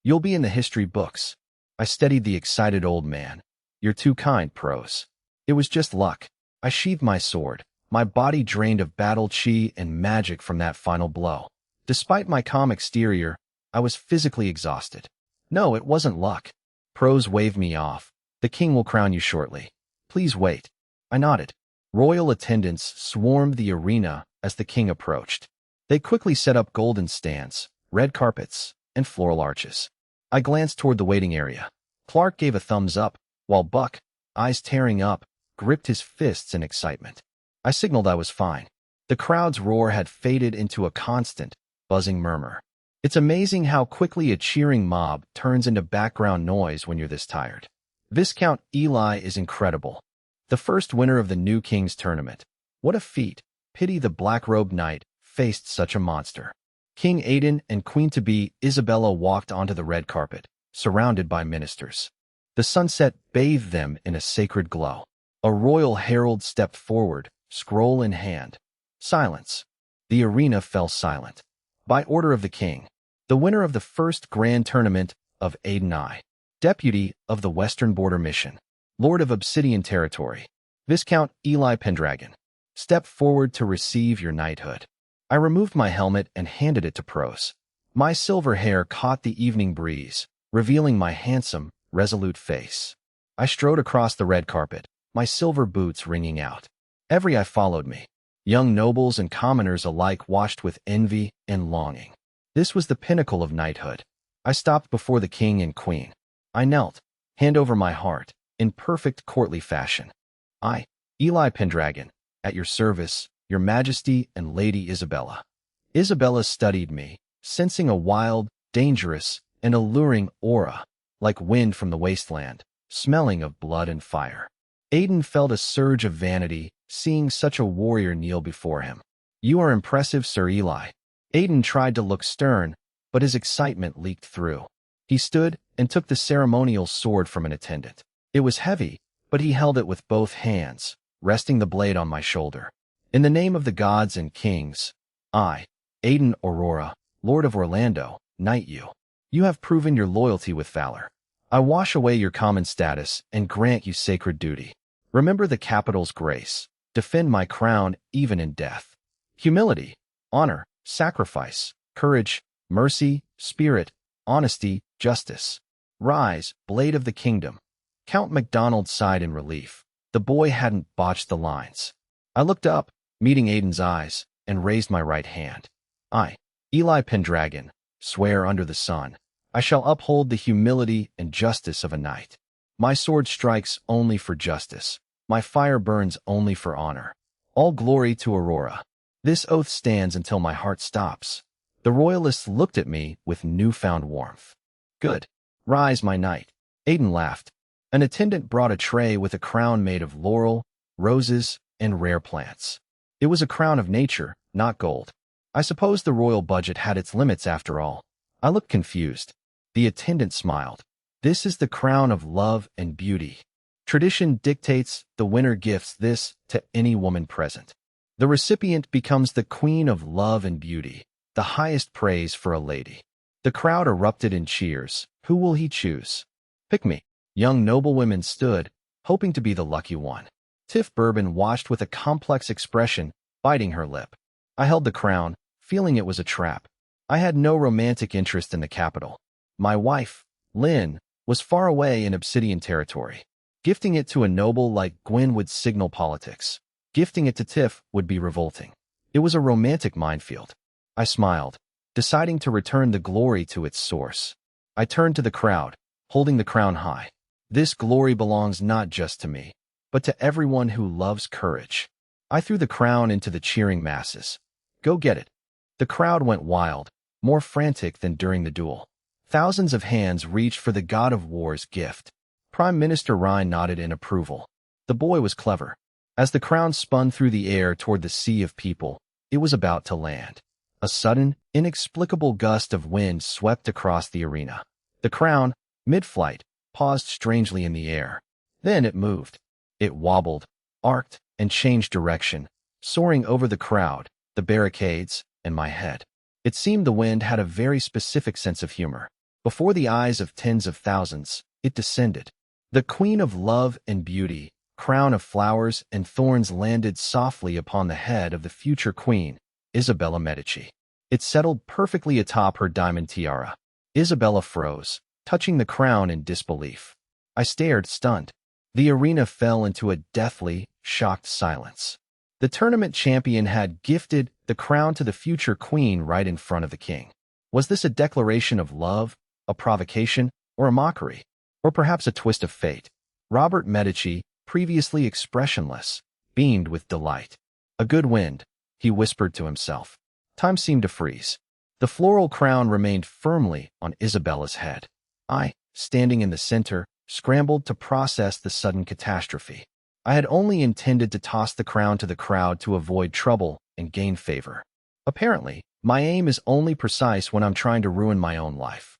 You'll be in the history books." I steadied the excited old man. "You're too kind, pros. It was just luck." I sheathed my sword, my body drained of battle chi and magic from that final blow. Despite my calm exterior, I was physically exhausted. "No, it wasn't luck." Pros waved me off. "The king will crown you shortly. Please wait." I nodded. Royal attendants swarmed the arena as the king approached. They quickly set up golden stands, red carpets, and floral arches. I glanced toward the waiting area. Clark gave a thumbs up, while Buck, eyes tearing up, gripped his fists in excitement. I signaled I was fine. The crowd's roar had faded into a constant, buzzing murmur. It's amazing how quickly a cheering mob turns into background noise when you're this tired. Viscount Eli is incredible. The first winner of the New King's tournament. What a feat. Pity the black-robed knight faced such a monster. King Aiden and Queen-to-be Isabella walked onto the red carpet, surrounded by ministers. The sunset bathed them in a sacred glow. A royal herald stepped forward, scroll in hand. Silence. The arena fell silent. By order of the king, the winner of the first grand tournament of Aiden I, deputy of the Western Border Mission, Lord of Obsidian Territory, Viscount Eli Pendragon, step forward to receive your knighthood. I removed my helmet and handed it to Pros. My silver hair caught the evening breeze, revealing my handsome, resolute face. I strode across the red carpet, my silver boots ringing out. Every eye followed me. Young nobles and commoners alike watched with envy and longing. This was the pinnacle of knighthood. I stopped before the king and queen. I knelt, hand over my heart, in perfect courtly fashion. I, Eli Pendragon, at your service, your majesty and Lady Isabella. Isabella studied me, sensing a wild, dangerous, and alluring aura, like wind from the wasteland, smelling of blood and fire. Aiden felt a surge of vanity, seeing such a warrior kneel before him. "You are impressive, Sir Eli." Aiden tried to look stern, but his excitement leaked through. He stood and took the ceremonial sword from an attendant. It was heavy, but he held it with both hands, resting the blade on my shoulder. "In the name of the gods and kings, I, Aiden Aurora, Lord of Orlando, knight you. You have proven your loyalty with valor. I wash away your common status and grant you sacred duty. Remember the capital's grace. Defend my crown even in death. Humility, honor, sacrifice, courage, mercy, spirit, honesty, justice. Rise, blade of the kingdom." Count MacDonald sighed in relief. The boy hadn't botched the lines. I looked up, meeting Aiden's eyes, and raised my right hand. "I, Eli Pendragon, swear under the sun, I shall uphold the humility and justice of a knight. My sword strikes only for justice. My fire burns only for honor. All glory to Aurora. This oath stands until my heart stops." The royalists looked at me with newfound warmth. Good. Rise, my knight. Aiden laughed. An attendant brought a tray with a crown made of laurel, roses, and rare plants. It was a crown of nature, not gold. I suppose the royal budget had its limits after all. I looked confused. The attendant smiled. This is the crown of love and beauty. Tradition dictates the winner gifts this to any woman present. The recipient becomes the queen of love and beauty, the highest praise for a lady. The crowd erupted in cheers. Who will he choose? Pick me. Young noblewomen stood, hoping to be the lucky one. Tiff Bourbon watched with a complex expression, biting her lip. I held the crown, feeling it was a trap. I had no romantic interest in the capital. My wife, Lynn, was far away in Obsidian territory. Gifting it to a noble like Gwen would signal politics. Gifting it to Tiff would be revolting. It was a romantic minefield. I smiled, deciding to return the glory to its source. I turned to the crowd, holding the crown high. This glory belongs not just to me, but to everyone who loves courage. I threw the crown into the cheering masses. Go get it. The crowd went wild, more frantic than during the duel. Thousands of hands reached for the God of War's gift. Prime Minister Ryan nodded in approval. The boy was clever. As the crown spun through the air toward the sea of people, it was about to land. A sudden, inexplicable gust of wind swept across the arena. The crown, mid-flight, paused strangely in the air. Then it moved. It wobbled, arced, and changed direction, soaring over the crowd, the barricades, and my head. It seemed the wind had a very specific sense of humor. Before the eyes of tens of thousands, it descended. The queen of love and beauty, crown of flowers and thorns, landed softly upon the head of the future queen, Isabella Medici. It settled perfectly atop her diamond tiara. Isabella froze, touching the crown in disbelief. I stared, stunned. The arena fell into a deathly, shocked silence. The tournament champion had gifted the crown to the future queen right in front of the king. Was this a declaration of love, a provocation, or a mockery? Or perhaps a twist of fate? Robert Medici, previously expressionless, beamed with delight. A good wind, he whispered to himself. Time seemed to freeze. The floral crown remained firmly on Isabella's head. I, standing in the center, scrambled to process the sudden catastrophe. I had only intended to toss the crown to the crowd to avoid trouble and gain favor. Apparently, my aim is only precise when I'm trying to ruin my own life.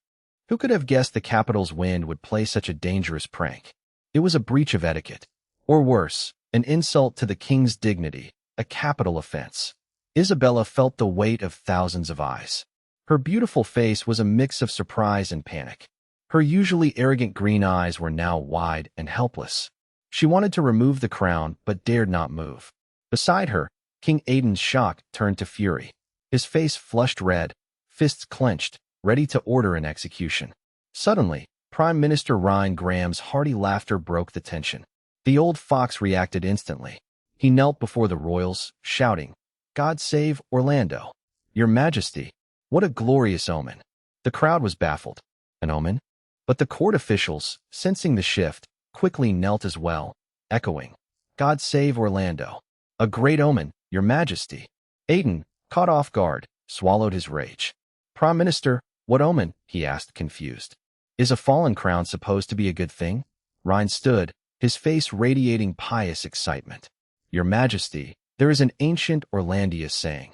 Who could have guessed the capital's wind would play such a dangerous prank? It was a breach of etiquette. Or worse, an insult to the king's dignity, a capital offense. Isabella felt the weight of thousands of eyes. Her beautiful face was a mix of surprise and panic. Her usually arrogant green eyes were now wide and helpless. She wanted to remove the crown, but dared not move. Beside her, King Aiden's shock turned to fury. His face flushed red, fists clenched, ready to order an execution. Suddenly, Prime Minister Ryan Graham's hearty laughter broke the tension. The old fox reacted instantly. He knelt before the royals, shouting, "God save Orlando! Your Majesty, what a glorious omen!" The crowd was baffled. An omen? But the court officials, sensing the shift, quickly knelt as well, echoing, "God save Orlando! A great omen, Your Majesty!" Aiden, caught off guard, swallowed his rage. "Prime Minister, what omen?" he asked, confused. "Is a fallen crown supposed to be a good thing?" Ryan stood, his face radiating pious excitement. "Your Majesty, there is an ancient Orlandian saying,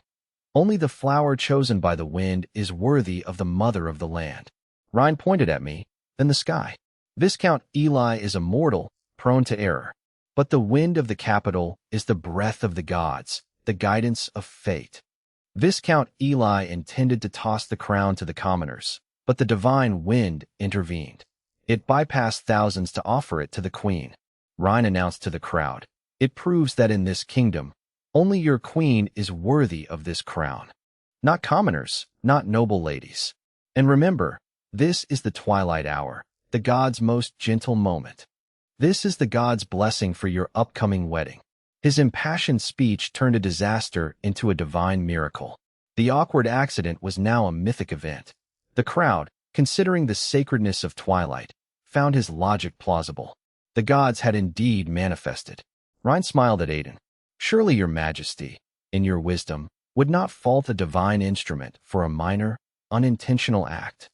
'Only the flower chosen by the wind is worthy of the mother of the land.'" Ryan pointed at me, then the sky. "Viscount Eli is a mortal, prone to error. But the wind of the capital is the breath of the gods, the guidance of fate." Viscount Eli intended to toss the crown to the commoners, but the divine wind intervened. It bypassed thousands to offer it to the queen. Ryan announced to the crowd, "It proves that in this kingdom, only your queen is worthy of this crown. Not commoners, not noble ladies. And remember, this is the twilight hour, the god's most gentle moment. This is the god's blessing for your upcoming wedding." His impassioned speech turned a disaster into a divine miracle. The awkward accident was now a mythic event. The crowd, considering the sacredness of twilight, found his logic plausible. The gods had indeed manifested. Ryan smiled at Aiden. "Surely your Majesty, in your wisdom, would not fault a divine instrument for a minor, unintentional act."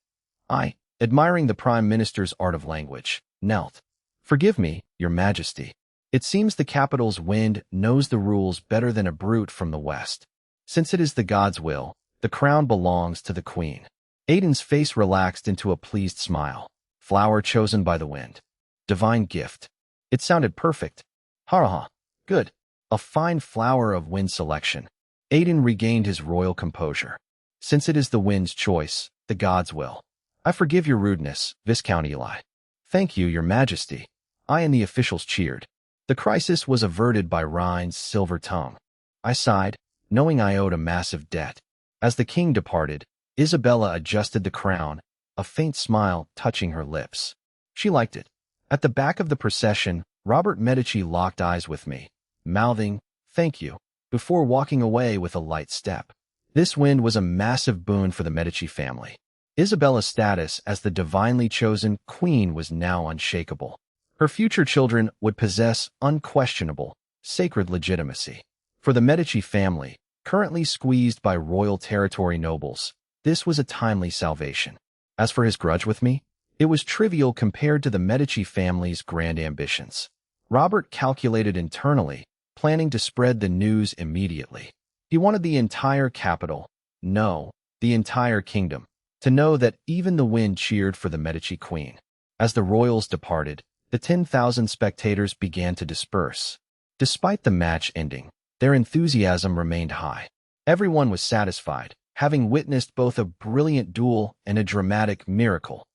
I, admiring the Prime Minister's art of language, knelt. Forgive me, Your Majesty. It seems the capital's wind knows the rules better than a brute from the west. Since it is the god's will, the crown belongs to the queen. Aiden's face relaxed into a pleased smile. Flower chosen by the wind. Divine gift. It sounded perfect. Ha. Good. A fine flower of wind selection. Aiden regained his royal composure. Since it is the wind's choice, the god's will. I forgive your rudeness, Viscount Eli. Thank you, Your Majesty. I and the officials cheered. The crisis was averted by Rhine's silver tongue. I sighed, knowing I owed a massive debt. As the king departed, Isabella adjusted the crown, a faint smile touching her lips. She liked it. At the back of the procession, Robert Medici locked eyes with me, mouthing, "Thank you," before walking away with a light step. This wind was a massive boon for the Medici family. Isabella's status as the divinely chosen queen was now unshakable. Her future children would possess unquestionable, sacred legitimacy. For the Medici family, currently squeezed by royal territory nobles, this was a timely salvation. As for his grudge with me, it was trivial compared to the Medici family's grand ambitions. Robert calculated internally, planning to spread the news immediately. He wanted the entire capital, no, the entire kingdom, to know that even the wind cheered for the Medici queen. As the royals departed, the 10,000 spectators began to disperse. Despite the match ending, their enthusiasm remained high. Everyone was satisfied, having witnessed both a brilliant duel and a dramatic miracle.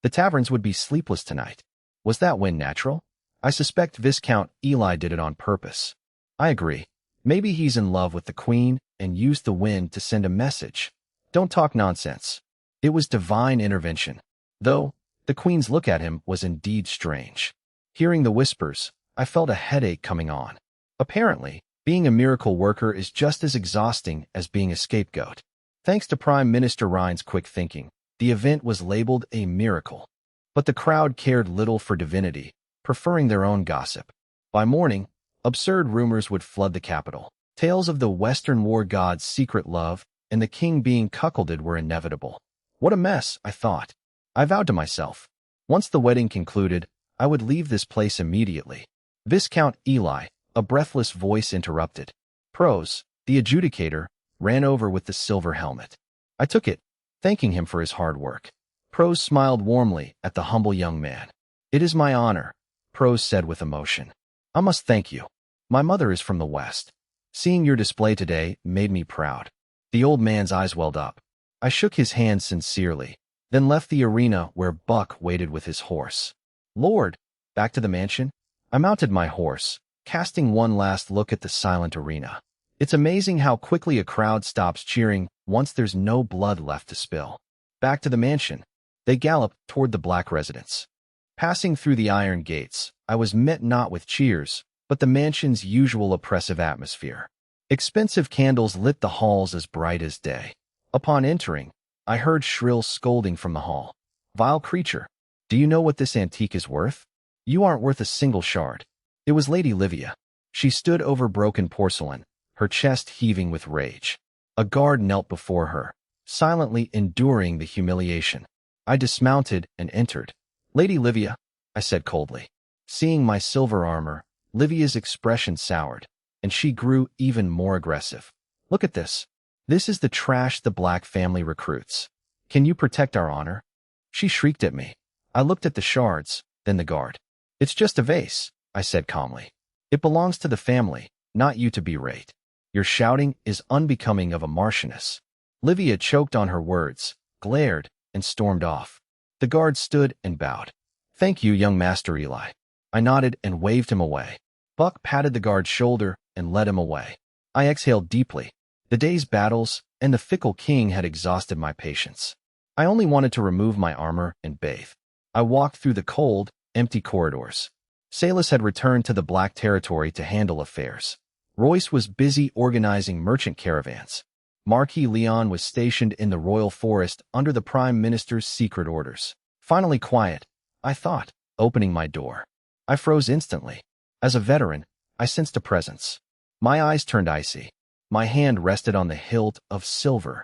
The taverns would be sleepless tonight. Was that wind natural? I suspect Viscount Eli did it on purpose. I agree. Maybe he's in love with the queen and used the wind to send a message. Don't talk nonsense. It was divine intervention. Though, the queen's look at him was indeed strange. Hearing the whispers, I felt a headache coming on. Apparently, being a miracle worker is just as exhausting as being a scapegoat. Thanks to Prime Minister Rhine's quick thinking, the event was labeled a miracle. But the crowd cared little for divinity, preferring their own gossip. By morning, absurd rumors would flood the capital. Tales of the Western war god's secret love and the king being cuckolded were inevitable. What a mess, I thought. I vowed to myself. Once the wedding concluded, I would leave this place immediately. Viscount Eli, a breathless voice interrupted. Prose, the adjudicator, ran over with the silver helmet. I took it, thanking him for his hard work. Prose smiled warmly at the humble young man. It is my honor, Prose said with emotion. I must thank you. My mother is from the West. Seeing your display today made me proud. The old man's eyes welled up. I shook his hand sincerely, then left the arena where Buck waited with his horse. Lord, back to the mansion, I mounted my horse, casting one last look at the silent arena. It's amazing how quickly a crowd stops cheering once there's no blood left to spill. Back to the mansion, they galloped toward the black residence. Passing through the iron gates, I was met not with cheers, but the mansion's usual oppressive atmosphere. Expensive candles lit the halls as bright as day. Upon entering, I heard shrill scolding from the hall. Vile creature, do you know what this antique is worth? You aren't worth a single shard. It was Lady Livia. She stood over broken porcelain, her chest heaving with rage. A guard knelt before her, silently enduring the humiliation. I dismounted and entered. Lady Livia, I said coldly. Seeing my silver armor, Livia's expression soured, and she grew even more aggressive. Look at this. This is the trash the black family recruits. Can you protect our honor? She shrieked at me. I looked at the shards, then the guard. It's just a vase, I said calmly. It belongs to the family, not you to berate. Your shouting is unbecoming of a marchioness. Livia choked on her words, glared, and stormed off. The guard stood and bowed. Thank you, young Master Eli. I nodded and waved him away. Buck patted the guard's shoulder and led him away. I exhaled deeply. The day's battles and the fickle king had exhausted my patience. I only wanted to remove my armor and bathe. I walked through the cold, empty corridors. Salas had returned to the Black Territory to handle affairs. Royce was busy organizing merchant caravans. Marquis Leon was stationed in the royal forest under the Prime Minister's secret orders. Finally quiet, I thought, opening my door. I froze instantly. As a veteran, I sensed a presence. My eyes turned icy. My hand rested on the hilt of silver.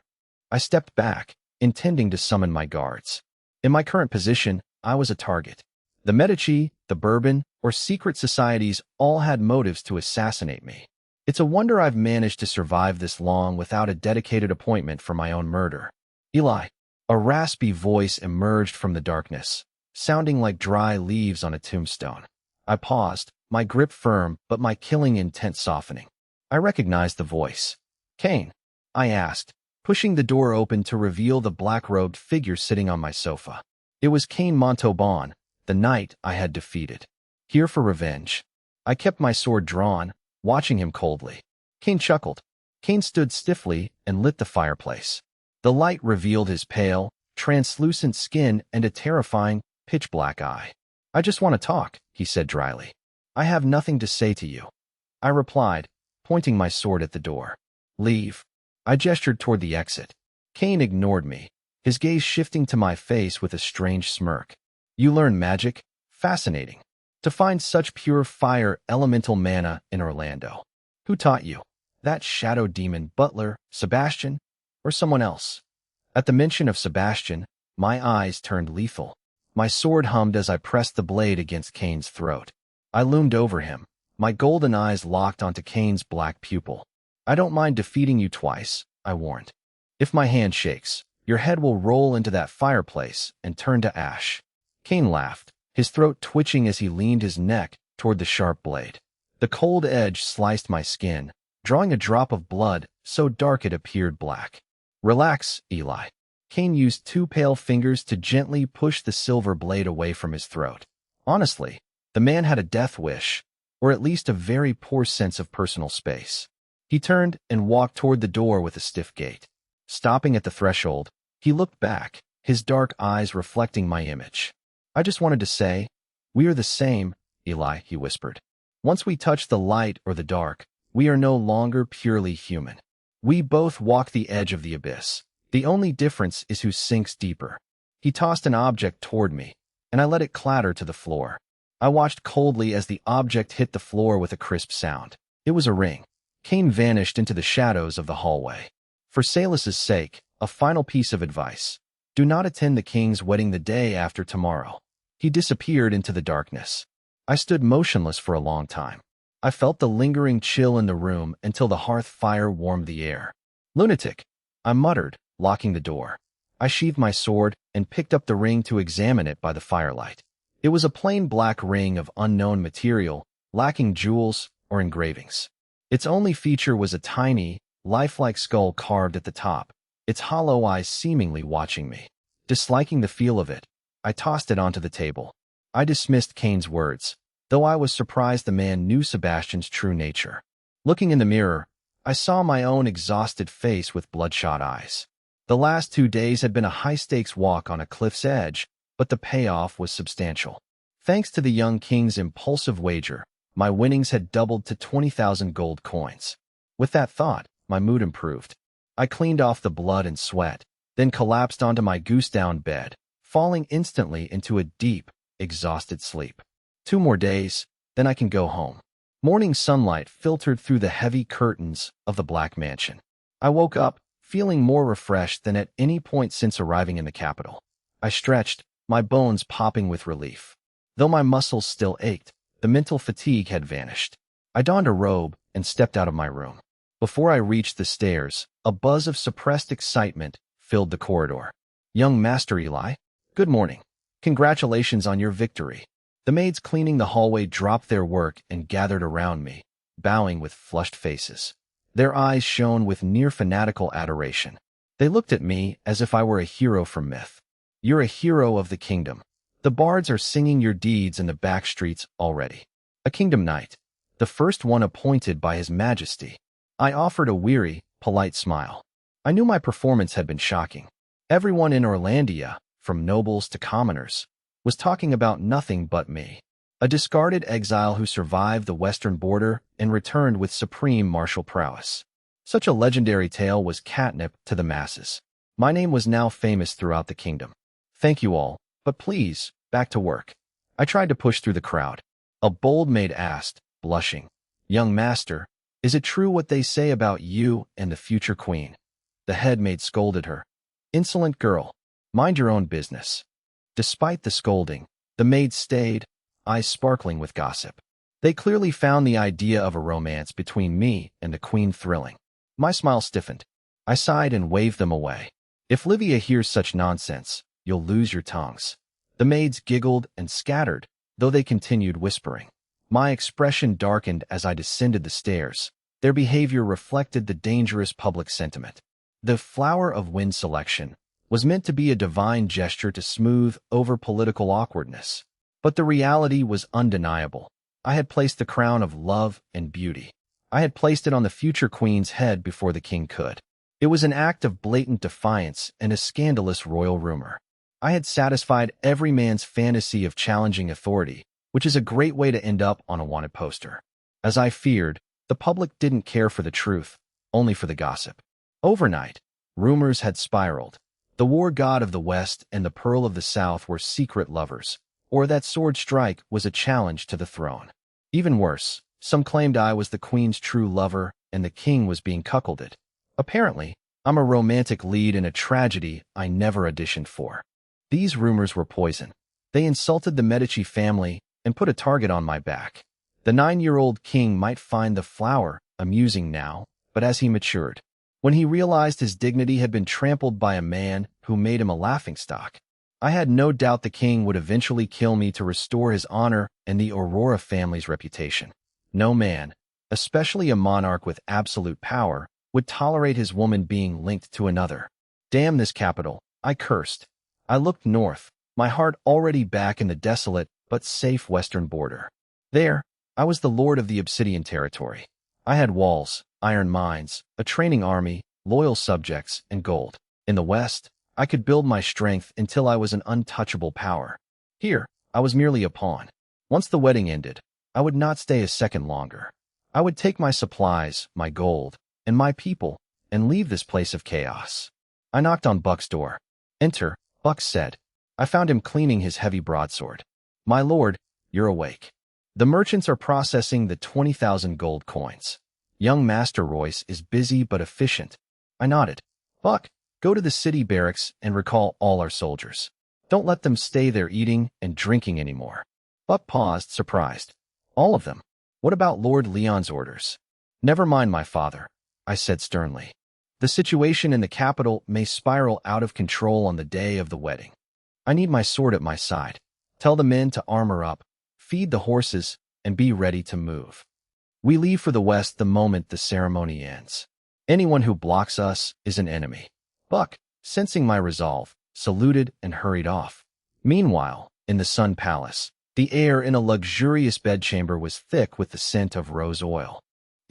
I stepped back, intending to summon my guards. In my current position, I was a target. The Medici, the Bourbon, or secret societies all had motives to assassinate me. It's a wonder I've managed to survive this long without a dedicated appointment for my own murder. Eli. A raspy voice emerged from the darkness, sounding like dry leaves on a tombstone. I paused, my grip firm but my killing intent softening. I recognized the voice. Cain? I asked, pushing the door open to reveal the black-robed figure sitting on my sofa. It was Cain Montauban, the knight I had defeated. Here for revenge. I kept my sword drawn, watching him coldly. Cain chuckled. Cain stood stiffly and lit the fireplace. The light revealed his pale, translucent skin and a terrifying, pitch-black eye. I just want to talk, he said dryly. I have nothing to say to you. I replied, pointing my sword at the door. Leave. I gestured toward the exit. Cain ignored me, his gaze shifting to my face with a strange smirk. You learn magic? Fascinating. To find such pure fire elemental mana in Orlando. Who taught you? That shadow demon butler, Sebastian? Or someone else? At the mention of Sebastian, my eyes turned lethal. My sword hummed as I pressed the blade against Cain's throat. I loomed over him, my golden eyes locked onto Cain's black pupil. I don't mind defeating you twice, I warned. If my hand shakes, your head will roll into that fireplace and turn to ash. Cain laughed, his throat twitching as he leaned his neck toward the sharp blade. The cold edge sliced my skin, drawing a drop of blood so dark it appeared black. Relax, Eli. Cain used two pale fingers to gently push the silver blade away from his throat. Honestly, the man had a death wish, or at least a very poor sense of personal space. He turned and walked toward the door with a stiff gait. Stopping at the threshold, he looked back, his dark eyes reflecting my image. I just wanted to say, we are the same, Eli, he whispered. Once we touch the light or the dark, we are no longer purely human. We both walk the edge of the abyss. The only difference is who sinks deeper. He tossed an object toward me, and I let it clatter to the floor. I watched coldly as the object hit the floor with a crisp sound. It was a ring. Cain vanished into the shadows of the hallway. For Salus's sake, a final piece of advice. Do not attend the king's wedding the day after tomorrow. He disappeared into the darkness. I stood motionless for a long time. I felt the lingering chill in the room until the hearth fire warmed the air. Lunatic, I muttered, locking the door. I sheathed my sword and picked up the ring to examine it by the firelight. It was a plain black ring of unknown material, lacking jewels or engravings. Its only feature was a tiny, lifelike skull carved at the top, its hollow eyes seemingly watching me. Disliking the feel of it, I tossed it onto the table. I dismissed Cain's words, though I was surprised the man knew Sebastian's true nature. Looking in the mirror, I saw my own exhausted face with bloodshot eyes. The last 2 days had been a high-stakes walk on a cliff's edge, but the payoff was substantial. Thanks to the young king's impulsive wager, my winnings had doubled to 20,000 gold coins. With that thought, my mood improved. I cleaned off the blood and sweat, then collapsed onto my goose-down bed, falling instantly into a deep, exhausted sleep. 2 more days, then I can go home. Morning sunlight filtered through the heavy curtains of the Black Mansion. I woke up, feeling more refreshed than at any point since arriving in the capital. I stretched, my bones popping with relief. Though my muscles still ached, the mental fatigue had vanished. I donned a robe and stepped out of my room. Before I reached the stairs, a buzz of suppressed excitement filled the corridor. Young Master Eli, good morning. Congratulations on your victory. The maids cleaning the hallway dropped their work and gathered around me, bowing with flushed faces. Their eyes shone with near-fanatical adoration. They looked at me as if I were a hero from myth. You're a hero of the kingdom. The bards are singing your deeds in the back streets already. A kingdom knight, the first one appointed by His Majesty. I offered a weary, polite smile. I knew my performance had been shocking. Everyone in Orlandia, from nobles to commoners, was talking about nothing but me. A discarded exile who survived the western border and returned with supreme martial prowess. Such a legendary tale was catnip to the masses. My name was now famous throughout the kingdom. Thank you all, but please, back to work. I tried to push through the crowd. A bold maid asked, blushing, Young master, is it true what they say about you and the future queen? The head maid scolded her. Insolent girl, mind your own business. Despite the scolding, the maids stayed, eyes sparkling with gossip. They clearly found the idea of a romance between me and the queen thrilling. My smile stiffened. I sighed and waved them away. If Livia hears such nonsense, you'll lose your tongues. The maids giggled and scattered, though they continued whispering. My expression darkened as I descended the stairs. Their behavior reflected the dangerous public sentiment. The flower of wind selection was meant to be a divine gesture to smooth over political awkwardness. But the reality was undeniable. I had placed the crown of love and beauty. I had placed it on the future queen's head before the king could. It was an act of blatant defiance and a scandalous royal rumor. I had satisfied every man's fantasy of challenging authority, which is a great way to end up on a wanted poster. As I feared, the public didn't care for the truth, only for the gossip. Overnight, rumors had spiraled. The war god of the West and the Pearl of the South were secret lovers, or that sword strike was a challenge to the throne. Even worse, some claimed I was the queen's true lover and the king was being cuckolded. Apparently, I'm a romantic lead in a tragedy I never auditioned for. These rumors were poison. They insulted the Medici family and put a target on my back. The 9-year-old king might find the flower amusing now, but as he matured, when he realized his dignity had been trampled by a man who made him a laughingstock, I had no doubt the king would eventually kill me to restore his honor and the Aurora family's reputation. No man, especially a monarch with absolute power, would tolerate his woman being linked to another. Damn this capital, I cursed. I looked north, my heart already back in the desolate but safe western border. There, I was the lord of the Obsidian territory. I had walls, iron mines, a training army, loyal subjects, and gold. In the west, I could build my strength until I was an untouchable power. Here, I was merely a pawn. Once the wedding ended, I would not stay a second longer. I would take my supplies, my gold, and my people, and leave this place of chaos. I knocked on Buck's door. Enter, Buck said. I found him cleaning his heavy broadsword. My lord, you're awake. The merchants are processing the 20,000 gold coins. Young Master Royce is busy but efficient. I nodded. Buck, go to the city barracks and recall all our soldiers. Don't let them stay there eating and drinking anymore. Buck paused, surprised. All of them? What about Lord Leon's orders? Never mind, my father, I said sternly. The situation in the capital may spiral out of control on the day of the wedding. I need my sword at my side. Tell the men to armor up, feed the horses, and be ready to move. We leave for the west the moment the ceremony ends. Anyone who blocks us is an enemy. Buck, sensing my resolve, saluted and hurried off. Meanwhile, in the Sun Palace, the air in a luxurious bedchamber was thick with the scent of rose oil.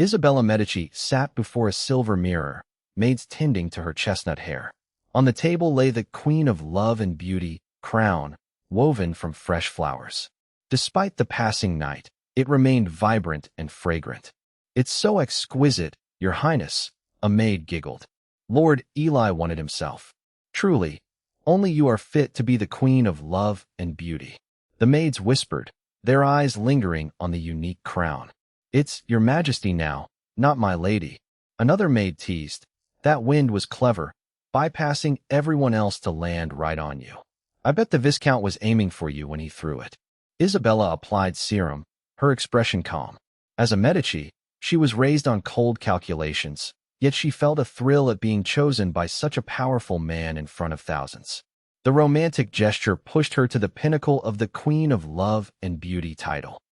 Isabella Medici sat before a silver mirror, maids tending to her chestnut hair. On the table lay the queen of love and beauty, crown, woven from fresh flowers. Despite the passing night, it remained vibrant and fragrant. It's so exquisite, your highness, a maid giggled. Lord Eli wanted himself. Truly, only you are fit to be the queen of love and beauty. The maids whispered, their eyes lingering on the unique crown. It's your majesty now, not my lady. Another maid teased. That wind was clever, bypassing everyone else to land right on you. I bet the Viscount was aiming for you when he threw it. Isabella applied serum, her expression calm. As a Medici, she was raised on cold calculations, yet she felt a thrill at being chosen by such a powerful man in front of thousands. The romantic gesture pushed her to the pinnacle of the Queen of Love and Beauty title.